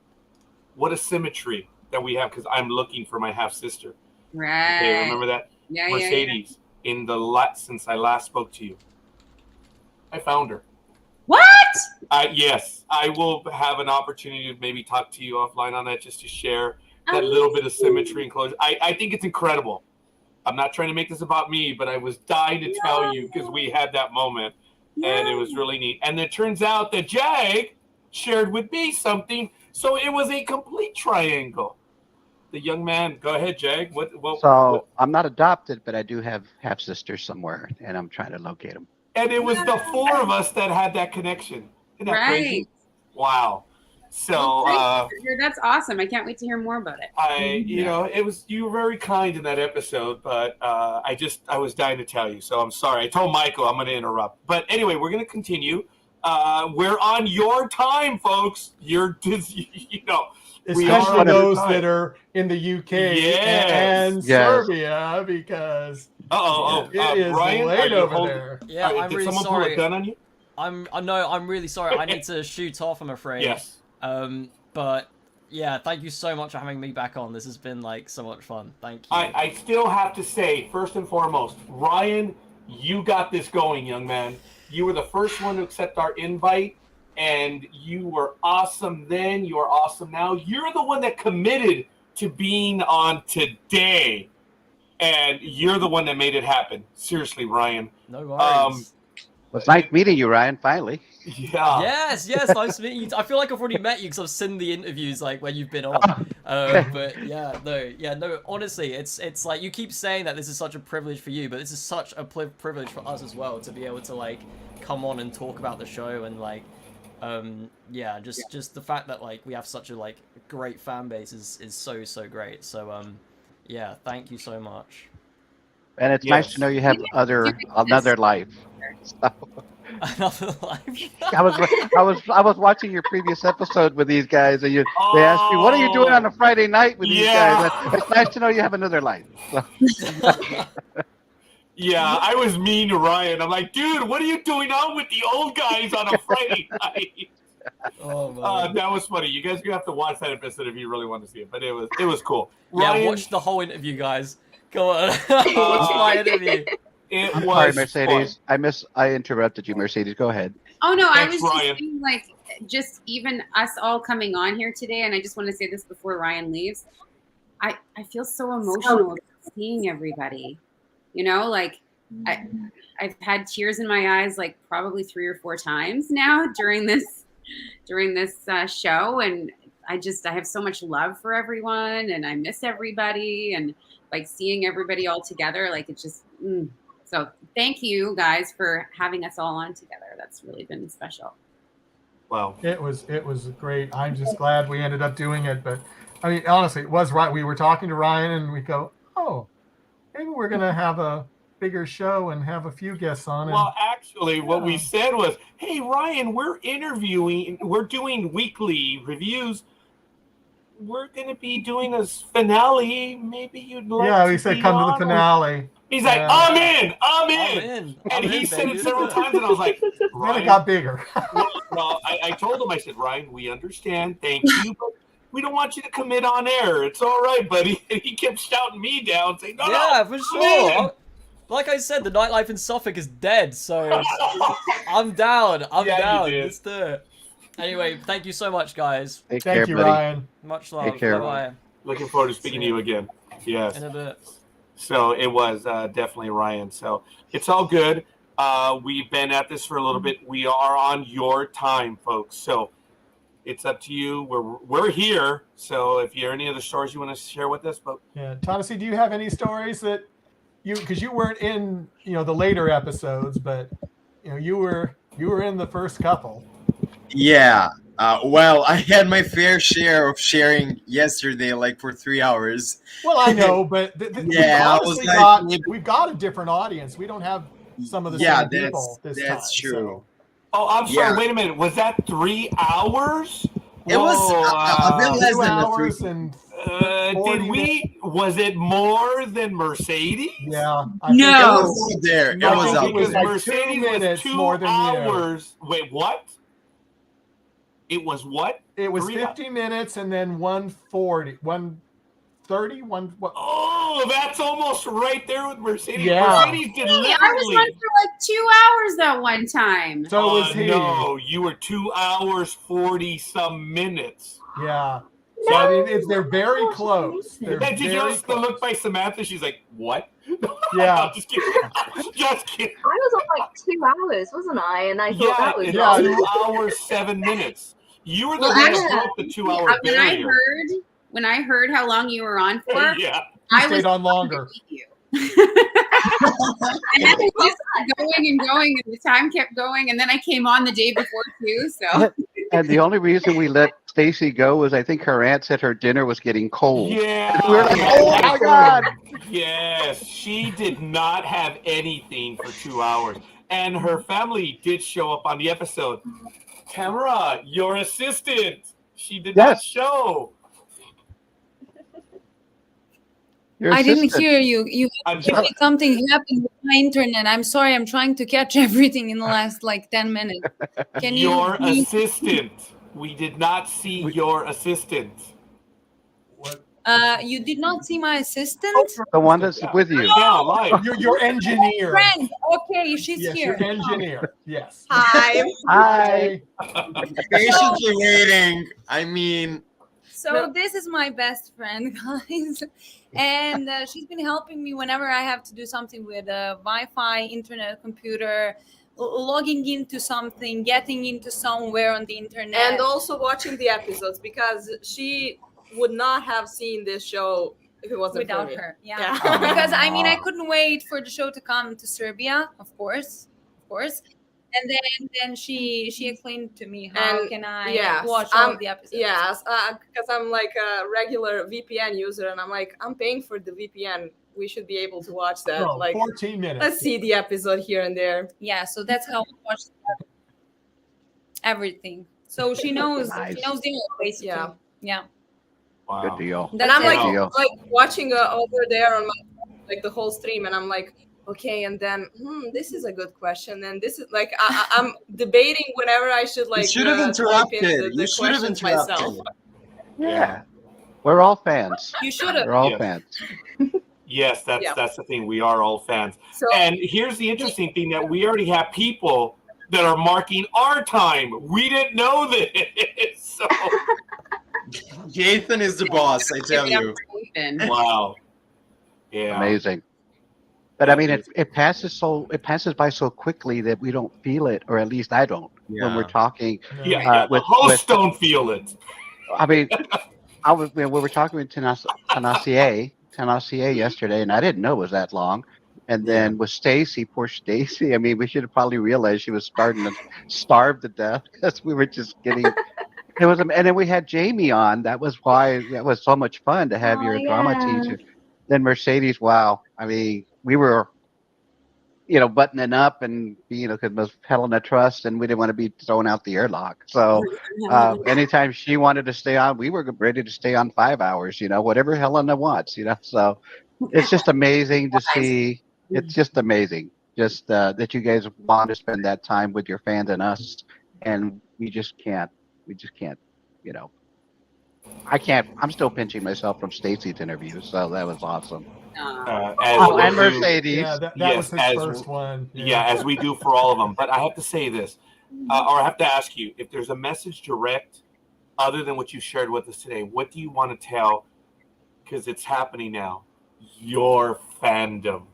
Speaker 1: what a symmetry that we have, because I'm looking for my half-sister.
Speaker 8: Right.
Speaker 1: Okay, remember that?
Speaker 8: Yeah,
Speaker 1: Mercedes, in the since I last spoke to you. I found her.
Speaker 8: What?
Speaker 1: Yes, I will have an opportunity to maybe talk to you offline on that, just to share that little bit of symmetry and closure. I think it's incredible. I'm not trying to make this about me, but I was dying to tell you because we had that moment, and it was really neat. And it turns out that Jag shared with me something, so it was a complete triangle. The young man, go ahead, Jag. What?
Speaker 10: I'm not adopted, but I do have half sisters somewhere, and I'm trying to locate them.
Speaker 1: And it was the four of us that had that connection. Isn't that crazy? Wow. So
Speaker 8: that's awesome. I can't wait to hear more about it.
Speaker 1: You were very kind in that episode, but I was dying to tell you. So I'm sorry. I told Michael I'm going to interrupt. But anyway, we're going to continue. We're on your time, folks.
Speaker 6: Especially those that are in the UK and Serbia, because it is
Speaker 1: Ryan,
Speaker 6: late over there.
Speaker 7: Yeah, I'm
Speaker 1: did
Speaker 7: really
Speaker 1: someone
Speaker 7: sorry.
Speaker 1: pull a gun on you?
Speaker 7: I'm really sorry. I need to shoot off, I'm afraid.
Speaker 1: Yes.
Speaker 7: But yeah, thank you so much for having me back on. This has been like so much fun. Thank you.
Speaker 1: I still have to say, first and foremost, Ryan, you got this going, young man. You were the first one to accept our invite, and you were awesome then. You are awesome now. You're the one that committed to being on today, and you're the one that made it happen. Seriously, Ryan.
Speaker 7: No worries.
Speaker 10: Well, it's nice meeting you, Ryan, finally.
Speaker 1: Yeah.
Speaker 7: Yes, nice meeting you. I feel like I've already met you because I've seen the interviews like when you've been on. But no. Honestly, it's like you keep saying that this is such a privilege for you, but this is such a privilege for us as well to be able to like come on and talk about the show and like, just the fact that like we have such a like great fan base is so great. So thank you so much.
Speaker 10: And it's nice to know you have another life. So.
Speaker 7: Another life.
Speaker 10: I was watching your previous episode with these guys, and they asked me, "What are you doing on a Friday night with these guys?" And it's nice to know you have another life. So.
Speaker 1: Yeah, I was mean to Ryan. I'm like, dude, what are you doing on with the old guys on a Friday night?
Speaker 7: Oh man,
Speaker 1: that was funny. You guys are gonna have to watch that episode if you really want to see it. But it was cool.
Speaker 7: Yeah,
Speaker 1: Ryan,
Speaker 7: watch the whole interview, guys. Go on, watch my interview.
Speaker 10: I'm sorry, Mercedes.
Speaker 1: Fun.
Speaker 10: I interrupted you, Mercedes. Go ahead.
Speaker 8: Oh no,
Speaker 1: Thanks,
Speaker 8: I was
Speaker 1: Ryan.
Speaker 8: just saying, like, just even us all coming on here today, and I just want to say this before Ryan leaves. I feel so emotional seeing everybody. You know, like I've had tears in my eyes like probably 3 or 4 times now during this show, and I have so much love for everyone, and I miss everybody, and like seeing everybody all together, like it's just. So thank you guys for having us all on together. That's really been special.
Speaker 1: Wow.
Speaker 6: It was great. I'm just glad we ended up doing it. But I mean, honestly, it was right. We were talking to Ryan and we go, oh, maybe we're going to have a bigger show and have a few guests on.
Speaker 1: Well, actually, what we said was, hey, Ryan, we're doing weekly reviews. We're going to be doing a finale. Maybe you'd like to
Speaker 6: we said come to the finale.
Speaker 1: He's like, I'm in. And he said it several times, and I was like, Ryan.
Speaker 6: Then it got bigger.
Speaker 1: Well, I told him, I said, Ryan, we understand. Thank you, but we don't want you to commit on air. It's all right, buddy. And he kept shouting me down, saying, no,
Speaker 7: for sure. Like I said, the nightlife in Suffolk is dead, so I'm down. I'm down. Let's do it. Anyway, thank you so much, guys.
Speaker 6: Thank you, Ryan.
Speaker 7: Much love.
Speaker 10: Take care.
Speaker 7: Bye-bye.
Speaker 1: Looking forward to speaking to you again. Yes.
Speaker 7: In a bit.
Speaker 1: So it was definitely Ryan. So it's all good. We've been at this for a little bit. We are on your time, folks. So it's up to you. We're here. So if you have any other stories you want to share with us, but
Speaker 6: Tanasije, do you have any stories that because you weren't in the later episodes, but you were in the first couple.
Speaker 3: Yeah. Well, I had my fair share of sharing yesterday, like for 3 hours.
Speaker 6: Well, I know, but
Speaker 3: Yeah, I was
Speaker 6: we've got a different audience. We don't have some of the
Speaker 3: yeah,
Speaker 6: same people this time.
Speaker 3: that's true.
Speaker 1: Oh, I'm sorry.
Speaker 3: Yeah.
Speaker 1: Wait a minute. Was that 3 hours?
Speaker 3: It was a bit less
Speaker 6: 2
Speaker 3: than the
Speaker 6: hours
Speaker 3: 3.
Speaker 6: and
Speaker 1: did we? Was it more than Mercedes?
Speaker 6: yeah.
Speaker 3: It
Speaker 8: No.
Speaker 3: was out there. It
Speaker 6: I
Speaker 3: was
Speaker 6: think
Speaker 3: out
Speaker 6: it was
Speaker 3: there.
Speaker 6: like
Speaker 1: Mercedes
Speaker 6: 2
Speaker 1: was
Speaker 6: minutes
Speaker 1: 2
Speaker 6: more than you.
Speaker 1: hours. Wait, what? It was what?
Speaker 6: It was
Speaker 1: 3
Speaker 6: 50 minutes and then 140, 130, what?
Speaker 1: Oh, that's almost right there with Mercedes.
Speaker 6: Yeah.
Speaker 1: Mercedes
Speaker 8: I was
Speaker 1: deliberately.
Speaker 8: on for like 2 hours that one time.
Speaker 6: So was he.
Speaker 1: No, you were 2 hours 40 some minutes.
Speaker 6: Yeah. So I mean, they're very close. They're
Speaker 1: Did you
Speaker 6: very
Speaker 1: notice the
Speaker 6: close.
Speaker 1: look by Samantha? She's like, "What?"
Speaker 6: Yeah.
Speaker 1: Just kidding. Just kidding.
Speaker 2: I was on like 2 hours, wasn't I? And I thought
Speaker 1: Yeah,
Speaker 2: that was
Speaker 1: it's
Speaker 2: long.
Speaker 1: 2 hours 7 minutes. You were the
Speaker 8: Well,
Speaker 1: one
Speaker 8: actually,
Speaker 1: that broke the 2 hour barrier.
Speaker 8: When I heard how long you were on for,
Speaker 1: Yeah.
Speaker 8: I
Speaker 6: stayed
Speaker 8: was
Speaker 6: on longer.
Speaker 8: you. And then it just kept going and going, and the time kept going, and then I came on the day before too. So,
Speaker 10: And the only reason we let Stacey go was I think her aunt said her dinner was getting cold.
Speaker 1: Yeah.
Speaker 10: We were like, oh my God.
Speaker 1: Yes, she did not have anything for 2 hours. And her family did show up on the episode. Tamara, your assistant. She did not show.
Speaker 4: I didn't hear you. You
Speaker 1: I'm
Speaker 4: told me something happened with my internet. I'm sorry. I'm trying to catch everything in the last like 10 minutes. Can you?
Speaker 1: Your assistant. We did not see your assistant.
Speaker 4: You did not see my assistant?
Speaker 10: The one that's with you.
Speaker 1: Yeah, live.
Speaker 6: Your engineer.
Speaker 4: Friend. Okay, she's
Speaker 6: Yes,
Speaker 4: here.
Speaker 6: your engineer. Yes.
Speaker 11: Hi.
Speaker 10: Hi.
Speaker 3: Patiently waiting. I mean,
Speaker 4: So this is my best friend, guys, and she's been helping me whenever I have to do something with Wi-Fi, internet, computer, logging into something, getting into somewhere on the internet,
Speaker 11: And also watching the episodes because she would not have seen this show if it wasn't
Speaker 4: without
Speaker 11: for me.
Speaker 4: her. Yeah,
Speaker 11: Yeah.
Speaker 4: because I mean I couldn't wait for the show to come to Serbia, of course, and then she explained to me how
Speaker 11: And
Speaker 4: can I
Speaker 11: yes,
Speaker 4: watch all of the episodes.
Speaker 11: Yes, because I'm like a regular VPN user, and I'm like, I'm paying for the VPN. We should be able to watch that.
Speaker 6: No,
Speaker 11: like
Speaker 6: 14 minutes.
Speaker 11: Let's see the episode here and there.
Speaker 4: Yeah, so that's how I watch everything. So she knows
Speaker 10: Nice.
Speaker 4: she knows the whole basically.
Speaker 11: Yeah.
Speaker 4: Yeah.
Speaker 1: Wow.
Speaker 10: Good deal.
Speaker 11: And I'm like,
Speaker 10: Good deal.
Speaker 11: watching over there on like the whole stream, and I'm like, okay, and then this is a good question, and this is like I'm debating whenever I should like.
Speaker 3: you should have
Speaker 11: type in
Speaker 3: interrupted.
Speaker 11: the
Speaker 3: You should have
Speaker 11: questions
Speaker 3: interrupted.
Speaker 11: myself.
Speaker 10: Yeah. We're all fans.
Speaker 4: You should have.
Speaker 10: We're all
Speaker 1: Yes.
Speaker 10: fans.
Speaker 1: Yes, that's the thing. We are all fans.
Speaker 11: So
Speaker 1: And here's the interesting thing that we already have people that are marking our time. We didn't know this. So
Speaker 3: Jathan is the boss, I tell you.
Speaker 1: wow. Yeah.
Speaker 10: Amazing. But I mean, it passes by so quickly that we don't feel it, or at least I don't, when we're talking.
Speaker 1: Yeah, the hosts don't feel it.
Speaker 10: I mean, we were talking with Tanasije yesterday, and I didn't know it was that long. And then with Stacey, poor Stacey, I mean, we should have probably realized she was starting to starve to death because we were just getting. It was, and then we had Jamie on. That was why that was so much fun to have your drama teacher. Then Mercedes, wow. I mean, we were, buttoning up and, because it was Helena Trust, and we didn't want to be thrown out the airlock. So anytime she wanted to stay on, we were ready to stay on 5 hours, whatever Helena wants, So it's just amazing to see. It's just amazing just that you guys want to spend that time with your fans and us, and we just can't. I can't. I'm still pinching myself from Stacey's interview, so that was awesome. And Mercedes.
Speaker 6: Yeah, that was his first one.
Speaker 1: Yeah, as we do for all of them. But I have to say this, or I have to ask you, if there's a message direct, other than what you shared with us today, what do you want to tell? Because it's happening now. Your fandom.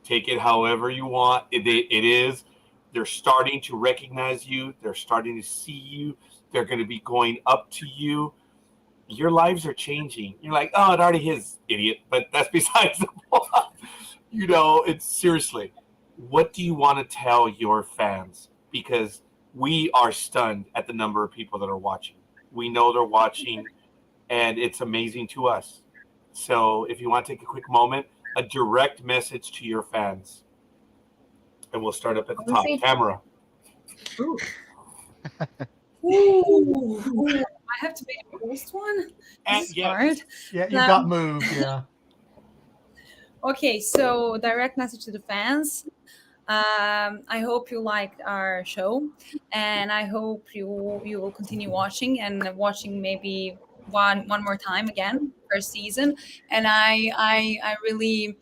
Speaker 1: Take it however you want. It is. They're starting to recognize you. They're starting to see you. They're going to be going up to you. Your lives are changing. You're like, oh, it already is, idiot. But that's besides the point. It's seriously, what do you want to tell your fans? Because we are stunned at the number of people that are watching. We know they're watching, and it's amazing to us. So if you want to take a quick moment, a direct message to your fans. And we'll start up at the top. Tamara.
Speaker 4: Ooh. Ooh. I have to be the first one? This is hard.
Speaker 6: Yeah, you got moved, yeah.
Speaker 4: Okay, so direct message to the fans. I hope you liked our show, and I hope you will continue watching and watching maybe one more time again per season. And I really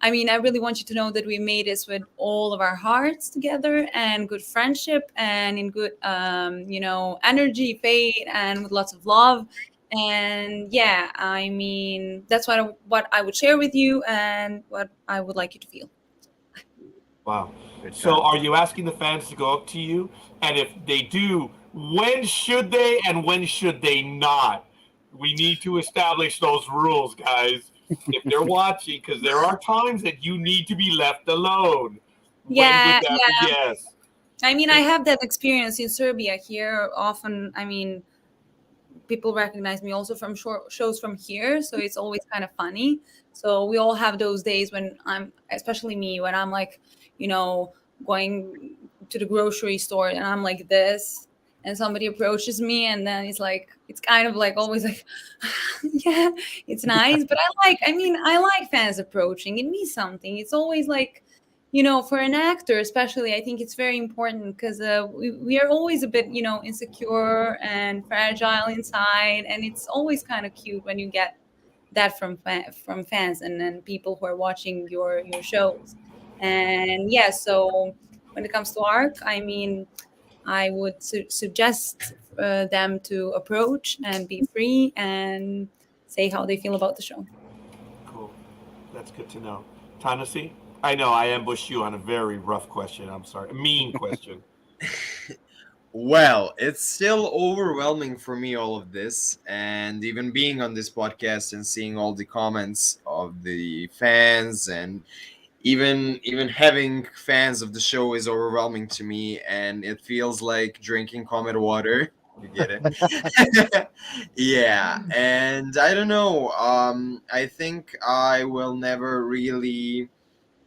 Speaker 4: want you to know that we made this with all of our hearts together and good friendship and in good energy, faith, and with lots of love. And yeah, I mean, that's what I would share with you and what I would like you to feel.
Speaker 1: Wow. So are you asking the fans to go up to you? And if they do, when should they and when should they not? We need to establish those rules, guys. If they're watching, because there are times that you need to be left alone.
Speaker 4: Yeah.
Speaker 1: Yes.
Speaker 4: I mean, I have that experience in Serbia here. Often, I mean, people recognize me also from shows from here, so it's always kind of funny. So we all have those days when especially me, when I'm like, going to the grocery store and I'm like this, and somebody approaches me, and then it's kind of like always like, yeah, it's nice. But I like fans approaching. It means something. It's always like, for an actor especially, I think it's very important because we are always a bit, insecure and fragile inside, and it's always kind of cute when you get that from fans and then people who are watching your shows. And yeah, so when it comes to Ark, I mean, I would suggest them to approach and be free and say how they feel about the show.
Speaker 1: Cool. That's good to know. Tanasije? I know I ambushed you on a very rough question. I'm sorry. A mean question.
Speaker 3: Well, it's still overwhelming for me, all of this, and even being on this podcast and seeing all the comments of the fans, and even having fans of the show is overwhelming to me, and it feels like drinking comet water. You get it? Yeah, and I don't know. I think I will never really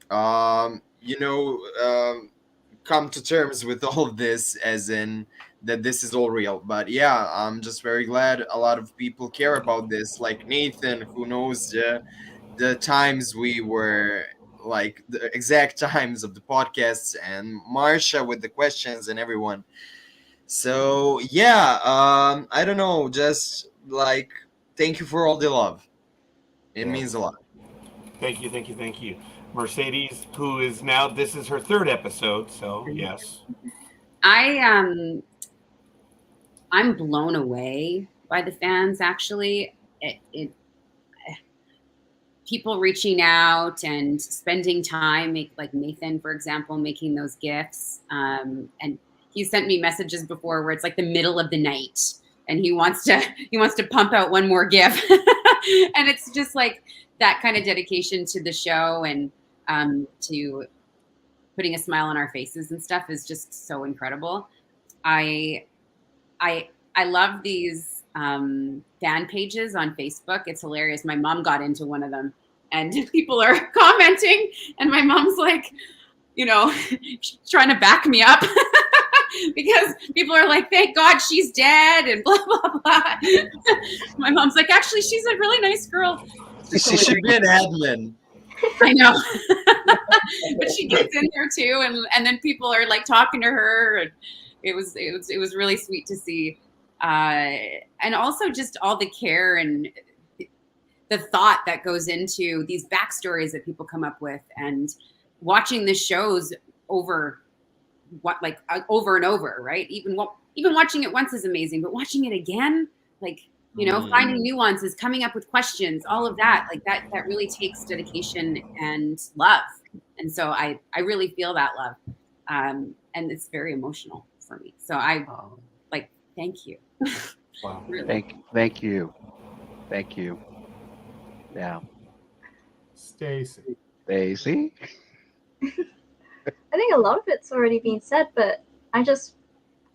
Speaker 3: come to terms with all of this, as in that this is all real. But yeah, I'm just very glad a lot of people care about this, like Nathan, who knows the times we were, like the exact times of the podcasts, and Marsha with the questions, and everyone. So yeah, I don't know, just like, thank you for all the love. It means a lot.
Speaker 1: Thank you. Mercedes, who is now, this is her third episode, so yes.
Speaker 8: I'm blown away by the fans, actually. People reaching out and spending time, like Nathan, for example, making those gifts. And he sent me messages before where it's like the middle of the night and he wants to pump out one more gif. And it's just like that kind of dedication to the show and to putting a smile on our faces and stuff is just so incredible. I love these fan pages on Facebook. It's hilarious. My mom got into one of them and people are commenting and my mom's like, trying to back me up because people are like, thank God she's dead and blah, blah, blah. My mom's like, actually, she's a really nice girl.
Speaker 3: She should be an admin.
Speaker 8: I know. But she gets in there too. And then people are like talking to her. And it was really sweet to see. And also just all the care and the thought that goes into these backstories that people come up with, and watching the shows over and over, right? Even watching it once is amazing, but watching it again, like, finding nuances, coming up with questions, all of that, like that really takes dedication and love. And so I really feel that love. And it's very emotional for me. So thank you.
Speaker 1: Wow.
Speaker 8: Really.
Speaker 10: Thank you. Yeah.
Speaker 6: Stacey.
Speaker 2: I think a lot of it's already been said, but I just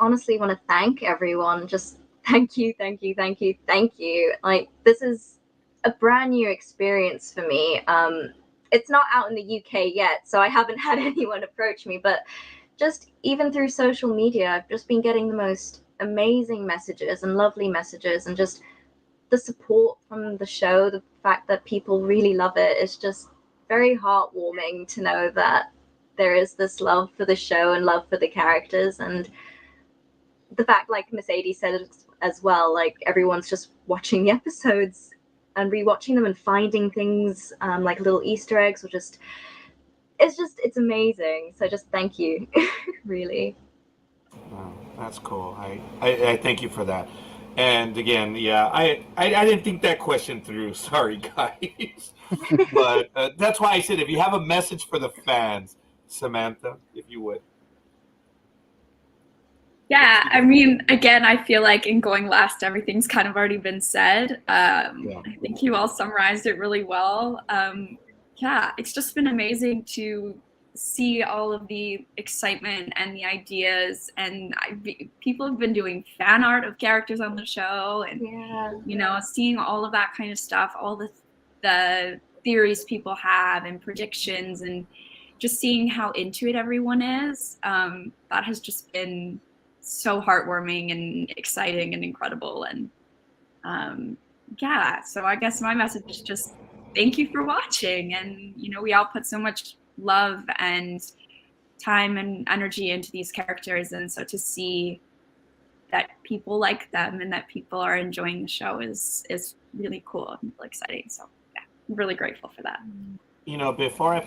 Speaker 2: honestly want to thank everyone. Just thank you, thank you, thank you, thank you. Like, this is a brand new experience for me. It's not out in the UK yet, so I haven't had anyone approach me, but just even through social media, I've just been getting the most amazing messages and lovely messages, and just the support from the show, the fact that people really love it is just very heartwarming to know that there is this love for the show and love for the characters. And the fact, like Mercedes said as well, like everyone's just watching the episodes and rewatching them and finding things like little Easter eggs, or it's amazing. So just thank you, really.
Speaker 1: Wow, that's cool. I thank you for that. And again, yeah, I didn't think that question through. Sorry, guys. But that's why I said, if you have a message for the fans, Samantha, if you would.
Speaker 9: Yeah, I mean, again, I feel like in going last, everything's kind of already been said. I think you all summarized it really well. Yeah, it's just been amazing to see all of the excitement and the ideas, and people have been doing fan art of characters on the show, and you know, seeing all of that kind of stuff, all the theories people have and predictions, and just seeing how into it everyone is. That has just been so heartwarming and exciting and incredible. And yeah, so I guess my message is just thank you for watching. And you know, we all put so much love and time and energy into these characters, and so to see that people like them and that people are enjoying the show is really cool and really exciting. So yeah, I'm really grateful for that.
Speaker 1: You know, before I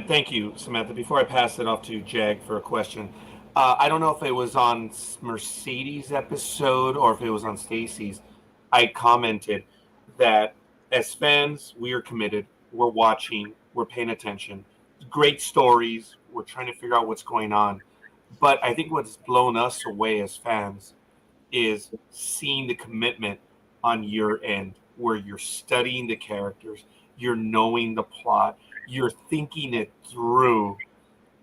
Speaker 1: thank you, Samantha. Before I pass it off to Jag for a question, I don't know if it was on Mercedes' episode or if it was on Stacey's. I commented that as fans, we are committed. We're watching. We're paying attention. Great stories. We're trying to figure out what's going on. But I think what's blown us away as fans is seeing the commitment on your end, where you're studying the characters, you're knowing the plot, you're thinking it through.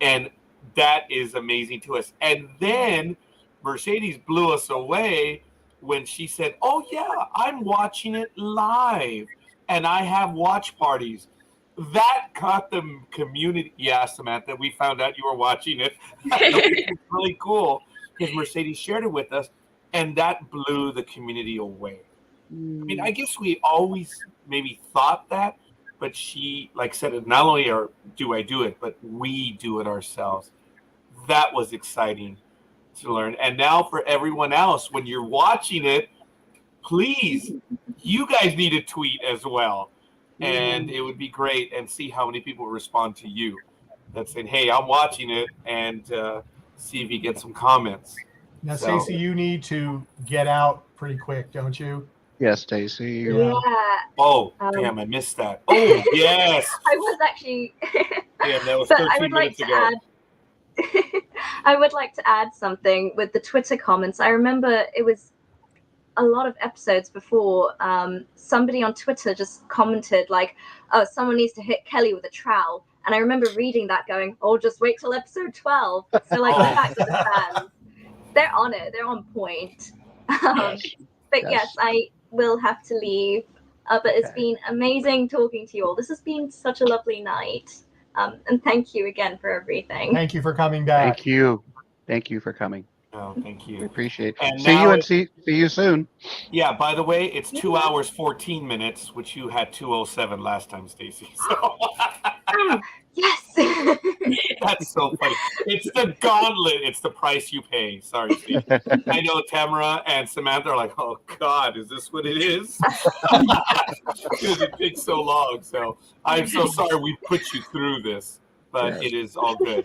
Speaker 1: And that is amazing to us. And then Mercedes blew us away when she said, oh yeah, I'm watching it live and I have watch parties. That caught the community. Yeah, Samantha, we found out you were watching it. It's really cool because Mercedes shared it with us, and that blew the community away. I mean, I guess we always maybe thought that, but she, like, said it, not only do I do it, but we do it ourselves. That was exciting to learn. And now for everyone else, when you're watching it, please, you guys need to tweet as well. And it would be great, and see how many people respond to you that saying, hey, I'm watching it, and see if you get some comments.
Speaker 6: Now, Stacey, you need to get out pretty quick, don't you?
Speaker 10: Yes, Stacey.
Speaker 2: Yeah.
Speaker 1: Oh, damn, I missed that. Oh, yes.
Speaker 2: I was actually.
Speaker 1: Yeah, that was
Speaker 2: but
Speaker 1: 13
Speaker 2: I would like
Speaker 1: minutes
Speaker 2: to
Speaker 1: ago.
Speaker 2: add. I would like to add something with the Twitter comments. I remember it was a lot of episodes before, somebody on Twitter just commented like, oh, someone needs to hit Kelly with a trowel. And I remember reading that going, oh, just wait till episode 12. So like the fact that the fans, they're on it, they're on point. But yes, I will have to leave. But it's been amazing talking to you all. This has been such a lovely night. And thank you again for everything.
Speaker 6: Thank you for coming back.
Speaker 10: Thank you. Thank you for coming.
Speaker 1: Oh, thank you.
Speaker 10: We appreciate it.
Speaker 1: And
Speaker 10: See
Speaker 1: now
Speaker 10: you and see you soon.
Speaker 1: Yeah, by the way, it's 2 hours 14 minutes, which you had 2:07 last time, Stacey. So
Speaker 2: yes.
Speaker 1: That's so funny. It's the gauntlet. It's the price you pay. Sorry, Stacey. I know Tamara and Samantha are like, oh God, is this what it is? Because it takes so long. So I'm so sorry we put you through this, but it is all good.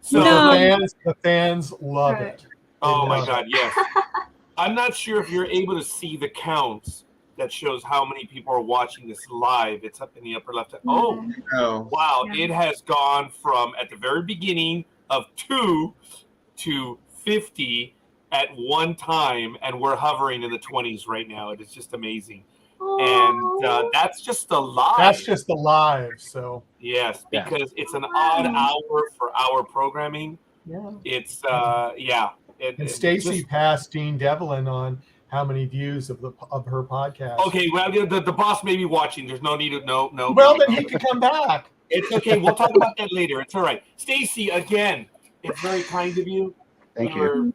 Speaker 1: So
Speaker 6: the fans love it.
Speaker 1: Oh my God, yes. I'm not sure if you're able to see the counts that shows how many people are watching this live. It's up in the upper left. Oh, wow. Yeah. It has gone from at the very beginning of 2 to 50 at one time, and we're hovering in the 20s right now. It is just amazing. And that's just the live.
Speaker 6: That's just the live. So
Speaker 1: yes, because it's an odd hour for our programming.
Speaker 6: Yeah.
Speaker 1: It's
Speaker 6: And Stacey passed Dean Devlin on how many views of her podcast.
Speaker 1: Okay, well, the boss may be watching. There's no need to no.
Speaker 6: Well, then he can come back.
Speaker 1: It's okay. We'll talk about that later. It's all right. Stacey, again, it's very kind of you.
Speaker 10: Thank you.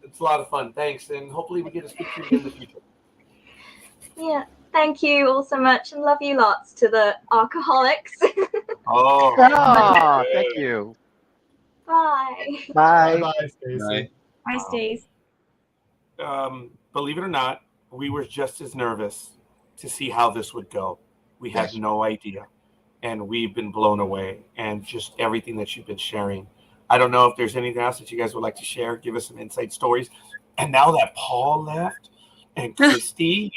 Speaker 1: It's a lot of fun. Thanks, and hopefully we get to speak to you again in the future.
Speaker 2: Yeah, thank you all so much, and love you lots to the alcoholics.
Speaker 1: Oh,
Speaker 10: thank you.
Speaker 2: Bye.
Speaker 10: Bye.
Speaker 6: Bye, Stacey.
Speaker 9: Bye, Stace.
Speaker 1: Believe it or not, we were just as nervous to see how this would go. We had no idea, and we've been blown away, and just everything that you've been sharing. I don't know if there's anything else that you guys would like to share. Give us some inside stories. And now that Paul left and Christy,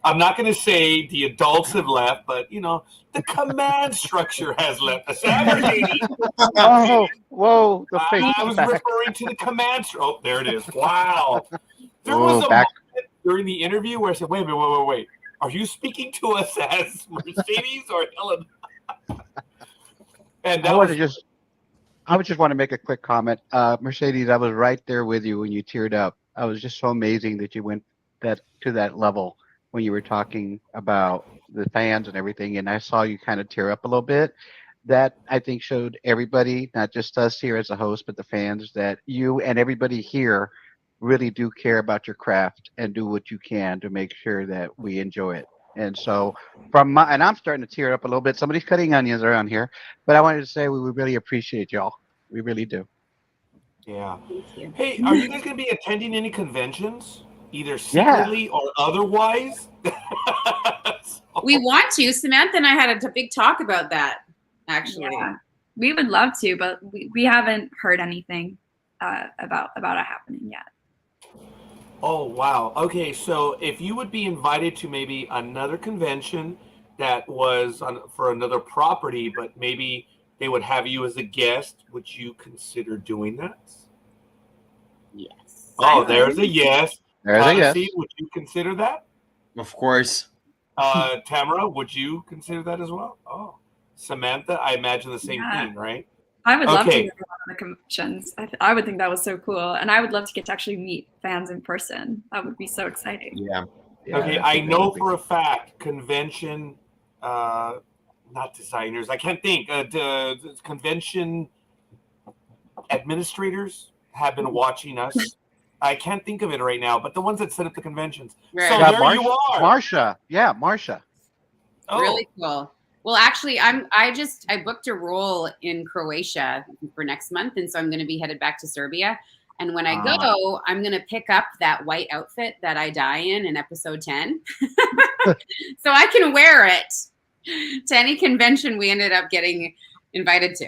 Speaker 1: I'm not going to say the adults have left, but, the command structure has left us.
Speaker 10: Oh, whoa. The face
Speaker 1: I was referring to the command structure. Oh, there it is. Wow. There was a
Speaker 10: back.
Speaker 1: moment during the interview where I said, wait. Are you speaking to us as Mercedes or Helena? And that
Speaker 10: I would just want to make a quick comment. Mercedes, I was right there with you when you teared up. I was just so amazing that you went to that level when you were talking about the fans and everything, and I saw you kind of tear up a little bit. That, I think, showed everybody, not just us here as a host, but the fans, that you and everybody here really do care about your craft and do what you can to make sure that we enjoy it. And so and I'm starting to tear up a little bit. Somebody's cutting onions around here, but I wanted to say we really appreciate y'all. We really do.
Speaker 1: Yeah. Hey, are you guys going to be attending any conventions, either secretly or otherwise?
Speaker 8: We want to. Samantha and I had a big talk about that, actually.
Speaker 9: Yeah. We would love to, but we haven't heard anything about it happening yet.
Speaker 1: Oh, wow. Okay, so if you would be invited to maybe another convention that was for another property, but maybe they would have you as a guest, would you consider doing that?
Speaker 8: Yes.
Speaker 1: Oh, there's a yes.
Speaker 10: There's a yes.
Speaker 1: Would you consider that?
Speaker 3: Of course.
Speaker 1: Tamara, would you consider that as well? Oh, Samantha, I imagine the same thing, right?
Speaker 9: I would love to go to one of the conventions. I would think that was so cool. And I would love to get to actually meet fans in person. That would be so exciting.
Speaker 3: Yeah.
Speaker 1: Okay, I know for a fact convention, not designers, I can't think, convention administrators have been watching us. I can't think of it right now, but the ones that set up the conventions.
Speaker 8: Right.
Speaker 1: So there you are.
Speaker 10: Marsha. Yeah, Marsha.
Speaker 1: Oh.
Speaker 8: Really cool. Well, actually, I booked a role in Croatia for next month, and so I'm going to be headed back to Serbia. And when I go, I'm going to pick up that white outfit that I die in episode 10, so I can wear it to any convention we ended up getting invited to.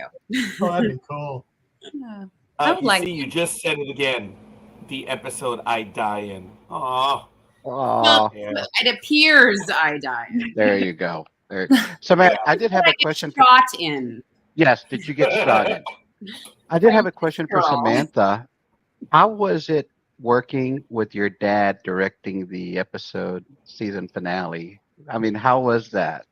Speaker 6: Oh, that'd be cool.
Speaker 9: Yeah. I would like.
Speaker 1: You just said it again. The episode I die in. Aww.
Speaker 8: Well,
Speaker 1: Yeah.
Speaker 8: it appears I die.
Speaker 10: There you go. So, Matt, I did have a question.
Speaker 8: Shot in.
Speaker 10: Yes, did you get shot in? I did have a question for Samantha. How was it working with your dad directing the episode season finale? I mean, how was that?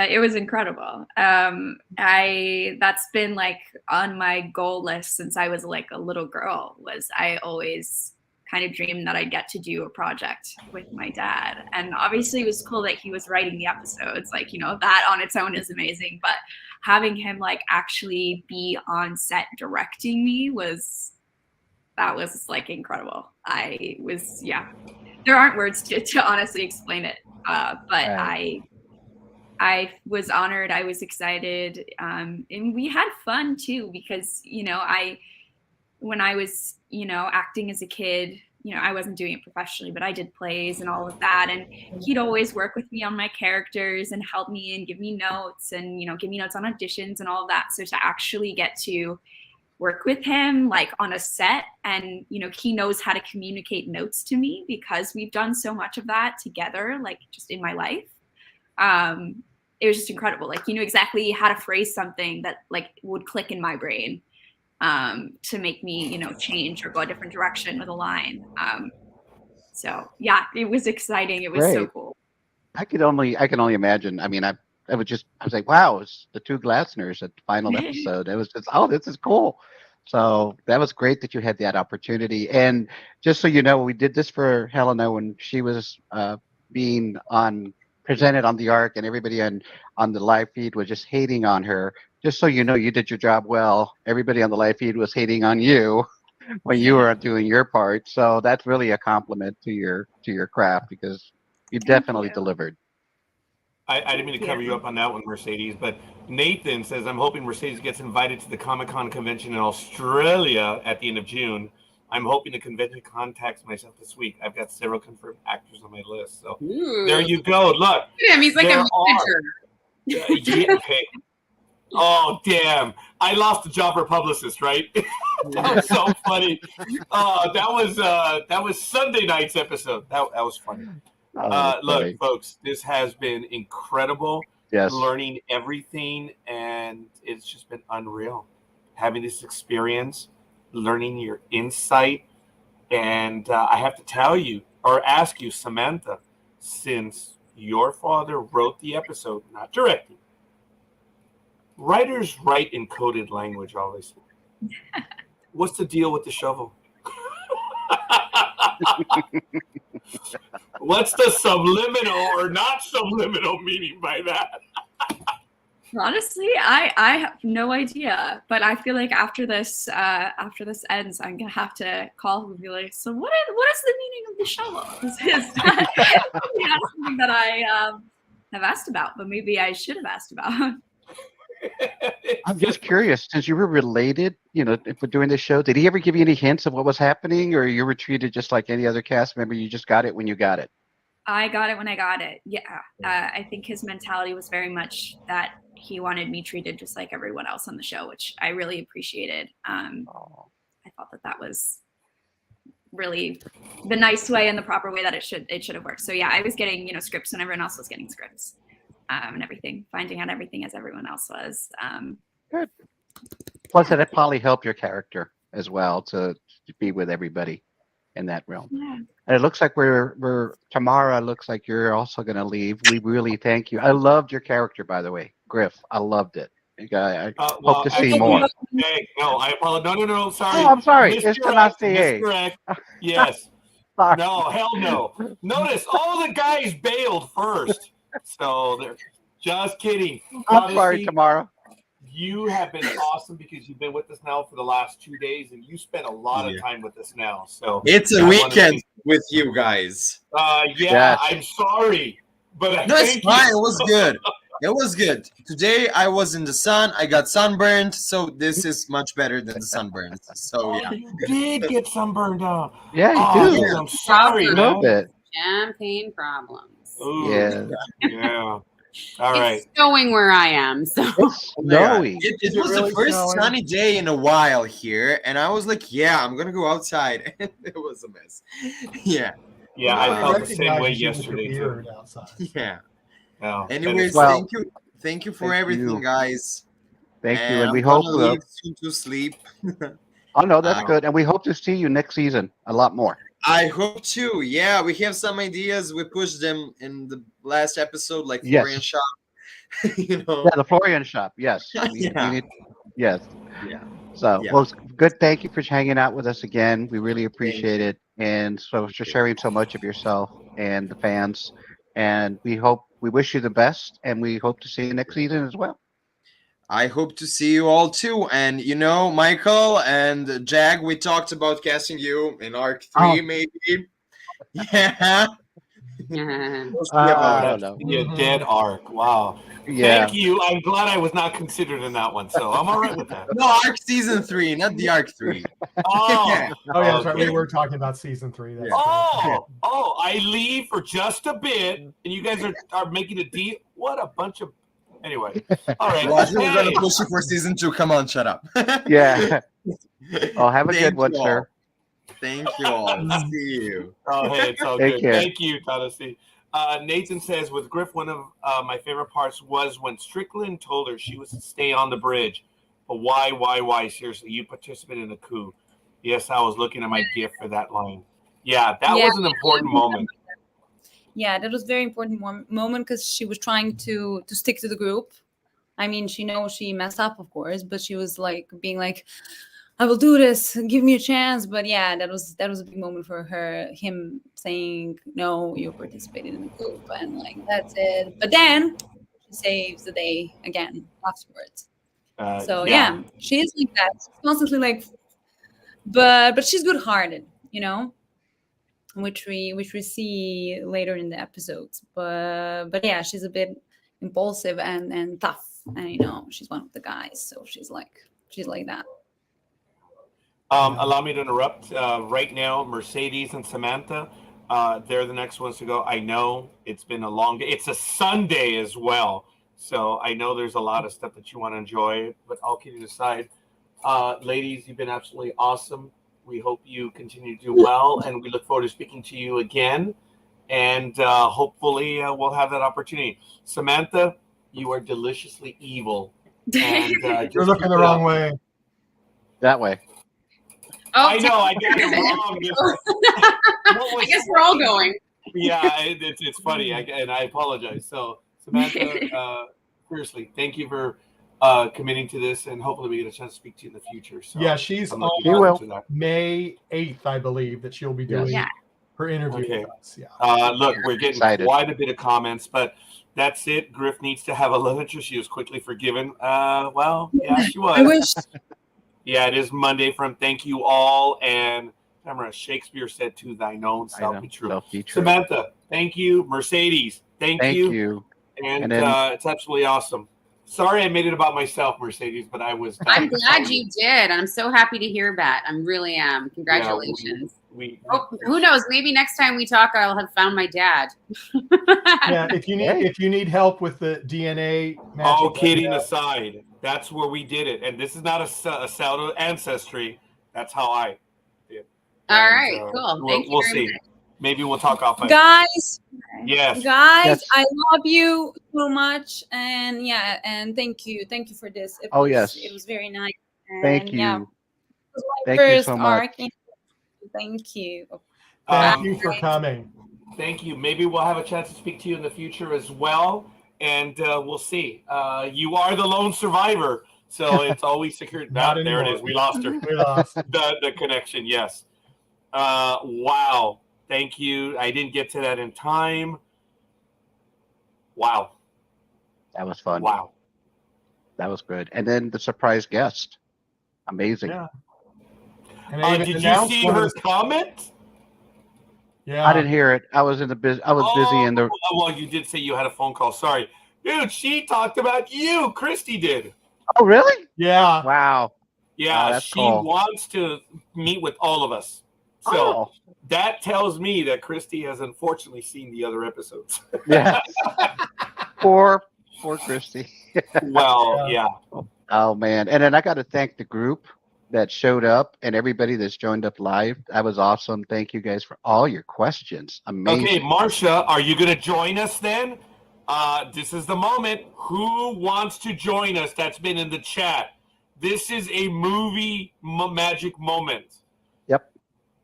Speaker 9: It was incredible. That's been like on my goal list since I was like a little girl. I always kind of dreamed that I'd get to do a project with my dad. And obviously it was cool that he was writing the episodes. Like, that on its own is amazing. But having him like actually be on set directing me was like incredible. There aren't words to honestly explain it. But I was honored. I was excited. And we had fun too, because, when I was, acting as a kid, I wasn't doing it professionally, but I did plays and all of that. And he'd always work with me on my characters and help me and give me notes and, give me notes on auditions and all of that. So to actually get to work with him like on a set and, he knows how to communicate notes to me because we've done so much of that together, like just in my life. It was just incredible. Like, he knew exactly how to phrase something that like would click in my brain. To make me, change or go a different direction with a line. So yeah, it was exciting. It was so cool.
Speaker 10: I can only imagine. I mean, I was like, wow, it's the two Glassners at the final episode. It was just, this is cool. So that was great that you had that opportunity. And just so you know, we did this for Helena when she was being presented on the Ark, and everybody on the live feed was just hating on her. Just so you know, you did your job well. Everybody on the live feed was hating on you when you were doing your part. So that's really a compliment to your craft, because you definitely delivered.
Speaker 1: I didn't mean to cover you up on that one, Mercedes, but Nathan says, I'm hoping Mercedes gets invited to the Comic-Con convention in Australia at the end of June. I'm hoping the convention contacts myself this week. I've got several confirmed actors on my list. So there you go. Look.
Speaker 8: Damn, he's like a manager.
Speaker 1: Yeah, okay. Oh, damn. I lost the job for publicist, right? That was so funny. That was Sunday night's episode. That was funny. Look, folks, this has been incredible.
Speaker 10: Yes.
Speaker 1: Learning everything, and it's just been unreal. Having this experience, learning your insight, and I have to tell you, or ask you, Samantha, since your father wrote the episode, not directing, writers write in coded language, obviously. What's the deal with the shovel? What's the subliminal or not subliminal meaning by that?
Speaker 9: Honestly, I have no idea. But I feel like after this ends, I'm gonna have to call him and be like, so what is the meaning of the shovel? This is not something that I have asked about, but maybe I should have asked about.
Speaker 10: I'm just curious, since you were related, for doing this show, did he ever give you any hints of what was happening, or you were treated just like any other cast member? You just got it when you got it?
Speaker 9: I got it when I got it. Yeah. I think his mentality was very much that he wanted me treated just like everyone else on the show, which I really appreciated. I thought that was really the nice way and the proper way that it should have worked. So yeah, I was getting, scripts when everyone else was getting scripts. And everything, finding out everything as everyone else was.
Speaker 10: Good. Plus, that probably helped your character as well to be with everybody in that realm.
Speaker 9: Yeah.
Speaker 10: And it looks like Tamara, looks like you're also going to leave. We really thank you. I loved your character, by the way, Griff. I loved it. I hope to see more.
Speaker 1: No, I apologize. No, sorry.
Speaker 10: Oh, I'm sorry.
Speaker 1: Mr.
Speaker 10: It's Tanasije.
Speaker 1: Correct. Yes. No, hell no. Notice all the guys bailed first. So they're just kidding.
Speaker 10: I'm sorry, Tamara.
Speaker 1: You have been awesome because you've been with us now for the last 2 days, and you spent a lot of time with us now. So
Speaker 3: it's a weekend with you guys.
Speaker 1: Yes. I'm sorry, but
Speaker 3: no, it's fine. It was good. It was good. Today I was in the sun. I got sunburned, so this is much better than the sunburns. So yeah,
Speaker 1: you did get sunburned out.
Speaker 10: Yeah, you do.
Speaker 1: Yeah, I'm sorry,
Speaker 10: a little bit.
Speaker 8: Champagne problems.
Speaker 1: Ooh,
Speaker 10: yeah.
Speaker 1: All right.
Speaker 8: It's snowing where I am, so
Speaker 10: it's snowy.
Speaker 3: It was the first sunny day in a while here, and I was like, "Yeah, I'm gonna go outside." And it was a mess. Yeah.
Speaker 1: Yeah, I felt the same way yesterday too.
Speaker 3: Yeah.
Speaker 1: Oh,
Speaker 3: anyways, thank you for everything, guys.
Speaker 10: Thank you, and we hope
Speaker 3: to sleep.
Speaker 10: Oh no, that's good, and we hope to see you next season a lot more.
Speaker 3: I hope to. Yeah, we have some ideas. We pushed them in the last episode, like Florian Shop.
Speaker 10: Yeah, the Florian Shop. Yes. Yes.
Speaker 3: Yeah.
Speaker 10: So, well, good. Thank you for hanging out with us again. We really appreciate it, and so for sharing so much of yourself and the fans. And we wish you the best, and we hope to see you next season as well.
Speaker 3: I hope to see you all too. And Michael and Jag, we talked about casting you in Ark 3, maybe. Yeah.
Speaker 10: I don't know.
Speaker 1: Yeah, dead Ark. Wow.
Speaker 10: Yeah.
Speaker 1: Thank you. I'm glad I was not considered in that one, so I'm all right with that.
Speaker 3: No, Ark Season 3, not the Ark 3.
Speaker 6: Oh, yeah, that's right. We were talking about Season 3.
Speaker 1: I leave for just a bit, and you guys are making a deal. What a bunch of... Anyway, all right.
Speaker 3: Well, we're going to push you for Season 2. Come on, shut up.
Speaker 10: Yeah. Oh, have a good one, sir.
Speaker 3: Thank you all. See you.
Speaker 1: Oh, hey, it's all good. Thank you, Tanasije. Nathan says, with Griff, one of my favorite parts was when Strickland told her she was to stay on the bridge. But why? Seriously, you participated in a coup. Yes, I was looking at my gift for that line. Yeah, that was an important moment.
Speaker 4: Yeah, that was a very important moment because she was trying to stick to the group. I mean, she knows she messed up, of course, but she was like being like, I will do this. Give me a chance. But yeah, that was a big moment for her. Him saying, "No, you participated in the group," and like that's it. But then she saves the day again afterwards. So yeah, she is like that. She's constantly like, but she's good-hearted, you know, which we see later in the episodes. But yeah, she's a bit impulsive and tough, and you know, she's one of the guys, so she's like that.
Speaker 1: Allow me to interrupt. Right now, Mercedes and Samantha, they're the next ones to go. I know it's been a long day. It's a Sunday as well. So I know there's a lot of stuff that you want to enjoy, but all kidding aside, ladies, you've been absolutely awesome. We hope you continue to do well, and we look forward to speaking to you again. And hopefully we'll have that opportunity. Samantha, you are deliciously evil. And,
Speaker 6: you're looking the wrong way.
Speaker 10: That way.
Speaker 8: Oh,
Speaker 1: I know, I got it wrong.
Speaker 8: I guess we're all going.
Speaker 1: Yeah, it's funny, and I apologize. So, Samantha, seriously, thank you for committing to this, and hopefully we get a chance to speak to you in the future. So
Speaker 6: yeah, she's on May 8th, I believe, that she'll be doing her interview with us. Yeah.
Speaker 1: Look, we're getting quite a bit of comments, but that's it. Griff needs to have a love interest. She was quickly forgiven. Well, yeah, she was.
Speaker 4: I wish.
Speaker 1: Yeah, it is Monday from Thank You All, and Tamara, Shakespeare said to thine own self be true. Samantha, thank you. Mercedes, thank you. And it's absolutely awesome. Sorry I made it about myself, Mercedes, but I was...
Speaker 8: I'm glad you did. I'm so happy to hear that. I really am. Congratulations.
Speaker 1: Yeah,
Speaker 8: who knows? Maybe next time we talk, I'll have found my dad.
Speaker 6: Yeah, if you need help with the DNA...
Speaker 1: All kidding aside, that's where we did it. And this is not a cell ancestry. That's how I did.
Speaker 8: All right, cool. Thank you.
Speaker 1: We'll see. Much. Maybe we'll talk offline.
Speaker 4: Guys,
Speaker 1: yes,
Speaker 4: I love you so much, and yeah, and thank you for this. It was very nice. And
Speaker 10: thank you.
Speaker 4: Yeah, it was my
Speaker 10: thank
Speaker 4: first
Speaker 10: you so much.
Speaker 4: Ark. Thank you.
Speaker 6: Thank you for coming.
Speaker 1: Thank you. Maybe we'll have a chance to speak to you in the future as well, and we'll see. You are the lone survivor, so it's always secure. There it is. We lost her.
Speaker 6: We lost
Speaker 1: the connection. Yes. Wow. Thank you. I didn't get to that in time. Wow.
Speaker 10: That was fun.
Speaker 1: Wow.
Speaker 10: That was good. And then the surprise guest. Amazing.
Speaker 6: Yeah.
Speaker 1: Did you see her comment?
Speaker 6: Yeah.
Speaker 10: I didn't hear it. I was busy in the...
Speaker 1: Well, you did say you had a phone call. Sorry. Dude, she talked about you. Christy did.
Speaker 10: Oh, really?
Speaker 6: Yeah.
Speaker 10: Wow.
Speaker 1: Yeah, she wants to meet with all of us. So that tells me that Christy has unfortunately seen the other episodes.
Speaker 10: Yeah. Poor Christy.
Speaker 1: Well, yeah.
Speaker 10: Oh, man. And then I got to thank the group that showed up and everybody that's joined up live. That was awesome. Thank you guys for all your questions. Amazing.
Speaker 1: Okay, Marcia, are you going to join us then? This is the moment. Who wants to join us? That's been in the chat. This is a movie magic moment.
Speaker 10: Yep.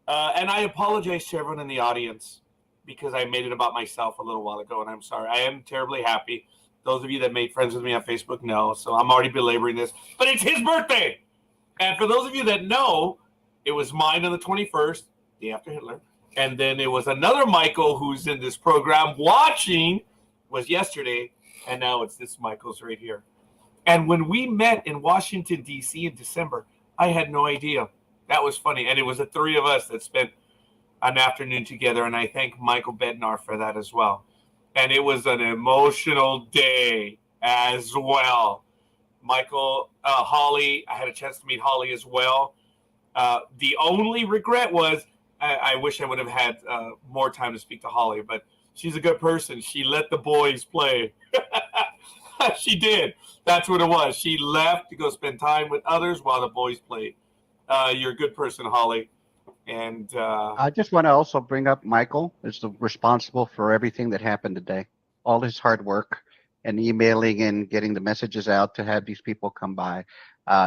Speaker 1: And I apologize to everyone in the audience because I made it about myself a little while ago, and I'm sorry. I am terribly happy. Those of you that made friends with me on Facebook know, so I'm already belaboring this. But it's his birthday! And for those of you that know, it was mine on the 21st, day after Hitler. And then it was another Michael who's in this program watching, was yesterday, and now it's this Michael's right here. And when we met in Washington, D.C. in December, I had no idea. That was funny. And it was the three of us that spent an afternoon together. And I thank Michael Bednar for that as well. And it was an emotional day as well. Michael, Holly, I had a chance to meet Holly as well. The only regret was I wish I would have had more time to speak to Holly, but she's a good person. She let the boys play. She did. That's what it was. She left to go spend time with others while the boys played. You're a good person, Holly. And
Speaker 10: I just want to also bring up Michael is responsible for everything that happened today. All his hard work and emailing and getting the messages out to have these people come by.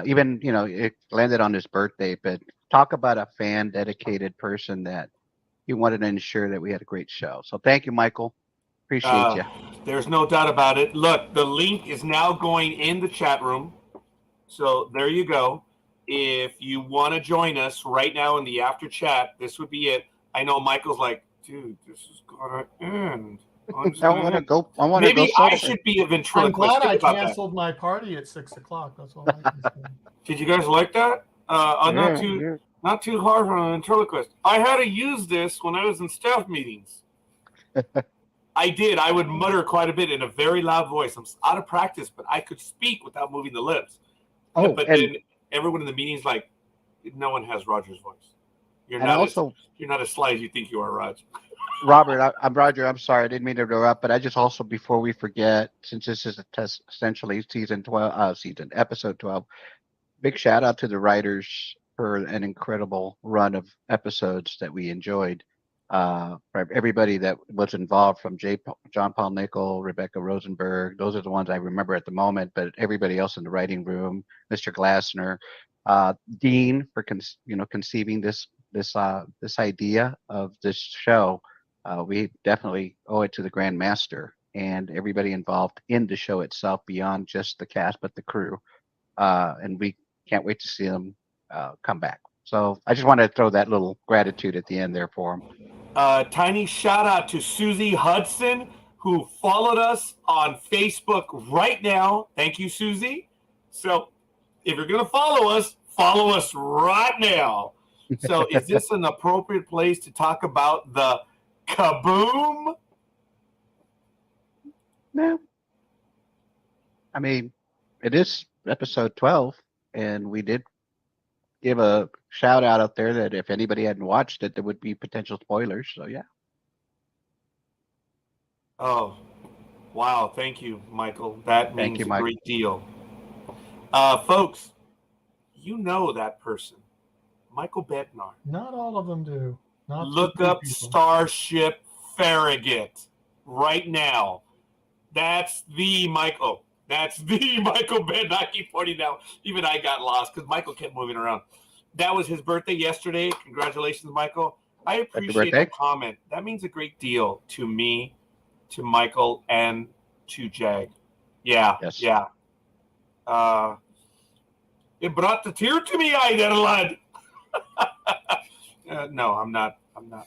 Speaker 10: Even, it landed on his birthday, but talk about a fan dedicated person that he wanted to ensure that we had a great show. So thank you, Michael. Appreciate you.
Speaker 1: There's no doubt about it. Look, the link is now going in the chat room. So there you go. if you want to join us right now in the after chat, this would be it. I know Michael's like, dude, this is gonna end.
Speaker 10: I want to go. I want to go.
Speaker 1: Maybe I should be a ventriloquist.
Speaker 6: I'm glad I
Speaker 1: Think about that.
Speaker 6: canceled my party at 6 o'clock. That's all I can say.
Speaker 1: Did you guys like that? Not too hard on a ventriloquist. I had to use this when I was in staff meetings. I did. I would mutter quite a bit in a very loud voice. I'm out of practice, but I could speak without moving the lips.
Speaker 10: Oh,
Speaker 1: but then everyone in the meeting's like, no one has Roger's voice. You're not as sly as you think you are, Raj.
Speaker 10: Robert, I'm Roger. I'm sorry, I didn't mean to interrupt, but I just also, before we forget, since this is essentially episode 12, big shout out to the writers for an incredible run of episodes that we enjoyed. Everybody that was involved, from John Paul Nickel, Rebecca Rosenberg, those are the ones I remember at the moment, but everybody else in the writing room, Mr. Glassner, Dean for conceiving this idea of this show. We definitely owe it to the Grand Master and everybody involved in the show itself, beyond just the cast, but the crew. And we can't wait to see them come back. So I just wanted to throw that little gratitude at the end there for them.
Speaker 1: Tiny shout out to Susie Hudson, who followed us on Facebook right now. Thank you, Susie. So if you're going to follow us right now. So is this an appropriate place to talk about the kaboom?
Speaker 10: No. I mean, it is episode 12, and we did give a shout out there that if anybody hadn't watched it, there would be potential spoilers. So yeah.
Speaker 1: Oh, wow. Thank you, Michael. That means a great deal. Folks, you know that person, Michael Bednar.
Speaker 6: Not all of them do.
Speaker 1: Look up Starship Farragut right now. That's the Michael. That's the Michael Bednar. I keep pointing out. Even I got lost because Michael kept moving around. That was his birthday yesterday. Congratulations, Michael. I appreciate the comment. That means a great deal to me, to Michael, and to Jag. Yeah, yes. Yeah. It brought the tear to me eye there, lad. No, I'm not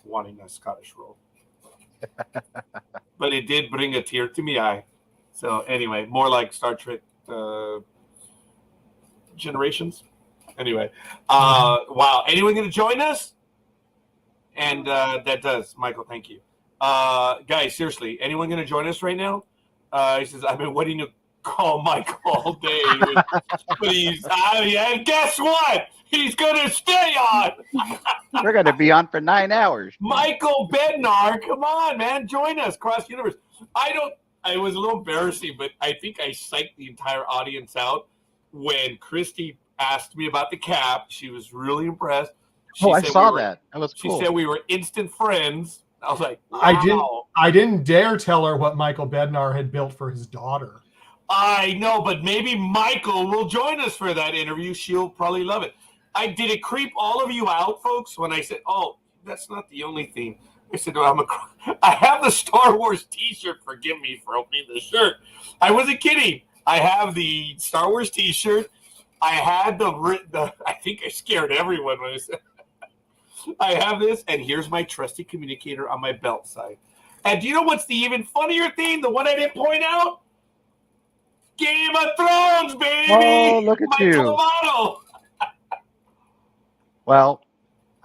Speaker 1: wanting a Scottish roll. But it did bring a tear to me eye. So anyway, more like Star Trek Generations. Anyway, wow. Anyone going to join us? And that does. Michael, thank you. Guys, seriously, anyone going to join us right now? He says, I've been waiting to call Michael all day. Please. And guess what? He's going to stay on.
Speaker 10: We're going to be on for 9 hours.
Speaker 1: Michael Bednar, come on, man. Join us. Cross Universe. I was a little embarrassing, but I think I psyched the entire audience out when Christy asked me about the cap. She was really impressed.
Speaker 10: I saw that. That was cool.
Speaker 1: She said we were instant friends. I was like, wow.
Speaker 6: I didn't dare tell her what Michael Bednar had built for his daughter.
Speaker 1: I know, but maybe Michael will join us for that interview. She'll probably love it. Did it creep all of you out, folks, when I said, oh, that's not the only thing. I said, I have the Star Wars t-shirt. Forgive me for opening the shirt. I wasn't kidding. I have the Star Wars t-shirt. I had I think I scared everyone when I said, I have this, and here's my trusty communicator on my belt side. And do you know what's the even funnier thing? The one I didn't point out? Game of Thrones, baby!
Speaker 10: Oh, look at you.
Speaker 1: Clamato.
Speaker 10: Well,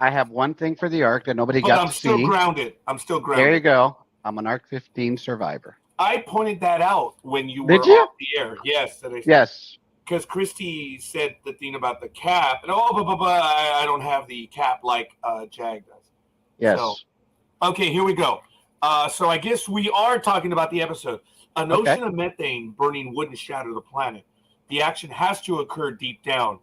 Speaker 10: I have one thing for the Ark that nobody got to see.
Speaker 1: I'm still grounded.
Speaker 10: There you go. I'm an Ark 15 survivor.
Speaker 1: I pointed that out when you were off the air. Yes.
Speaker 10: Yes.
Speaker 1: Because Christy said the thing about the cap, and I don't have the cap like Jag does.
Speaker 10: Yes.
Speaker 1: So, okay, here we go. So I guess we are talking about the episode. An ocean of methane burning wouldn't shatter the planet. The action has to occur deep down.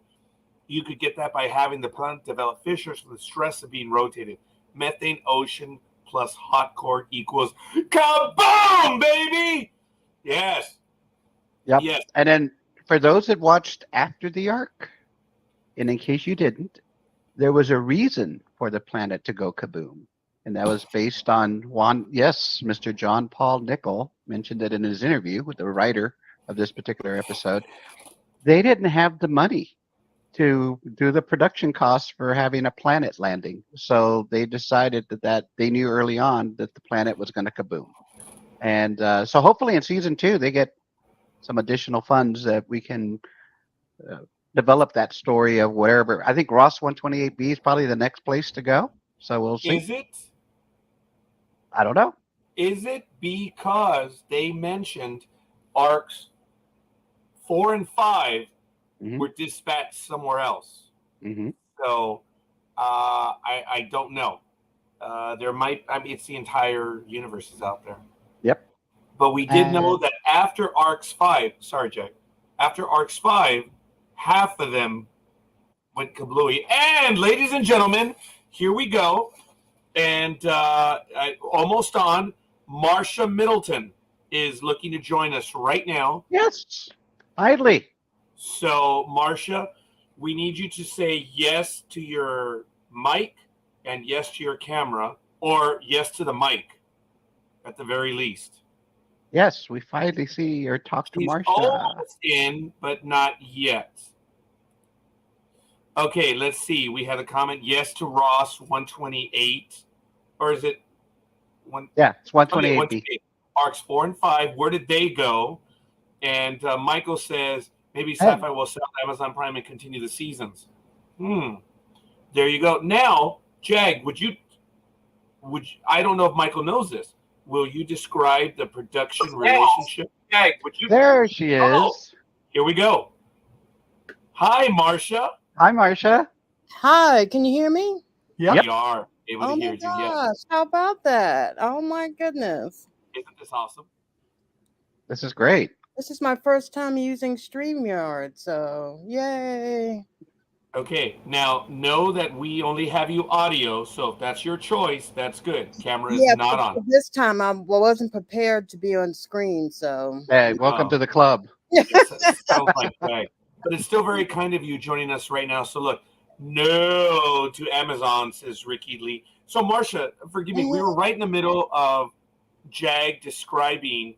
Speaker 1: You could get that by having the planet develop fissures from the stress of being rotated. Methane ocean plus hot core equals kaboom, baby! Yes.
Speaker 10: Yep.
Speaker 1: Yes.
Speaker 10: And then for those that watched after the Ark, and in case you didn't, there was a reason for the planet to go kaboom. And that was based on Mr. John Paul Nickel mentioned it in his interview with the writer of this particular episode. They didn't have the money to do the production costs for having a planet landing. So they decided that they knew early on that the planet was going to kaboom. And so hopefully in season 2, they get some additional funds that we can develop that story of wherever. I think Ross 128B is probably the next place to go. So we'll see.
Speaker 1: Is it?
Speaker 10: I don't know.
Speaker 1: Is it because they mentioned Arcs 4 and 5 were dispatched somewhere else? So I don't know. There might. I mean, it's the entire universe is out there.
Speaker 10: Yep.
Speaker 1: But we did know that after Arcs 5, sorry, Jack, after Arcs 5, half of them went kablooey. And ladies and gentlemen, here we go. And almost on, Marsha Middleton is looking to join us right now.
Speaker 10: Yes, finally.
Speaker 1: So, Marsha, we need you to say yes to your mic and yes to your camera, or yes to the mic at the very least.
Speaker 10: Yes, we finally see or talk to
Speaker 1: She's
Speaker 10: Marsha.
Speaker 1: almost in, but not yet. Okay, let's see. We had a comment. Yes to Ross 128, or is it one?
Speaker 10: Yeah, it's 128.
Speaker 1: 128. Arcs 4 and 5. Where did they go? And Michael says maybe Sci-Fi will sell Amazon Prime and continue the seasons. There you go. Now, Jag, would you? I don't know if Michael knows this. Will you describe the production relationship? Jag, would you?
Speaker 10: There she is.
Speaker 1: Oh, here we go. Hi, Marsha.
Speaker 10: Hi, Marsha.
Speaker 12: Hi, can you hear me?
Speaker 10: Yep.
Speaker 1: We are able to hear you.
Speaker 12: Gosh, how about that? Oh my goodness.
Speaker 1: Isn't this awesome?
Speaker 10: This is great.
Speaker 12: This is my first time using StreamYard, so yay.
Speaker 1: Okay, now know that we only have you audio, so if that's your choice, that's good. Camera is not on.
Speaker 12: This time I wasn't prepared to be on screen, so.
Speaker 10: Hey, welcome to the club.
Speaker 1: Sounds like that. But it's still very kind of you joining us right now. So look, no to Amazon, says Ricky Lee. So Marsha, forgive me, we were right in the middle of Jag describing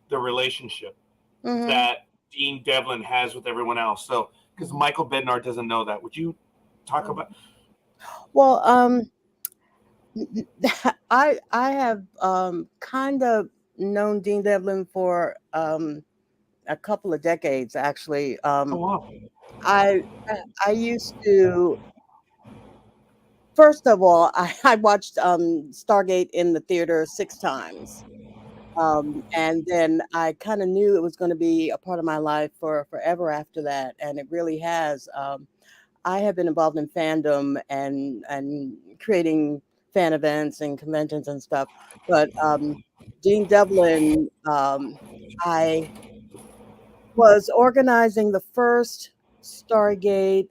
Speaker 1: the relationship that Dean Devlin has with everyone else. So, because Michael Bednar doesn't know that, would you talk about?
Speaker 12: Well, I have kind of known Dean Devlin for a couple of decades, actually. I used to. First of all, I watched Stargate in the theater 6 times. And then I kind of knew it was going to be a part of my life for forever after that. And it really has. I have been involved in fandom and creating fan events and conventions and stuff. But Dean Devlin, I was organizing the first Stargate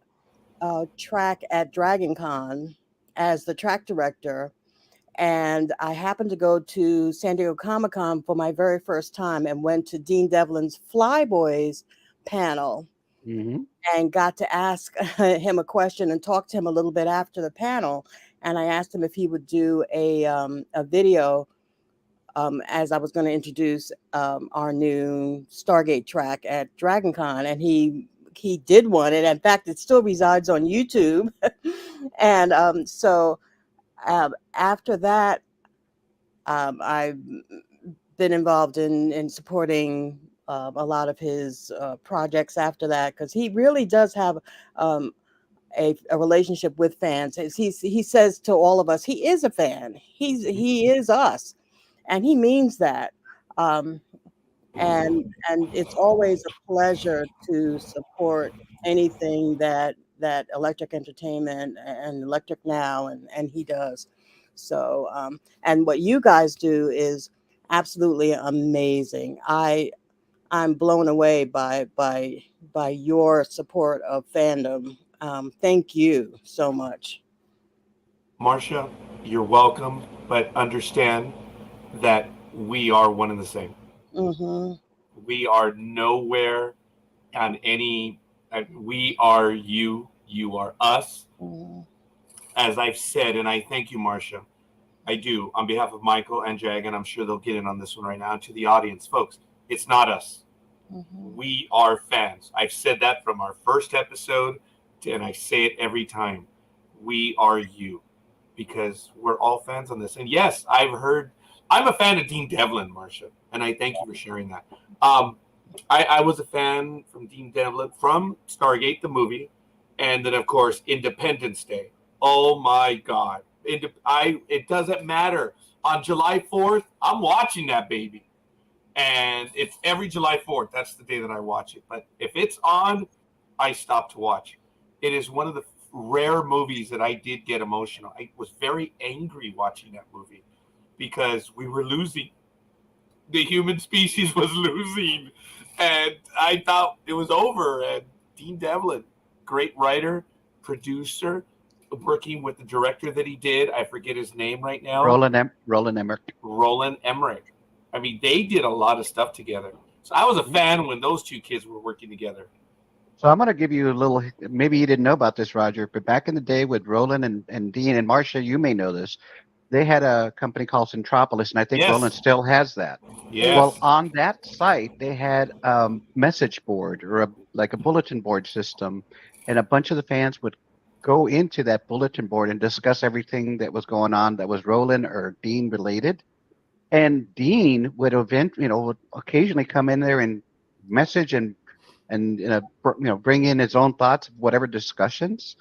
Speaker 12: track at Dragon Con as the track director. And I happened to go to San Diego Comic-Con for my very first time and went to Dean Devlin's Flyboys panel and got to ask him a question and talk to him a little bit after the panel. And I asked him if he would do a video as I was going to introduce our new Stargate track at Dragon Con. And he did one. And in fact, it still resides on YouTube. And so after that, I've been involved in supporting a lot of his projects after that, because he really does have a relationship with fans. He says to all of us, he is a fan. He is us, and he means that. And it's always a pleasure to support anything that Electric Entertainment and Electric Now and he does. So and what you guys do is absolutely amazing. I'm blown away by your support of fandom. Thank you so much.
Speaker 1: Marsha, you're welcome, but understand that we are one and the same. We are nowhere on any. We are you. You are us. As I've said, and I thank you, Marsha. I do, on behalf of Michael and Jag, and I'm sure they'll get in on this one right now, to the audience, folks. It's not us. We are fans. I've said that from our first episode and I say it every time, we are you, because we're all fans on this. And yes, I'm a fan of Dean Devlin, Marcia, and I thank you for sharing that. I was a fan from Dean Devlin from Stargate, the movie, and then, of course, Independence Day. Oh, my God. It doesn't matter. On July 4th, I'm watching that baby. And it's every July 4th. That's the day that I watch it. But if it's on, I stop to watch. It is one of the rare movies that I did get emotional. I was very angry watching that movie because we were losing. The human species was losing. And I thought it was over. And Dean Devlin, great writer, producer, working with the director that he did. I forget his name right now.
Speaker 10: Roland Emmerich.
Speaker 1: Roland Emmerich. I mean, they did a lot of stuff together. So I was a fan when those two kids were working together.
Speaker 10: So I'm going to give you a little, maybe you didn't know about this, Roger, but back in the day with Roland and Dean and Marcia, you may know this, they had a company called Centropolis, and I think Roland still has that.
Speaker 1: Yes.
Speaker 10: Well, on that site, they had a message board or like a bulletin board system, and a bunch of the fans would go into that bulletin board and discuss everything that was going on that was Roland or Dean related. And Dean would would occasionally come in there and message and bring in his own thoughts of whatever discussions.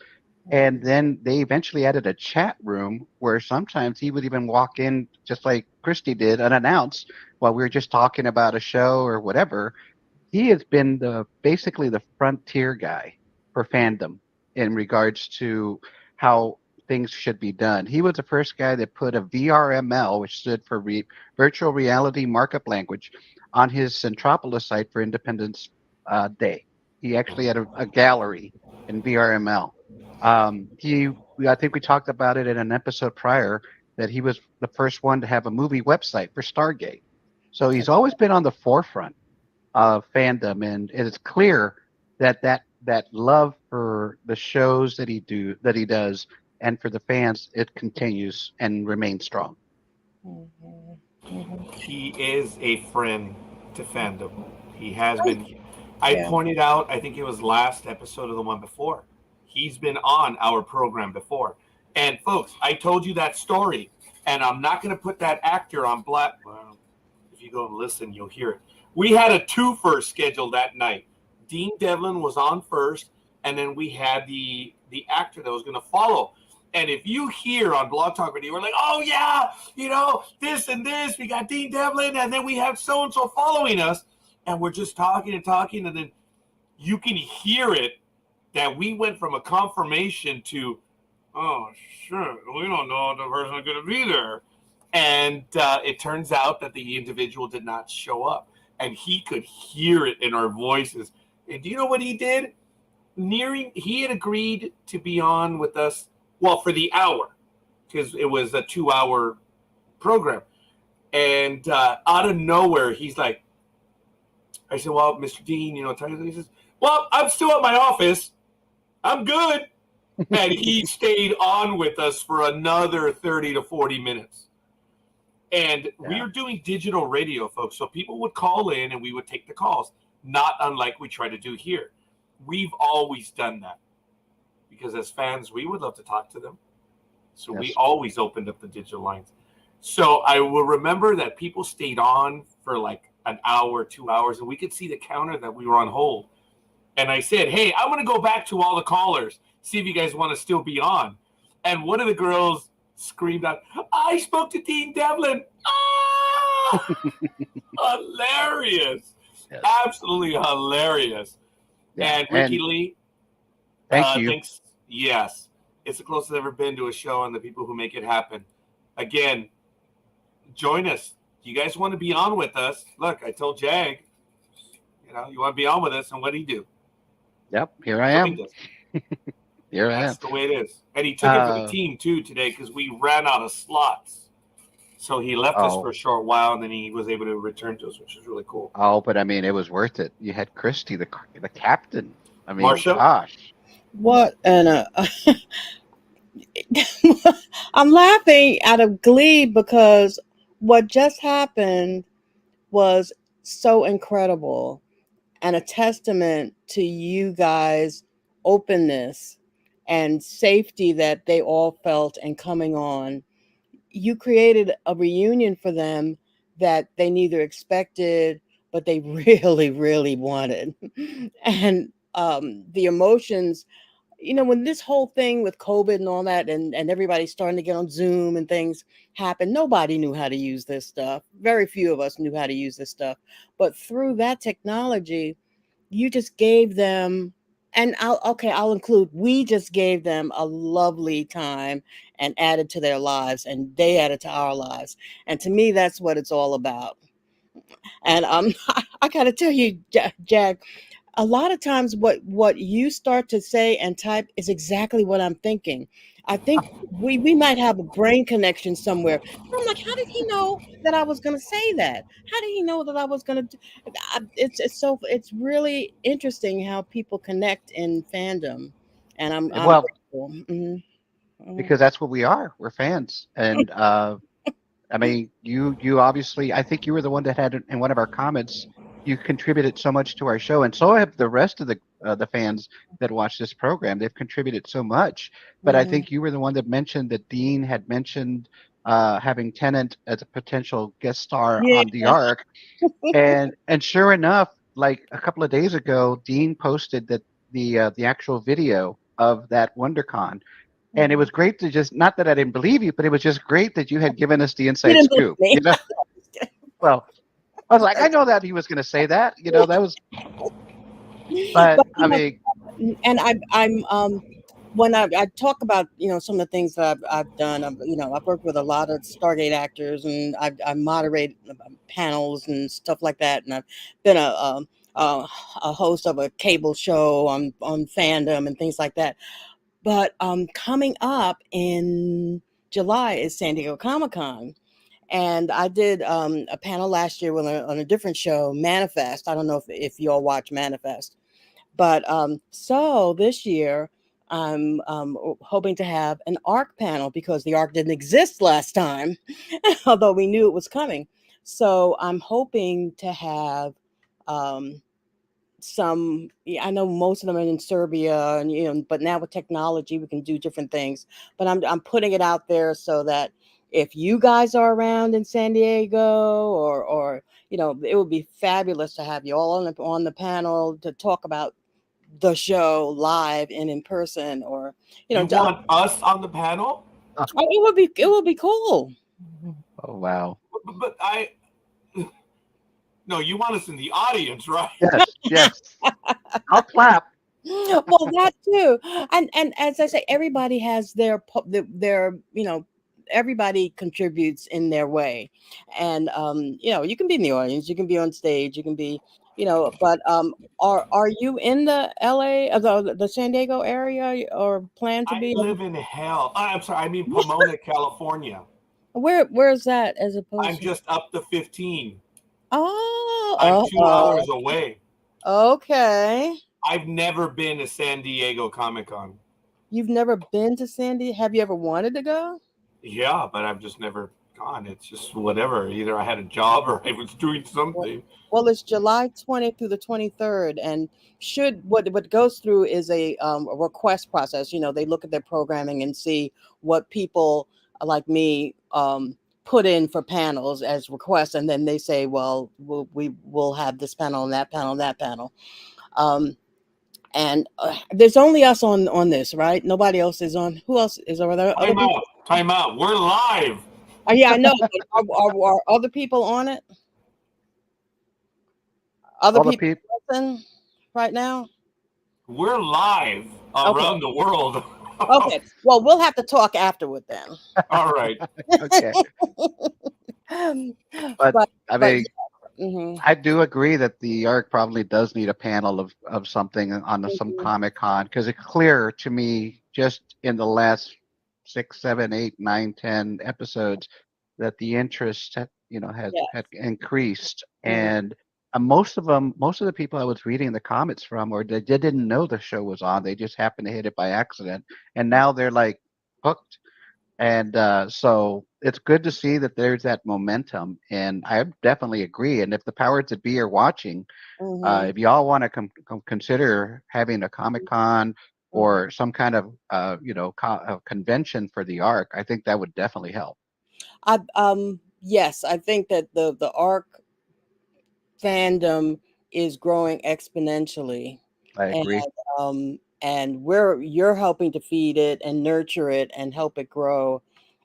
Speaker 10: And then they eventually added a chat room where sometimes he would even walk in, just like Christy did, unannounced while we were just talking about a show or whatever. He has been basically the frontier guy for fandom in regards to how things should be done. He was the first guy that put a VRML, which stood for Virtual Reality Markup Language, on his Centropolis site for Independence Day. He actually had a gallery in VRML. I think we talked about it in an episode prior that he was the first one to have a movie website for Stargate. So he's always been on the forefront of fandom, and it is clear that love for the shows that he does and for the fans, it continues and remains strong.
Speaker 1: He is a friend to fandom. He has been. I pointed out, I think it was last episode of the one before, he's been on our program before. And folks, I told you that story, and I'm not going to put that actor on black. Well, if you go and listen, you'll hear it. We had a twofer scheduled that night. Dean Devlin was on first, and then we had the actor that was going to follow. And if you hear on Blog Talk Radio, we're like, oh, yeah, this and this. We got Dean Devlin, and then we have so-and-so following us. And we're just talking and talking, and then you can hear it that we went from a confirmation to, oh, sure, we don't know if the person's going to be there. And it turns out that the individual did not show up. And he could hear it in our voices. And do you know what he did? He had agreed to be on with us, well, for the hour, because it was a 2-hour program. And out of nowhere, he's like, I said, well, Mr. Dean, he says, well, I'm still at my office. I'm good. And he stayed on with us for another 30 to 40 minutes. And we were doing digital radio, folks. So people would call in and we would take the calls, not unlike we try to do here. We've always done that because as fans, we would love to talk to them. So we always opened up the digital lines. So I will remember that people stayed on for like an hour, 2 hours, and we could see the counter that we were on hold. And I said, hey, I'm going to go back to all the callers, see if you guys want to still be on. And one of the girls screamed out, I spoke to Dean Devlin. Ah! Hilarious. Yes. Absolutely hilarious. Yeah. And Ricky Lee.
Speaker 10: Thank you.
Speaker 1: Thanks. Yes. It's the closest I've ever been to a show and the people who make it happen. Again, join us. You guys want to be on with us? Look, I told Jag, you want to be on with us, and what did he do?
Speaker 10: Yep, here I am. Here I am.
Speaker 1: That's the way it is. And he took it for the team, too, today, because we ran out of slots. So he left us for a short while, and then he was able to return to us, which is really cool.
Speaker 10: Oh, but I mean, it was worth it. You had Christy, the captain. I mean,
Speaker 1: Marcia?
Speaker 12: Gosh. What an... I'm laughing out of glee because what just happened was so incredible and a testament to you guys openness and safety that they all felt and coming on, you created a reunion for them that they neither expected, but they really, really wanted. And the emotions, when this whole thing with COVID and all that, and everybody's starting to get on Zoom and things happen, nobody knew how to use this stuff. Very few of us knew how to use this stuff. But through that technology, you just gave them, and I'll include, we just gave them a lovely time and added to their lives, and they added to our lives. And to me, that's what it's all about. And I gotta tell you, Jag, a lot of times what you start to say and type is exactly what I'm thinking. I think we might have a brain connection somewhere. I'm like, how did he know that I was going to say that? How did he know that I was going to? It's really interesting how people connect in fandom, and I'm
Speaker 10: Well,
Speaker 12: grateful.
Speaker 10: because that's what we are. We're fans, and I mean, you obviously, I think you were the one that had in one of our comments, you contributed so much to our show, and so have the rest of the fans that watch this program. They've contributed so much, but I think you were the one that mentioned that Dean had mentioned having Tennant as a potential guest star on the Ark, and sure enough, like a couple of days ago, Dean posted that the actual video of that WonderCon. And it was great to just, not that I didn't believe you, but it was just great that you had given us the inside scoop. Well, I was like, I know that he was going to say that. That was. But I mean,
Speaker 12: and I'm when I talk about some of the things that I've done. I've worked with a lot of Stargate actors, and I moderate panels and stuff like that. And I've been a host of a cable show on fandom and things like that. But coming up in July is San Diego Comic-Con. And I did a panel last year on a different show, Manifest. I don't know if you all watch Manifest. But so this year, I'm hoping to have an Ark panel, because the Ark didn't exist last time, although we knew it was coming. So I'm hoping to have I know most of them are in Serbia, and but now with technology we can do different things. But I'm putting it out there so that if you guys are around in San Diego, or it would be fabulous to have you all on the panel to talk about the show live and in person, or
Speaker 1: you want us on the panel?
Speaker 12: It would be cool.
Speaker 10: Oh wow!
Speaker 1: But no, you want us in the audience, right?
Speaker 10: Yes. I'll clap.
Speaker 12: Well, that too, and as I say, everybody has their everybody contributes in their way, and you can be in the audience, you can be on stage, you can be, but are you in the LA, the San Diego area, or plan to be?
Speaker 1: I live in hell. I'm sorry, I mean Pomona, California.
Speaker 12: Where's that as opposed?
Speaker 1: I'm just up to 15.
Speaker 12: Oh,
Speaker 1: I'm 2 hours away.
Speaker 12: Okay.
Speaker 1: I've never been to San Diego Comic-Con.
Speaker 12: You've never been to San Diego? Have you ever wanted to go?
Speaker 1: Yeah, but I've just never gone. It's just whatever. Either I had a job or I was doing something.
Speaker 12: Well, it's July 20th through the 23rd, and what goes through is a request process. They look at their programming and see what people like me put in for panels as requests, and then they say, well, we will have this panel and that panel and that panel. And there's only us on this, right? Nobody else is on. Who else is over there?
Speaker 1: Time out. We're live.
Speaker 12: Yeah, I know. Are other people on it? Other people listen right now?
Speaker 1: We're live around the world.
Speaker 12: Okay. Well, we'll have to talk afterward then.
Speaker 1: All right.
Speaker 10: Okay. But I mean, I do agree that the Ark probably does need a panel of something on some Comic-Con, because it's clear to me just in the last 6, 7, 8, 9, 10 episodes that the interest had increased, and most of the people I was reading the comments from, or they didn't know the show was on, they just happened to hit it by accident, and now they're like hooked. And so it's good to see that there's that momentum, and I definitely agree. And if the powers that be are watching, if y'all want to consider having a Comic-Con or some kind of convention for the Ark, I think that would definitely help.
Speaker 12: Yes, I think that the Ark fandom is growing exponentially.
Speaker 10: I agree.
Speaker 12: And you're helping to feed it and nurture it and help it grow.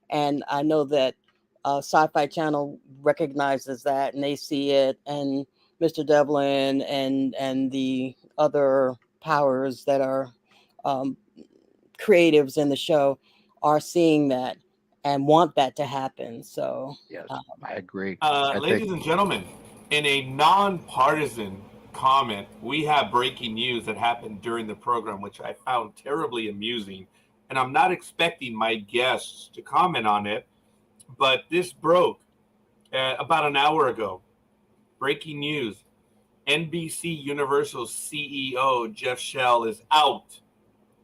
Speaker 12: And I know that Sci-Fi Channel recognizes that and they see it, and Mr. Devlin and the other powers that are creatives in the show are seeing that and want that to happen. So
Speaker 10: yes, I agree.
Speaker 1: Ladies and gentlemen, in a non-partisan comment, we have breaking news that happened during the program, which I found terribly amusing, and I'm not expecting my guests to comment on it, but this broke about an hour ago. Breaking news: NBC Universal CEO Jeff Shell is out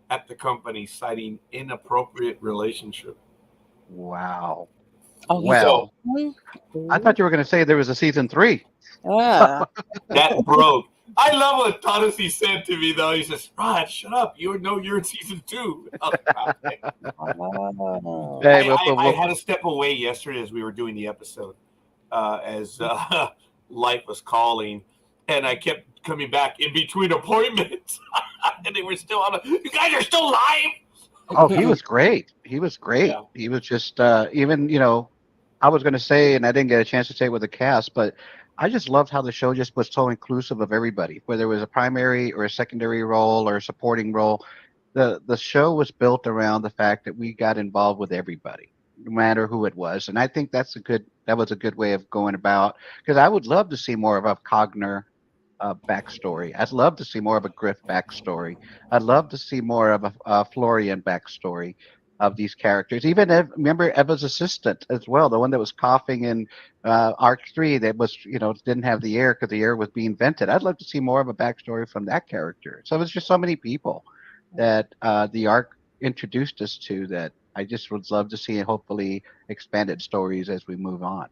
Speaker 1: at the company, citing inappropriate relationship.
Speaker 10: Wow.
Speaker 12: Oh,
Speaker 10: well, I thought you were going to say there was a season 3.
Speaker 1: That broke. I love what Tanasije said to me, though. He says, Rod, shut up. You're in season 2. I had to step away yesterday as we were doing the episode, as life was calling, and I kept coming back in between appointments, and they were still on. You guys are still live?
Speaker 10: Oh, he was great. He was great. Yeah. He was just, even, I was going to say, and I didn't get a chance to say it with the cast, but I just loved how the show just was so inclusive of everybody, whether it was a primary or a secondary role or a supporting role. The show was built around the fact that we got involved with everybody, no matter who it was. And I think that was a good way of going about, because I would love to see more of a Cogner backstory. I'd love to see more of a Griff backstory. I'd love to see more of a Florian backstory of these characters. Even remember Eva's assistant as well, the one that was coughing in Ark 3 that was, didn't have the air because the air was being vented. I'd love to see more of a backstory from that character. So it's just so many people that the Ark introduced us to that I just would love to see, hopefully expanded stories as we move on.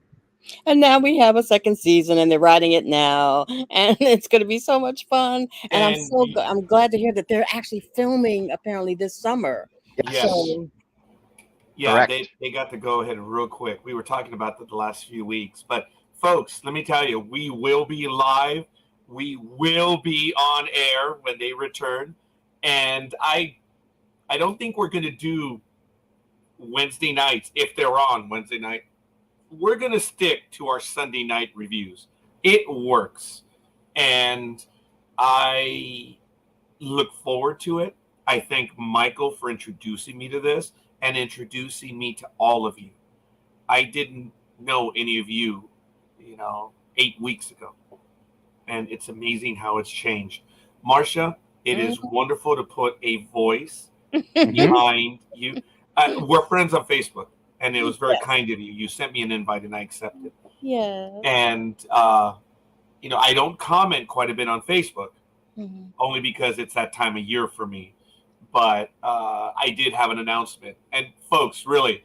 Speaker 12: And now we have a second season, and they're writing it now, and it's going to be so much fun. And I'm glad to hear that they're actually filming apparently this summer.
Speaker 1: Yes.
Speaker 12: So,
Speaker 1: yeah, they got to go ahead real quick. We were talking about that the last few weeks, but folks, let me tell you, we will be live. We will be on air when they return, and I don't think we're going to do Wednesday nights if they're on Wednesday night. We're going to stick to our Sunday night reviews. It works. And I look forward to it. I thank Michael for introducing me to this and introducing me to all of you. I didn't know any of you, 8 weeks ago. And it's amazing how it's changed. Marcia, it is wonderful to put a voice behind you. We're friends on Facebook. And it was very kind of you. You sent me an invite, and I accepted.
Speaker 12: Yeah.
Speaker 1: And I don't comment quite a bit on Facebook, only because it's that time of year for me. But I did have an announcement, and folks, really,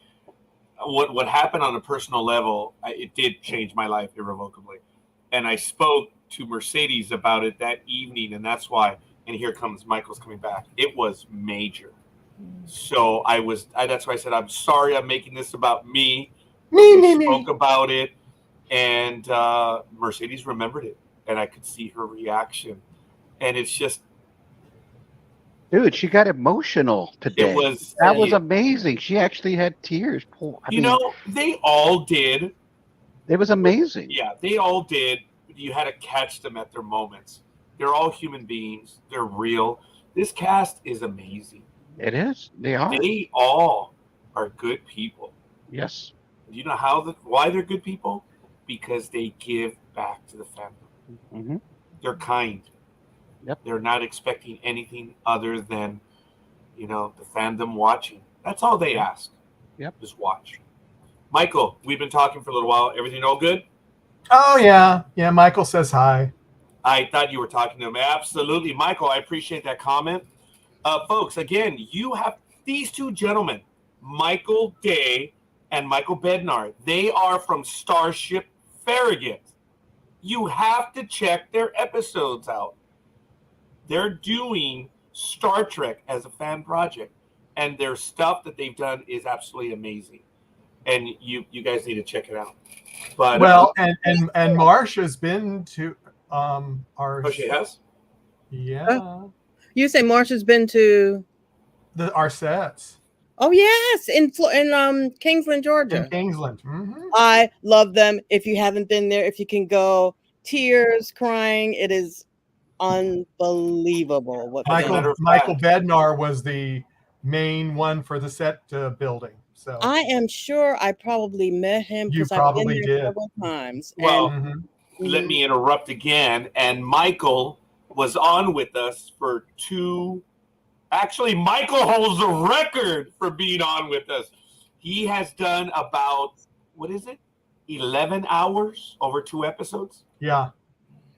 Speaker 1: what happened on a personal level, it did change my life irrevocably. And I spoke to Mercedes about it that evening, and that's why. And here comes Michael's coming back. It was major. So that's why I said, I'm sorry I'm making this about me. We spoke about it, and Mercedes remembered it, and I could see her reaction. And it's just...
Speaker 10: Dude, she got emotional today. That was amazing. She actually had tears.
Speaker 1: They all did.
Speaker 10: It was amazing.
Speaker 1: Yeah, they all did. You had to catch them at their moments. They're all human beings. They're real. This cast is amazing.
Speaker 10: It is. They are.
Speaker 1: They all are good people.
Speaker 10: Yes.
Speaker 1: Do you know why they're good people? Because they give back to the family.
Speaker 10: Mm-hmm.
Speaker 1: They're kind.
Speaker 10: Yep.
Speaker 1: They're not expecting anything other than, the fandom watching. That's all they ask.
Speaker 10: Yep.
Speaker 1: Just watch. Michael, we've been talking for a little while. Everything all good?
Speaker 6: Oh, yeah. Yeah, Michael says hi.
Speaker 1: I thought you were talking to him. Absolutely. Michael, I appreciate that comment. Folks, again, you have these two gentlemen, Michael Day and Michael Bednar. They are from Starship Farragut. You have to check their episodes out. They're doing Star Trek as a fan project, and their stuff that they've done is absolutely amazing. And you guys need to check it out. But
Speaker 6: well, and Marsh has been to our.
Speaker 1: Oh, she has?
Speaker 6: Yeah.
Speaker 12: You say Marsh has been to
Speaker 6: our sets.
Speaker 12: Oh yes, in Kingsland, Georgia.
Speaker 6: In Kingsland. Mm-hmm.
Speaker 12: I love them. If you haven't been there, if you can go, tears, crying, it is unbelievable. What
Speaker 6: Michael Bednar was the main one for the set
Speaker 12: So
Speaker 6: building.
Speaker 12: I am sure I probably met him because I've been there several times.
Speaker 1: Well, let me interrupt again. And Michael was on with us for 2. Actually, Michael holds the record for being on with us. He has done about, 11 hours over 2 episodes?
Speaker 6: Yeah.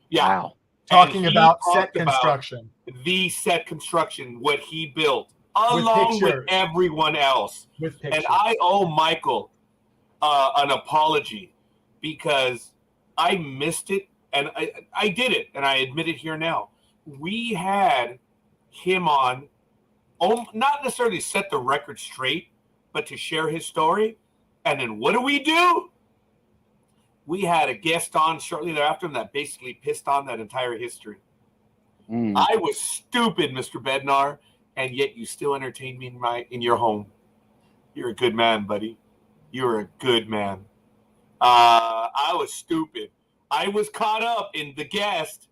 Speaker 1: Yeah.
Speaker 6: Wow. Talking about set construction.
Speaker 1: The set construction, what he built, along with everyone else.
Speaker 6: With pictures.
Speaker 1: And I owe Michael an apology because I missed it, and I did it, and I admit it here now. We had him on, not necessarily set the record straight, but to share his story. And then what do? We had a guest on shortly thereafter that basically pissed on that entire history. I was stupid, Mr. Bednar, and yet you still entertained me in your home. You're a good man, buddy. You're a good man. I was stupid. I was caught up in the guest,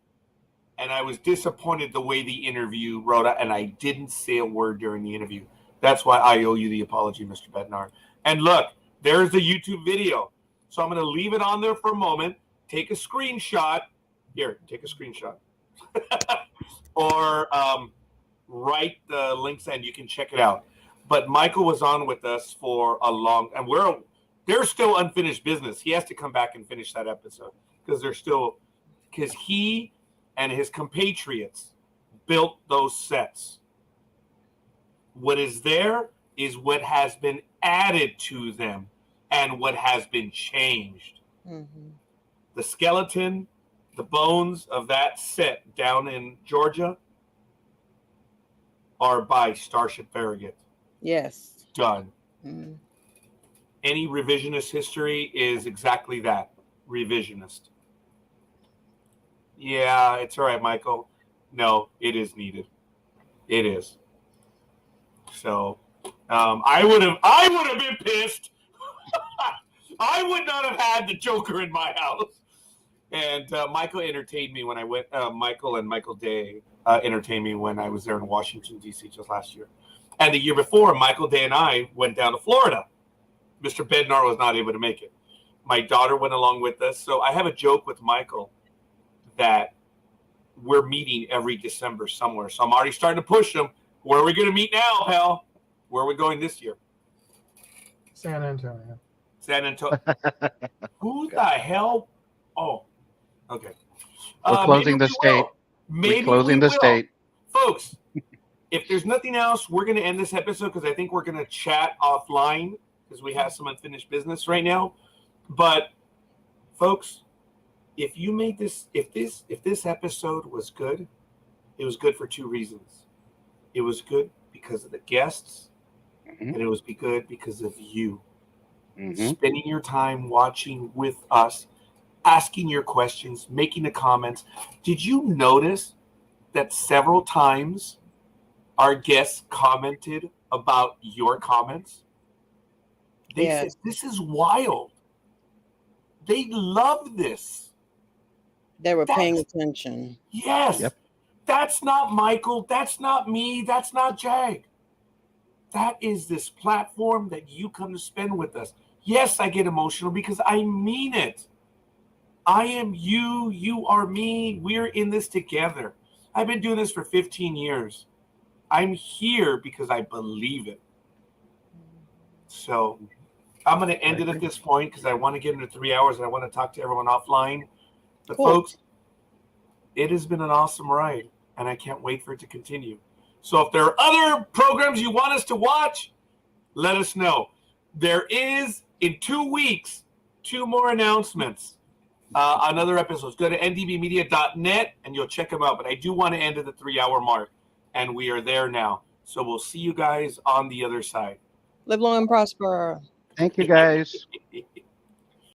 Speaker 1: and I was disappointed the way the interview wrote out, and I didn't say a word during the interview. That's why I owe you the apology, Mr. Bednar. And look, there's the YouTube video. So I'm going to leave it on there for a moment. Take a screenshot. Here, take a screenshot. Or write the links and you can check it out. But Michael was on with us for a long, and there's still unfinished business. He has to come back and finish that episode because he and his compatriots built those sets. What is there is what has been added to them and what has been changed. Mm-hmm. The skeleton, the bones of that set down in Georgia are by Starship Farragut.
Speaker 12: Yes.
Speaker 1: Done. Mm-hmm. Any revisionist history is exactly that, revisionist. Yeah, it's all right, Michael. No, it is needed. It is. So I would have been pissed. I would not have had the Joker in my house. And Michael entertained me when I went. Michael and Michael Day entertained me when I was there in Washington, D.C. just last year. And the year before, Michael Day and I went down to Florida. Mr. Bednar was not able to make it. My daughter went along with us. So I have a joke with Michael that we're meeting every December somewhere. So I'm already starting to push him. Where are we going to meet now, pal? Where are we going this year?
Speaker 6: San Antonio.
Speaker 1: Who the hell? Oh, okay.
Speaker 10: We're closing the state.
Speaker 1: Maybe
Speaker 10: we're closing the state.
Speaker 1: Folks, if there's nothing else, we're going to end this episode because I think we're going to chat offline because we have some unfinished business right now. But, folks, if you made this, if this episode was good, it was good for 2 reasons. It was good because of the guests, and it was good because of you. Spending your time watching with us, asking your questions, making the comments. Did you notice that several times our guests commented about your comments? They said, this is wild. They love this.
Speaker 12: They were paying attention.
Speaker 1: Yes. Yep. That's not Michael. That's not me. That's not Jag. That is this platform that you come to spend with us. Yes, I get emotional because I mean it. I am you. You are me. We're in this together. I've been doing this for 15 years. I'm here because I believe it. So I'm going to end it at this point because I want to get into 3 hours and I want to talk to everyone offline. But folks, it has been an awesome ride and I can't wait for it to continue. So if there are other programs you want us to watch, let us know. There is, in 2 weeks, 2 more announcements on other episodes. Go to ndbmedia.net and you'll check them out. But I do want to end at the 3 hour mark and we are there now. So we'll see you guys on the other side.
Speaker 12: Live long and prosper.
Speaker 10: Thank you, guys.